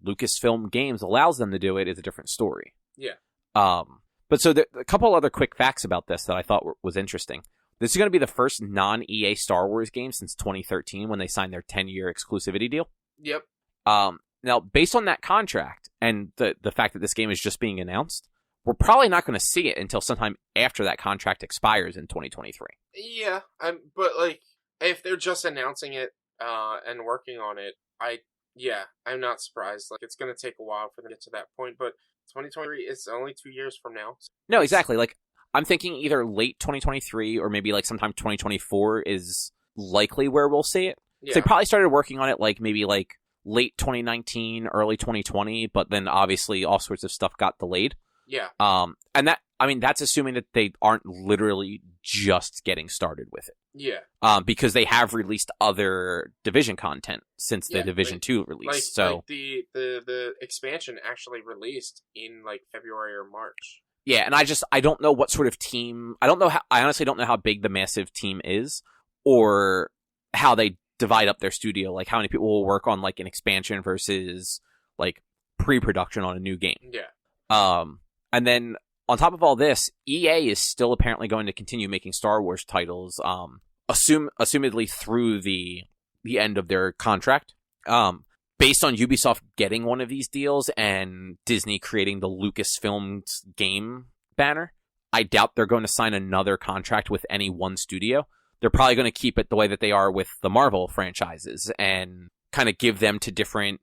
Lucasfilm Games allows them to do it is a different story. Yeah. But so a couple other quick facts about this that I thought was interesting. This is going to be the first non-EA Star Wars game since 2013 when they signed their 10-year exclusivity deal. Yep. Now, based on that contract and the fact that this game is just being announced, we're probably not going to see it until sometime after that contract expires in 2023. Yeah, but, like, if they're just announcing it and working on it, I'm not surprised. Like, it's going to take a while for them to get to that point, but 2023 is only 2 years from now. No, exactly. Like, I'm thinking either late 2023 or maybe, like, sometime 2024 is likely where we'll see it. Yeah. So they probably started working on it, like, maybe, like, late 2019, early 2020, but then obviously all sorts of stuff got delayed. Yeah. And that's assuming that they aren't literally just getting started with it. Yeah. Because they have released other Division content since the Division 2 release. The expansion actually released in, like, February or March. Yeah, and I don't know what sort of team... I honestly don't know how big the Massive team is, or how they divide up their studio, like how many people will work on, like, an expansion versus, like, pre-production on a new game. Yeah. And then, on top of all this, EA is still apparently going to continue making Star Wars titles, assumedly through the end of their contract. Based on Ubisoft getting one of these deals and Disney creating the Lucasfilm game banner, I doubt they're going to sign another contract with any one studio. They're probably going to keep it the way that they are with the Marvel franchises and kind of give them to different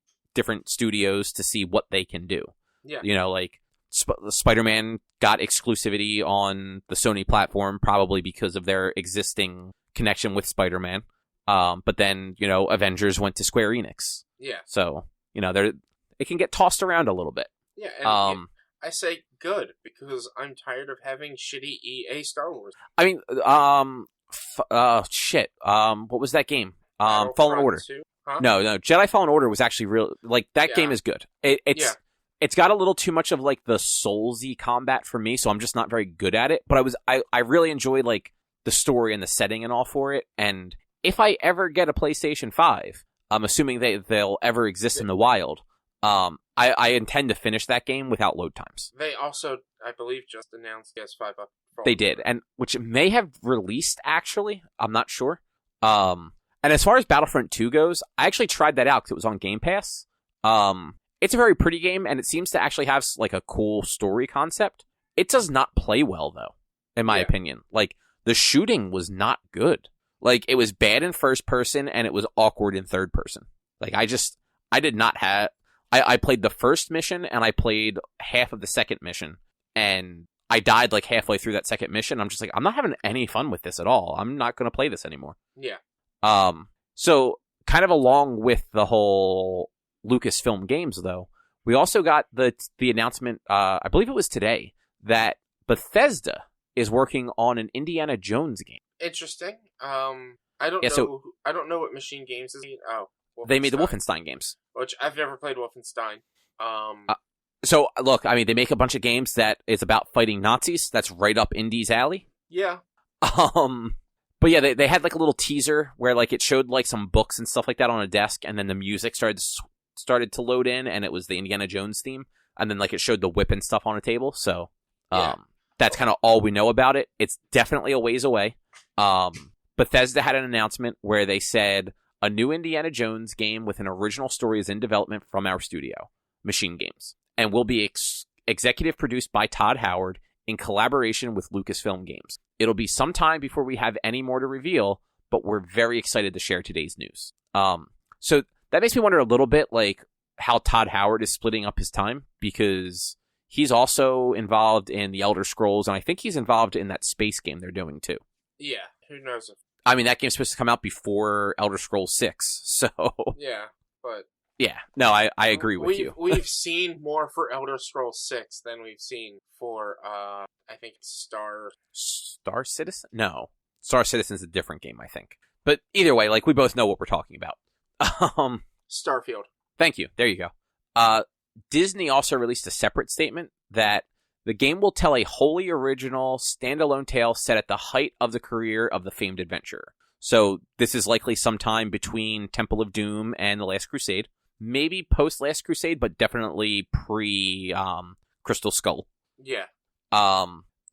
studios to see what they can do. Yeah. You know, like, Spider-Man got exclusivity on the Sony platform probably because of their existing connection with Spider-Man. But then, you know, Avengers went to Square Enix. Yeah. So, you know, it can get tossed around a little bit. Yeah, and I say good, because I'm tired of having shitty EA Star Wars. I mean, shit. What was that game? Fallen Order. 2? Huh? No, Jedi Fallen Order was actually real. Like, that game is good. It's got a little too much of, like, the Soulsy combat for me, so I'm just not very good at it. But I really enjoyed, like, the story and the setting and all for it, and if I ever get a PlayStation 5, I'm assuming they'll ever exist in the wild, I intend to finish that game without load times. They also, I believe, just announced PS5 up. They did, and which may have released, actually. I'm not sure. And as far as Battlefront 2 goes, I actually tried that out because it was on Game Pass. It's a very pretty game, and it seems to actually have like a cool story concept. It does not play well, though, in my opinion. Like, the shooting was not good. Like, it was bad in first person, and it was awkward in third person. Like, I did not have... I played the first mission, and I played half of the second mission, and I died like halfway through that second mission. I'm just like, I'm not having any fun with this at all. I'm not going to play this anymore. Yeah. So, kind of along with the whole Lucasfilm Games, though, we also got the announcement, I believe it was today, that Bethesda is working on an Indiana Jones game. Interesting. I don't know. I don't know what Machine Games is. Oh, they made the Wolfenstein games, which I've never played Wolfenstein. So look, I mean, they make a bunch of games that is about fighting Nazis. That's right up Indy's alley. Yeah. But yeah, they had like a little teaser where like it showed like some books and stuff like that on a desk, and then the music started to load in, and it was the Indiana Jones theme, and then like it showed the whip and stuff on a table. So that's kind of all we know about it. It's definitely a ways away. Bethesda had an announcement where they said a new Indiana Jones game with an original story is in development from our studio, Machine Games, and will be executive produced by Todd Howard in collaboration with Lucasfilm Games. It'll be some time before we have any more to reveal, but we're very excited to share today's news. So that makes me wonder a little bit like how Todd Howard is splitting up his time, because he's also involved in the Elder Scrolls, and I think he's involved in that space game they're doing too. Yeah, who knows? I mean, that game's supposed to come out before Elder Scrolls 6, so... Yeah, but... Yeah, no, I agree with you. We've seen more for Elder Scrolls 6 than we've seen for, I think, Star Citizen? No. Star Citizen's a different game, I think. But either way, like, we both know what we're talking about. Starfield. Thank you. There you go. Disney also released a separate statement that the game will tell a wholly original, standalone tale set at the height of the career of the famed adventurer. So this is likely sometime between Temple of Doom and The Last Crusade. Maybe post-Last Crusade, but definitely pre-Crystal Skull. Yeah.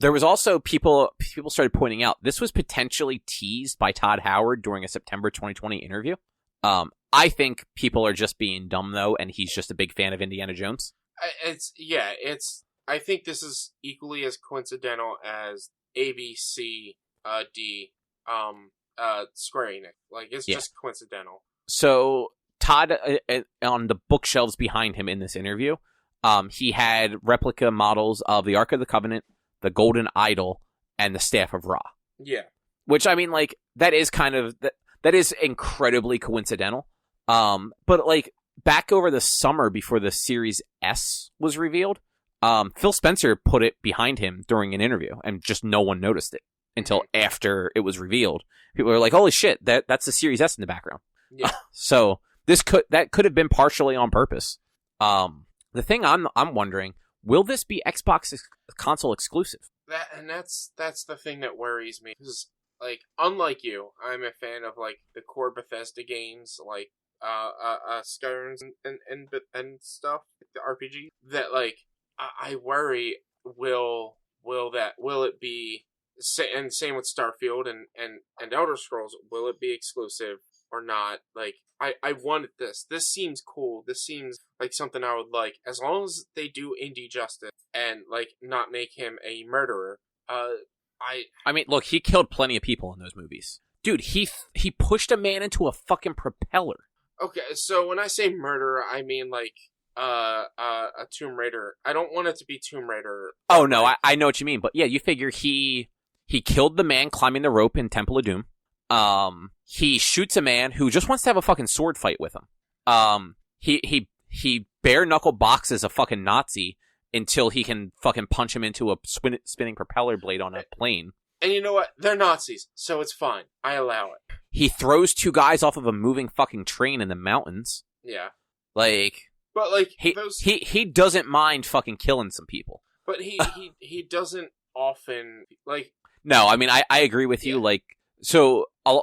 There was also people started pointing out this was potentially teased by Todd Howard during a September 2020 interview. I think people are just being dumb, though, and he's just a big fan of Indiana Jones. I think this is equally as coincidental as ABC, Square Enix. Like, it's just coincidental. So Todd, on the bookshelves behind him in this interview, he had replica models of the Ark of the Covenant, the Golden Idol, and the Staff of Ra. Yeah. Which, I mean, like, that is kind of... That is incredibly coincidental. But, like, back over the summer before the Series S was revealed, Phil Spencer put it behind him during an interview, and just no one noticed it until after it was revealed. People were like, holy shit, that's the Series S in the background. Yeah. So that could have been partially on purpose. The thing I'm wondering, will this be Xbox console exclusive? That's the thing that worries me, because, like, unlike you, I'm a fan of, like, the core Bethesda games, like Skyrim and stuff, the RPG. That, like, I worry, will it be, and same with Starfield and Elder Scrolls, will it be exclusive or not? Like, I wanted this. This seems cool. This seems like something I would like, as long as they do Indy justice and, like, not make him a murderer. I mean, look, he killed plenty of people in those movies. Dude, he pushed a man into a fucking propeller. Okay, so when I say murderer, I mean, like, a Tomb Raider. I don't want it to be Tomb Raider. Oh, no, I know what you mean. But yeah, you figure he killed the man climbing the rope in Temple of Doom. He shoots a man who just wants to have a fucking sword fight with him. He bare knuckle boxes a fucking Nazi until he can fucking punch him into a spinning propeller blade on a plane. And you know what? They're Nazis, so it's fine. I allow it. He throws two guys off of a moving fucking train in the mountains. Yeah. Like... But, like, he doesn't mind fucking killing some people. But he doesn't often, like... No, I mean, I agree with you. Like, so a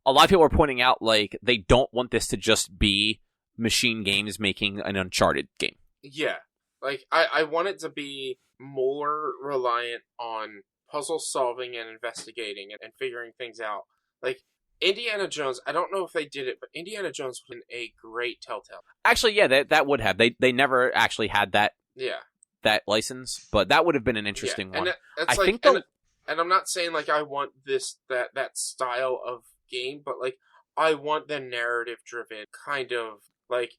a lot of people are pointing out, like, they don't want this to just be Machine Games making an Uncharted game. Yeah. Like, I want it to be more reliant on puzzle solving and investigating and figuring things out. Like, Indiana Jones, I don't know if they did it, but Indiana Jones was a great Telltale. Actually, yeah, that would have. They never actually had that that license, but that would have been an interesting one. And I'm not saying, like, I want that style of game, but, like, I want the narrative-driven kind of, like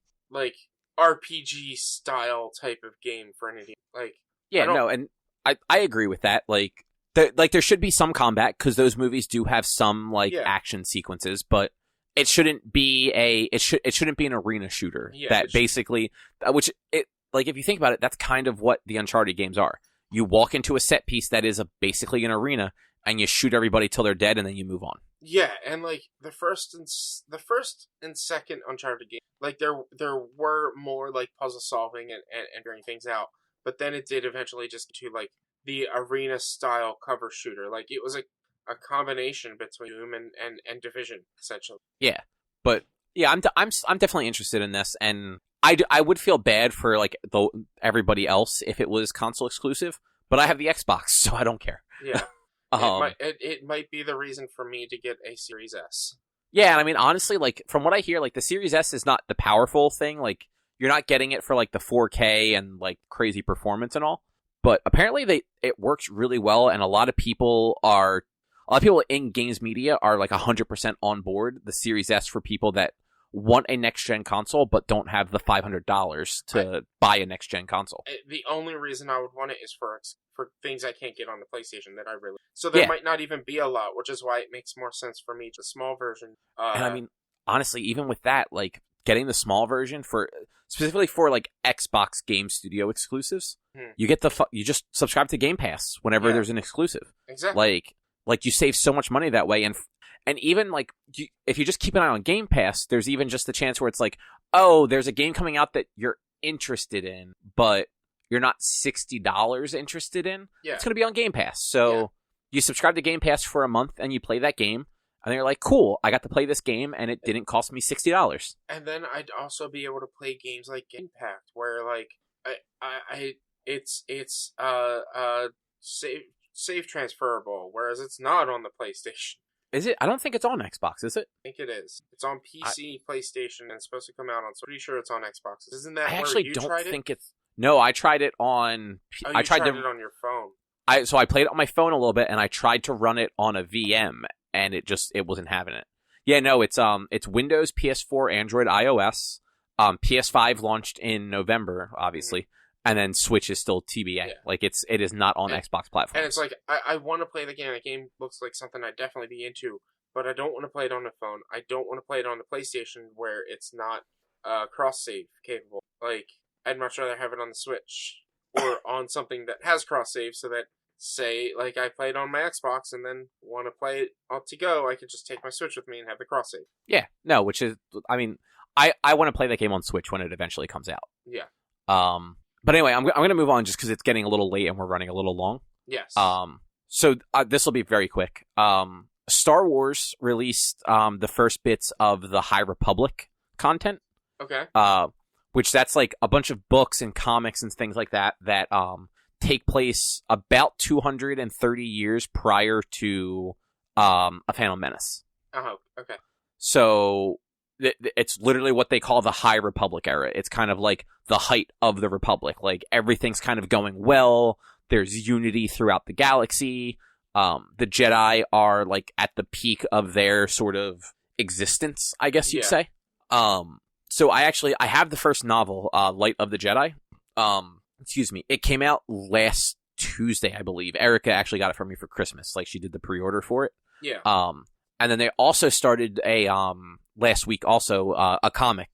RPG style type of game for an Indiana. Like, yeah, no, and I agree with that. Like, there should be some combat, because those movies do have some, like, action sequences, but it shouldn't be it shouldn't be an arena shooter that basically, like, if you think about it, that's kind of what the Uncharted games are. You walk into a set piece that is basically an arena, and you shoot everybody till they're dead, and then you move on. Yeah, and, like, the first and second Uncharted game, like, there were more, like, puzzle solving and figuring things out, but then it did eventually just to, like, the arena style cover shooter. Like, it was a combination between Doom and Division, essentially. Yeah, but yeah, I'm definitely interested in this, and I would feel bad for, like, everybody else if it was console exclusive, but I have the Xbox, so I don't care. Yeah. It might be the reason for me to get a Series S. Yeah, and I mean, honestly, like, from what I hear, like, the Series S is not the powerful thing. Like, you're not getting it for, like, the 4K and, like, crazy performance and all. But apparently it works really well, and a lot of people in games media are, like, 100% on board the Series S for people that want a next-gen console but don't have the $500 to buy a next-gen console. The only reason I would want it is for things I can't get on the PlayStation that I really... So there might not even be a lot, which is why it makes more sense for me, just a small version. And I mean, honestly, even with that, like, getting the small version specifically for, like, Xbox Game Studio exclusives, you just subscribe to Game Pass whenever there's an exclusive. Exactly. Like you save so much money that way, and even, like, if you just keep an eye on Game Pass, there's even just the chance where it's like, oh, there's a game coming out that you're interested in, but you're not $60 interested in. Yeah. It's going to be on Game Pass. So you subscribe to Game Pass for a month, and you play that game, and then you're like, cool, I got to play this game, and it didn't cost me $60. And then I'd also be able to play games like Impact, where, like, it's save transferable, whereas it's not on the PlayStation. Is it? I don't think it's on Xbox, is it? I think it is. It's on PC, PlayStation, and it's supposed to come out on... So pretty sure it's on Xbox. Isn't that I where you don't tried think it's... No, I tried it on... I tried it on your phone. So I played it on my phone a little bit, and I tried to run it on a VM, and it wasn't having it. Yeah, no, it's Windows, PS4, Android, iOS. PS5 launched in November, obviously. Mm-hmm. And then Switch is still TBA. Yeah. Like, it is not on Xbox platforms. And it's like, I want to play the game. The game looks like something I'd definitely be into, but I don't want to play it on the phone. I don't want to play it on the PlayStation where it's not cross-save capable. Like, I'd much rather have it on the Switch or on something that has cross-save so that, say, like, I play it on my Xbox and then want to play it on to go, I could just take my Switch with me and have the cross-save. Yeah, no, which is, I mean, I want to play that game on Switch when it eventually comes out. Yeah. But anyway, I'm going to move on just because it's getting a little late and we're running a little long. Yes. So this will be very quick. Star Wars released the first bits of the High Republic content. Okay. Which that's like a bunch of books and comics and things like that take place about 230 years prior to A Phantom Menace. Oh, okay. So it's literally what they call the High Republic era. It's kind of like the height of the Republic. Like, everything's kind of going well. There's unity throughout the galaxy. The Jedi are, like, at the peak of their sort of existence, I guess you'd say. So I have the first novel, Light of the Jedi. Excuse me. It came out last Tuesday, I believe. Erica actually got it for me for Christmas. Like, she did the pre-order for it. Yeah. And then they also started last week also a comic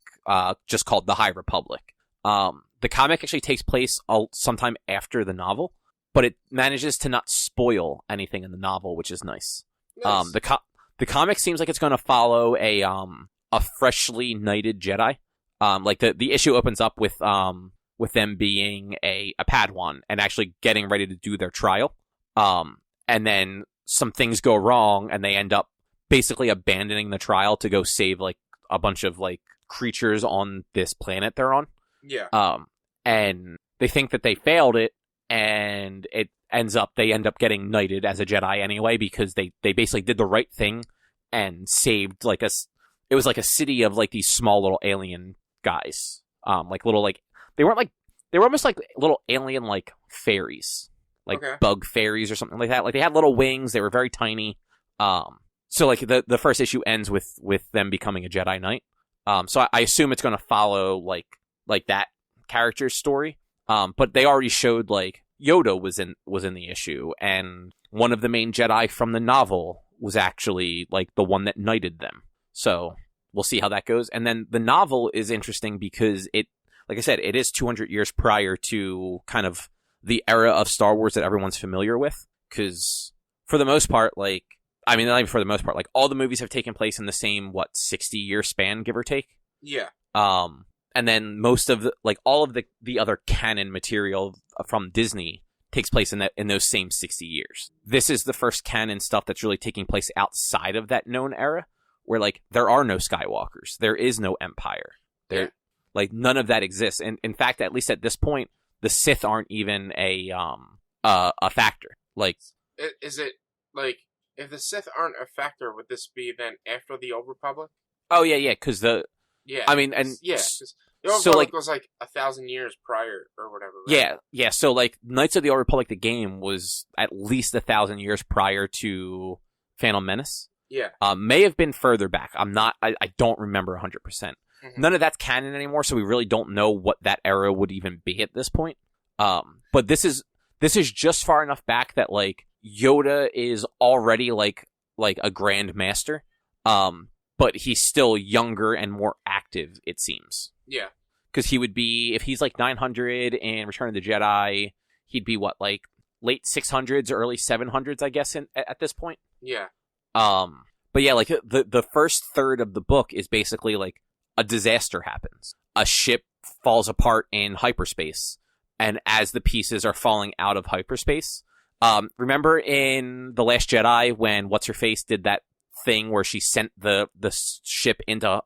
just called The High Republic. The comic actually takes place sometime after the novel, but it manages to not spoil anything in the novel, which is nice. The comic seems like it's going to follow a freshly knighted Jedi. Like the issue opens up with them being a Padawan and actually getting ready to do their trial. And then some things go wrong and they end up basically abandoning the trial to go save like a bunch of like creatures on this planet they're on. Yeah. And they think that they failed it, and they end up getting knighted as a Jedi anyway, because they basically did the right thing and saved like it was like a city of like these small little alien guys. Like little like they were almost like little alien like fairies. Like bug fairies or something like that. Like they had little wings, they were very tiny. So like the first issue ends with them becoming a Jedi Knight. So I assume it's going to follow like that character's story. But they already showed like Yoda was in the issue, and one of the main Jedi from the novel was actually like the one that knighted them. So we'll see how that goes. And then the novel is interesting because it, like I said, it is 200 years prior to kind of the era of Star Wars that everyone's familiar with. Because for the most part, like, I mean, not even for the most part, like all the movies have taken place in the same 60-year span, give or take. Yeah. And then most of all of the other canon material from Disney takes place in those same 60 years. This is the first canon stuff that's really taking place outside of that known era, where like there are no Skywalkers, there is no Empire, like none of that exists. And in fact, at least at this point, the Sith aren't even a factor. Like, is it like if the Sith aren't a factor, would this be then after the Old Republic? Oh yeah, because I mean, and cause the Old Republic was like 1,000 years prior or whatever. Right? Yeah. So like Knights of the Old Republic, the game was at least 1,000 years prior to Phantom Menace. Yeah. May have been further back. I don't remember 100%. Mm-hmm. None of that's canon anymore, so we really don't know what that era would even be at this point. But this is just far enough back that like Yoda is already like a Grand Master. But he's still younger and more active, it seems. Yeah. Because he would be, if he's like 900 in Return of the Jedi, he'd be what, like late 600s, early 700s, I guess, at this point. Yeah. But yeah, like the first third of the book is basically like a disaster happens. A ship falls apart in hyperspace, and as the pieces are falling out of hyperspace, remember in The Last Jedi when What's-Her-Face did that thing where she sent the ship into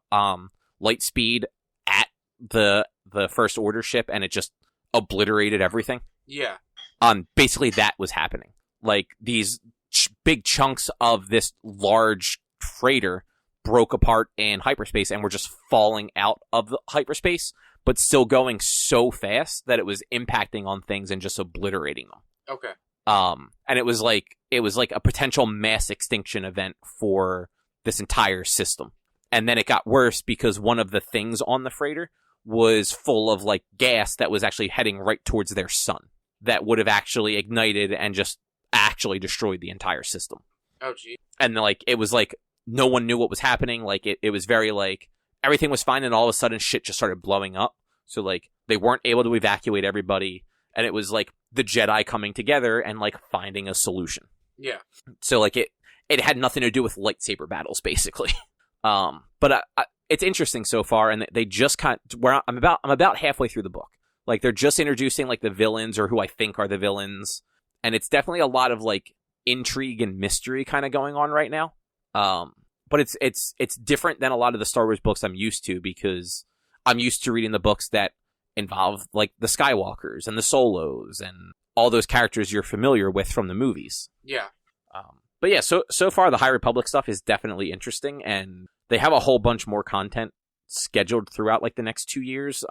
light speed at the First Order ship, and it just obliterated everything? Yeah. Basically that was happening. Like these big chunks of this large freighter broke apart in hyperspace and were just falling out of the hyperspace, but still going so fast that it was impacting on things and just obliterating them. Okay. And it was like a potential mass extinction event for this entire system. And then it got worse because one of the things on the freighter was full of like gas that was actually heading right towards their sun, that would have actually ignited and just actually destroyed the entire system. Oh, gee. And like it was like no one knew what was happening. Like it was very like everything was fine, and all of a sudden shit just started blowing up. So like they weren't able to evacuate everybody, and it was like the Jedi coming together and like finding a solution. Yeah. So like it had nothing to do with lightsaber battles, basically. But it's interesting so far, and they just I'm about halfway through the book. Like they're just introducing like the villains, or who I think are the villains, and it's definitely a lot of like intrigue and mystery kind of going on right now. But it's different than a lot of the Star Wars books I'm used to, because I'm used to reading the books that involve like the Skywalkers and the Solos and all those characters you're familiar with from the movies. Yeah. But yeah, so far the High Republic stuff is definitely interesting, and they have a whole bunch more content scheduled throughout like the next 2 years.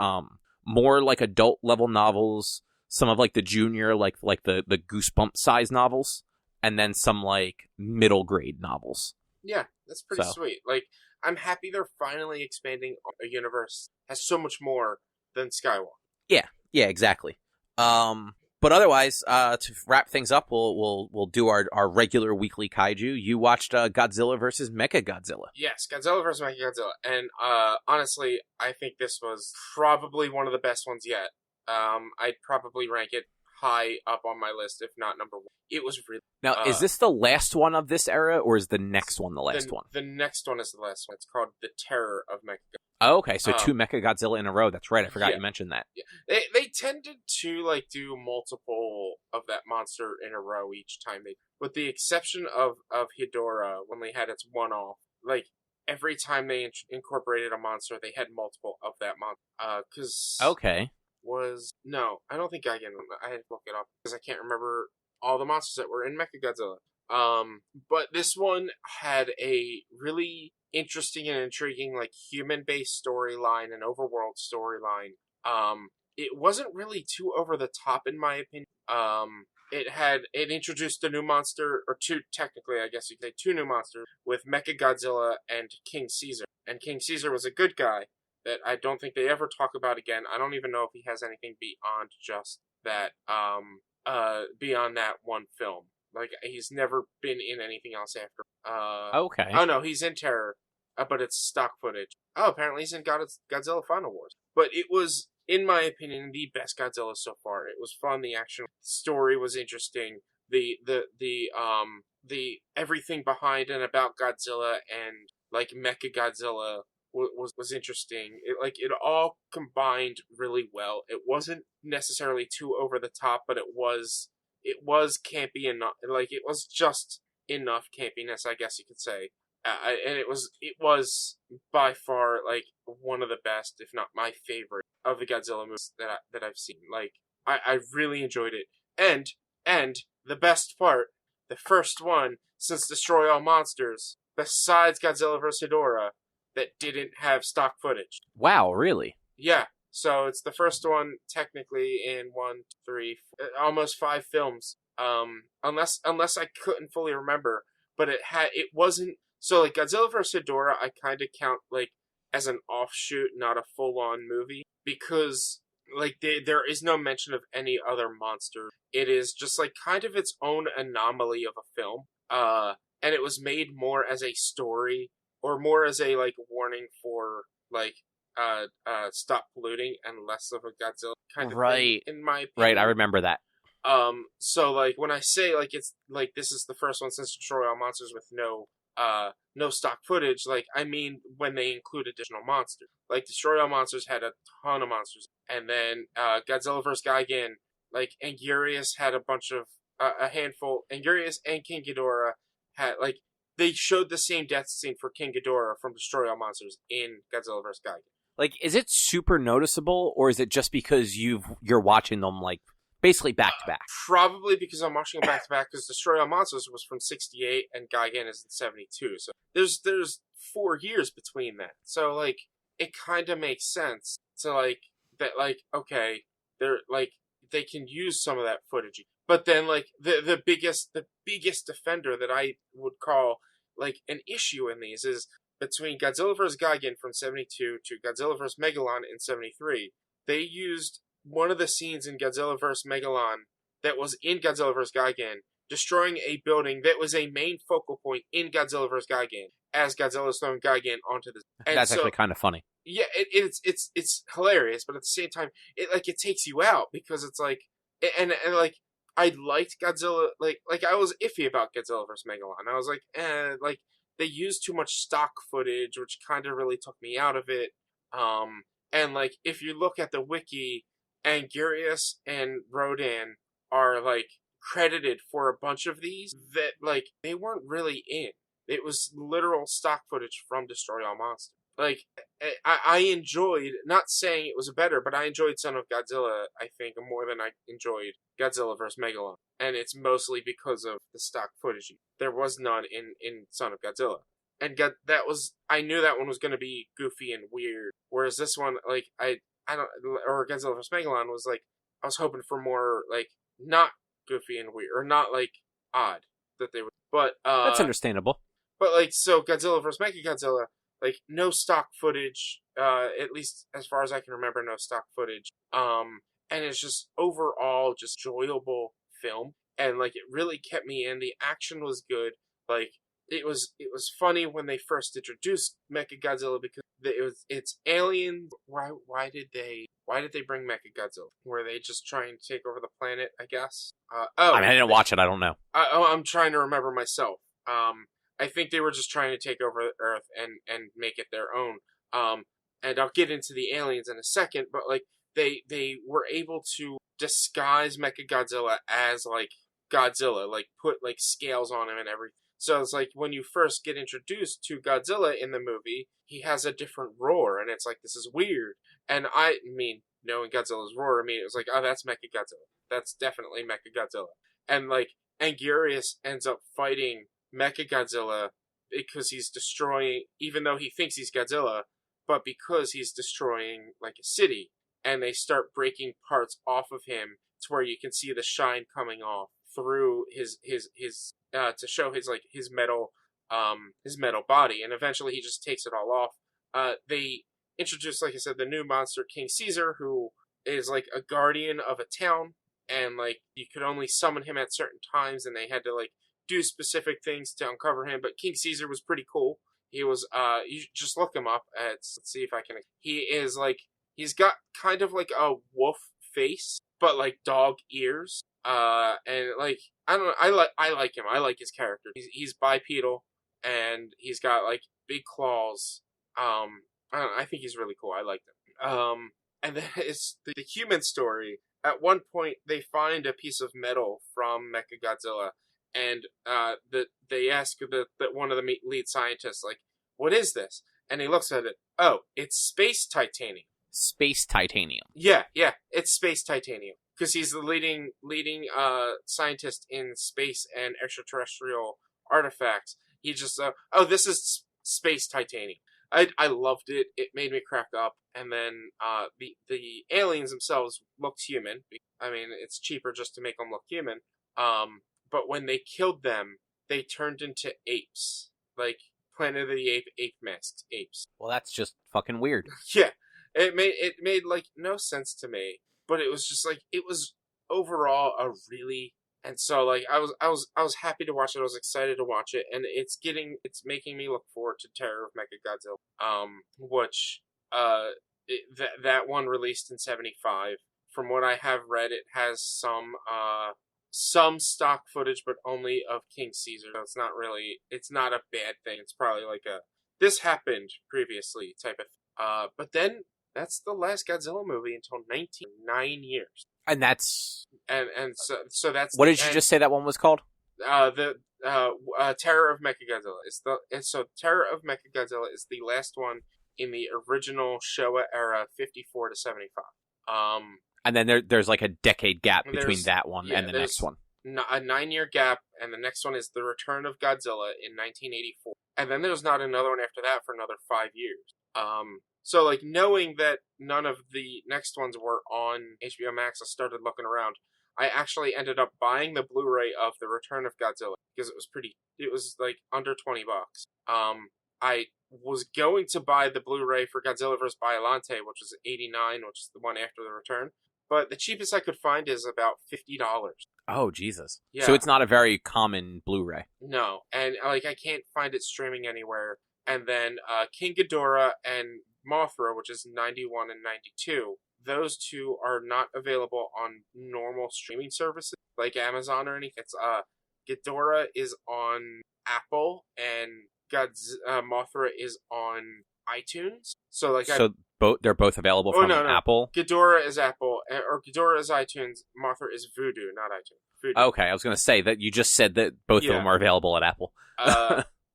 More like adult level novels, some of like the junior, like the Goosebump size novels, and then some like middle grade novels. Yeah, that's pretty sweet. Like, I'm happy they're finally expanding a universe that has so much more than Skywalker. Yeah, exactly. But otherwise, to wrap things up, we'll do our regular weekly kaiju. You watched Godzilla versus Mechagodzilla. Yes, Godzilla versus Mechagodzilla, and honestly, I think this was probably one of the best ones yet. I'd probably rank it high up on my list, if not number one. It was really... Now, is this the last one of this era, or is the next one the last one? The next one is the last one. It's called The Terror of Mechagodzilla. Oh, okay, so two Mechagodzilla in a row. That's right, I forgot you mentioned that. Yeah. They tended to like do multiple of that monster in a row each time they, with the exception of Hedorah when they had its one-off. Like every time they incorporated a monster, they had multiple of that monster. Because Okay. no, I don't think Gigan. I had to look it up because I can't remember all the monsters that were in Mechagodzilla. But this one had a really interesting and intriguing, like, human-based storyline and overworld storyline. It wasn't really too over the top, in my opinion. It introduced a new monster, or two, technically, I guess you could say two new monsters, with Mechagodzilla and King Caesar. And King Caesar was a good guy that I don't think they ever talk about again. I don't even know if he has anything beyond just that, beyond that one film. Like, he's never been in anything else after. Okay. Oh, no, he's in Terror, but it's stock footage. Oh, apparently he's in Godzilla Final Wars. But it was, in my opinion, the best Godzilla so far. It was fun. The action story was interesting. The everything behind and about Godzilla and, like, Mechagodzilla was interesting. It all combined really well. It wasn't necessarily too over the top, but it was campy enough. Like, it was just enough campiness, I guess you could say. And it was by far, like, one of the best, if not my favorite, of the Godzilla movies that I've seen. Like, I really enjoyed it. And the best part, the first one since Destroy All Monsters, besides Godzilla vs. Hedorah, that didn't have stock footage. Wow, really? Yeah. So it's the first one technically in 1, 3, almost 5 films. Unless I couldn't fully remember, but it wasn't. So, like, Godzilla vs. Hedorah, I kind of count, like, as an offshoot, not a full-on movie, because, like, there is no mention of any other monster. It is just, like, kind of its own anomaly of a film. And it was made more as a story, or more as a, like, warning for, like, stop polluting, and less of a Godzilla kind of thing, in my opinion. Right, I remember that. So, like, when I say, like, it's, like, this is the first one since Destroy All Monsters with no stock footage, like, I mean when they include additional monsters. Like, Destroy All Monsters had a ton of monsters, and then Godzilla vs. Gigan, like, Anguirus had a bunch of, a handful. Anguirus and King Ghidorah had, like, they showed the same death scene for King Ghidorah from Destroy All Monsters in Godzilla vs. Gigan. Like, is it super noticeable, or is it just because you're watching them, like, basically back to back? Probably because I'm watching them back to back, because Destroy All Monsters was from 68 and Gigan is in 72. So there's 4 years between that. So, like, it kind of makes sense to, like, that, like, okay, they're, like, they can use some of that footage. But then, like, the biggest defender that I would call, like, an issue in these is between Godzilla vs. Gigan from 72 to Godzilla vs. Megalon in 73. They used one of the scenes in Godzilla vs. Megalon that was in Godzilla vs. Gigan, destroying a building that was a main focal point in Godzilla vs. Gigan, as Godzilla is throwing Gigan onto the... That's actually kind of funny. Yeah, it's hilarious, but at the same time, it takes you out, because it's like, and like, I liked Godzilla, like I was iffy about Godzilla vs. Megalon. I was like, like, they used too much stock footage, which kind of really took me out of it. And, like, if you look at the wiki, Anguirus and Rodan are, like, credited for a bunch of these that, like, they weren't really in. It was literal stock footage from Destroy All Monsters. Like, I enjoyed, not saying it was better, but I enjoyed Son of Godzilla, I think, more than I enjoyed Godzilla vs. Megalon. And it's mostly because of the stock footage. There was none in Son of Godzilla. And I knew that one was going to be goofy and weird. Whereas this one, like, or Godzilla vs. Megalon was, like, I was hoping for more, like, not goofy and weird, or not, like, odd that they were. But, that's understandable. But, like, so Godzilla vs. Mechagodzilla, like, no stock footage, at least as far as I can remember, no stock footage. And it's just overall just enjoyable film, and, like, it really kept me in. The action was good. Like, it was funny when they first introduced Mechagodzilla, because it's alien. Why did they bring Mechagodzilla? Were they just trying to take over the planet, I guess? I mean, I didn't watch it. I don't know. I'm trying to remember myself. I think they were just trying to take over Earth and make it their own. And I'll get into the aliens in a second, but, like, they were able to disguise Mechagodzilla as like Godzilla, like put like scales on him and everything. So it's like when you first get introduced to Godzilla in the movie, he has a different roar, and it's like, this is weird. And I mean, knowing Godzilla's roar, I mean, it was like, oh, that's Mechagodzilla. That's definitely Mechagodzilla. And like, Anguirus ends up fighting Mechagodzilla because he's destroying, even though he thinks he's Godzilla, but because he's destroying like a city, and they start breaking parts off of him to where you can see the shine coming off through his to show his metal body, and eventually he just takes it all off. They introduce, like I said, the new monster King Caesar, who is like a guardian of a town, and like you could only summon him at certain times, and they had to like do specific things to uncover him. But King Caesar was pretty cool. He was you just look him up. Let's see if I can. He is like, he's got kind of like a wolf face, but like dog ears. And like, I don't know, I like him. I like his character. He's bipedal, and he's got like big claws. I don't know, I think he's really cool. I like him. And then it's the human story. At one point, they find a piece of metal from Mechagodzilla, and they ask one of the lead scientists, like, what is this? And he looks at it. Oh, it's space titanium. Space titanium. Yeah, it's space titanium. Because he's the leading scientist in space and extraterrestrial artifacts. He just, this is space titanium. I loved it. It made me crack up. And then the aliens themselves looked human. I mean, it's cheaper just to make them look human. But when they killed them, they turned into apes. Like Planet of the ape masked apes. Well, that's just fucking weird. Yeah. It made like no sense to me. But it was just like, it was overall a really, and so like I was happy to watch it. I was excited to watch it, and it's making me look forward to Terror of Mechagodzilla, which that one released in '75. From what I have read, it has some stock footage, but only of King Caesar. So it's not a bad thing. It's probably like this happened previously type of. But then. That's the last Godzilla movie until 9 years. And that's... And so that's... What did you just say that one was called? Terror of Mechagodzilla. So Terror of Mechagodzilla is the last one in the original Showa era, 54 to 75. And then there's like a decade gap between that one and the next one. A 9-year gap, and the next one is The Return of Godzilla in 1984. And then there's not another one after that for another 5 years. So, like, knowing that none of the next ones were on HBO Max, I started looking around. I actually ended up buying the Blu-ray of The Return of Godzilla because it was like under $20. I was going to buy the Blu-ray for Godzilla vs. Biollante, which was $89, which is the one after The Return. But the cheapest I could find is about $50. Oh, Jesus. Yeah. So it's not a very common Blu-ray. No, and like I can't find it streaming anywhere. And then King Ghidorah and Mothra, which is 91 and 92, those two are not available on normal streaming services like Amazon or anything. It's Ghidorah is on Apple, and Mothra is on iTunes. So like they're both available from Apple. Ghidorah is Apple, or Ghidorah is iTunes. Mothra is Vudu, not iTunes. Vudu. Okay, I was going to say that you just said that both of them are available at Apple.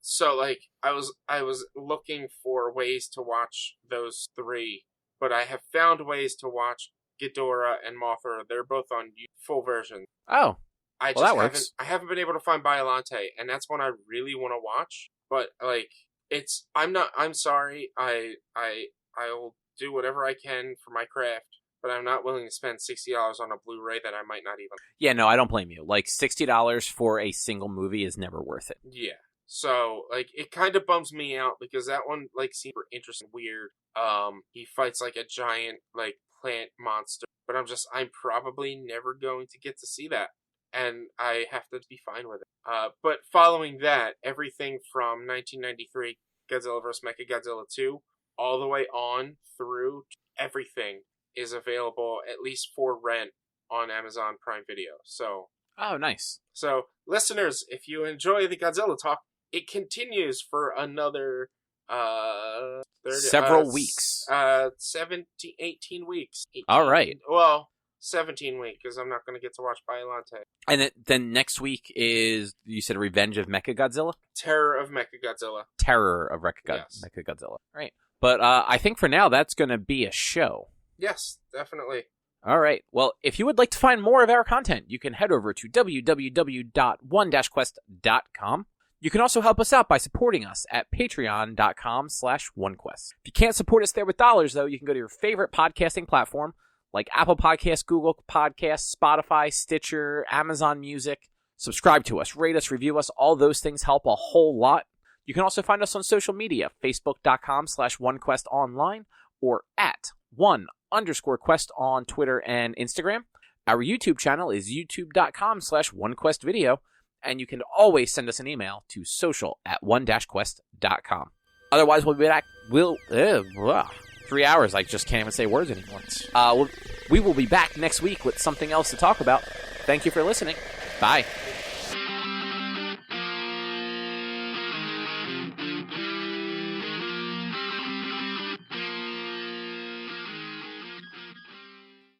So like I was looking for ways to watch those three, but I have found ways to watch Ghidorah and Mothra. They're both on full version. Oh, that works. I haven't been able to find Biollante, and that's one I really want to watch. But like, I'm sorry. I'll do whatever I can for my craft, but I'm not willing to spend $60 on a Blu-ray that I might not even. Yeah, no, I don't blame you. Like $60 for a single movie is never worth it. Yeah. So, like, it kind of bums me out because that one, like, seems super interesting, weird. He fights, like, a giant, like, plant monster. But I'm probably never going to get to see that. And I have to be fine with it. But following that, everything from 1993, Godzilla vs. Mechagodzilla 2, all the way on through everything is available, at least for rent, on Amazon Prime Video. So... Oh, nice. So, listeners, if you enjoy the Godzilla talk, it continues for another Several weeks. 18 weeks. 18, All right. Well, 17 weeks, because I'm not going to get to watch Biollante. And then next week is, you said, Revenge of Mechagodzilla? Terror of Mechagodzilla. Terror of Yes. Mechagodzilla. Right. But I think for now, that's going to be a show. Yes, definitely. All right. Well, if you would like to find more of our content, you can head over to www.one-quest.com. You can also help us out by supporting us at patreon.com/onequest. If you can't support us there with dollars, though, you can go to your favorite podcasting platform like Apple Podcasts, Google Podcasts, Spotify, Stitcher, Amazon Music. Subscribe to us, rate us, review us. All those things help a whole lot. You can also find us on social media, facebook.com/onequestonline or at @1_quest on Twitter and Instagram. Our YouTube channel is youtube.com/onequestvideo. And you can always send us an email to social@one-quest.com. Otherwise, we'll be back. 3 hours. I just can't even say words anymore. We will be back next week with something else to talk about. Thank you for listening. Bye.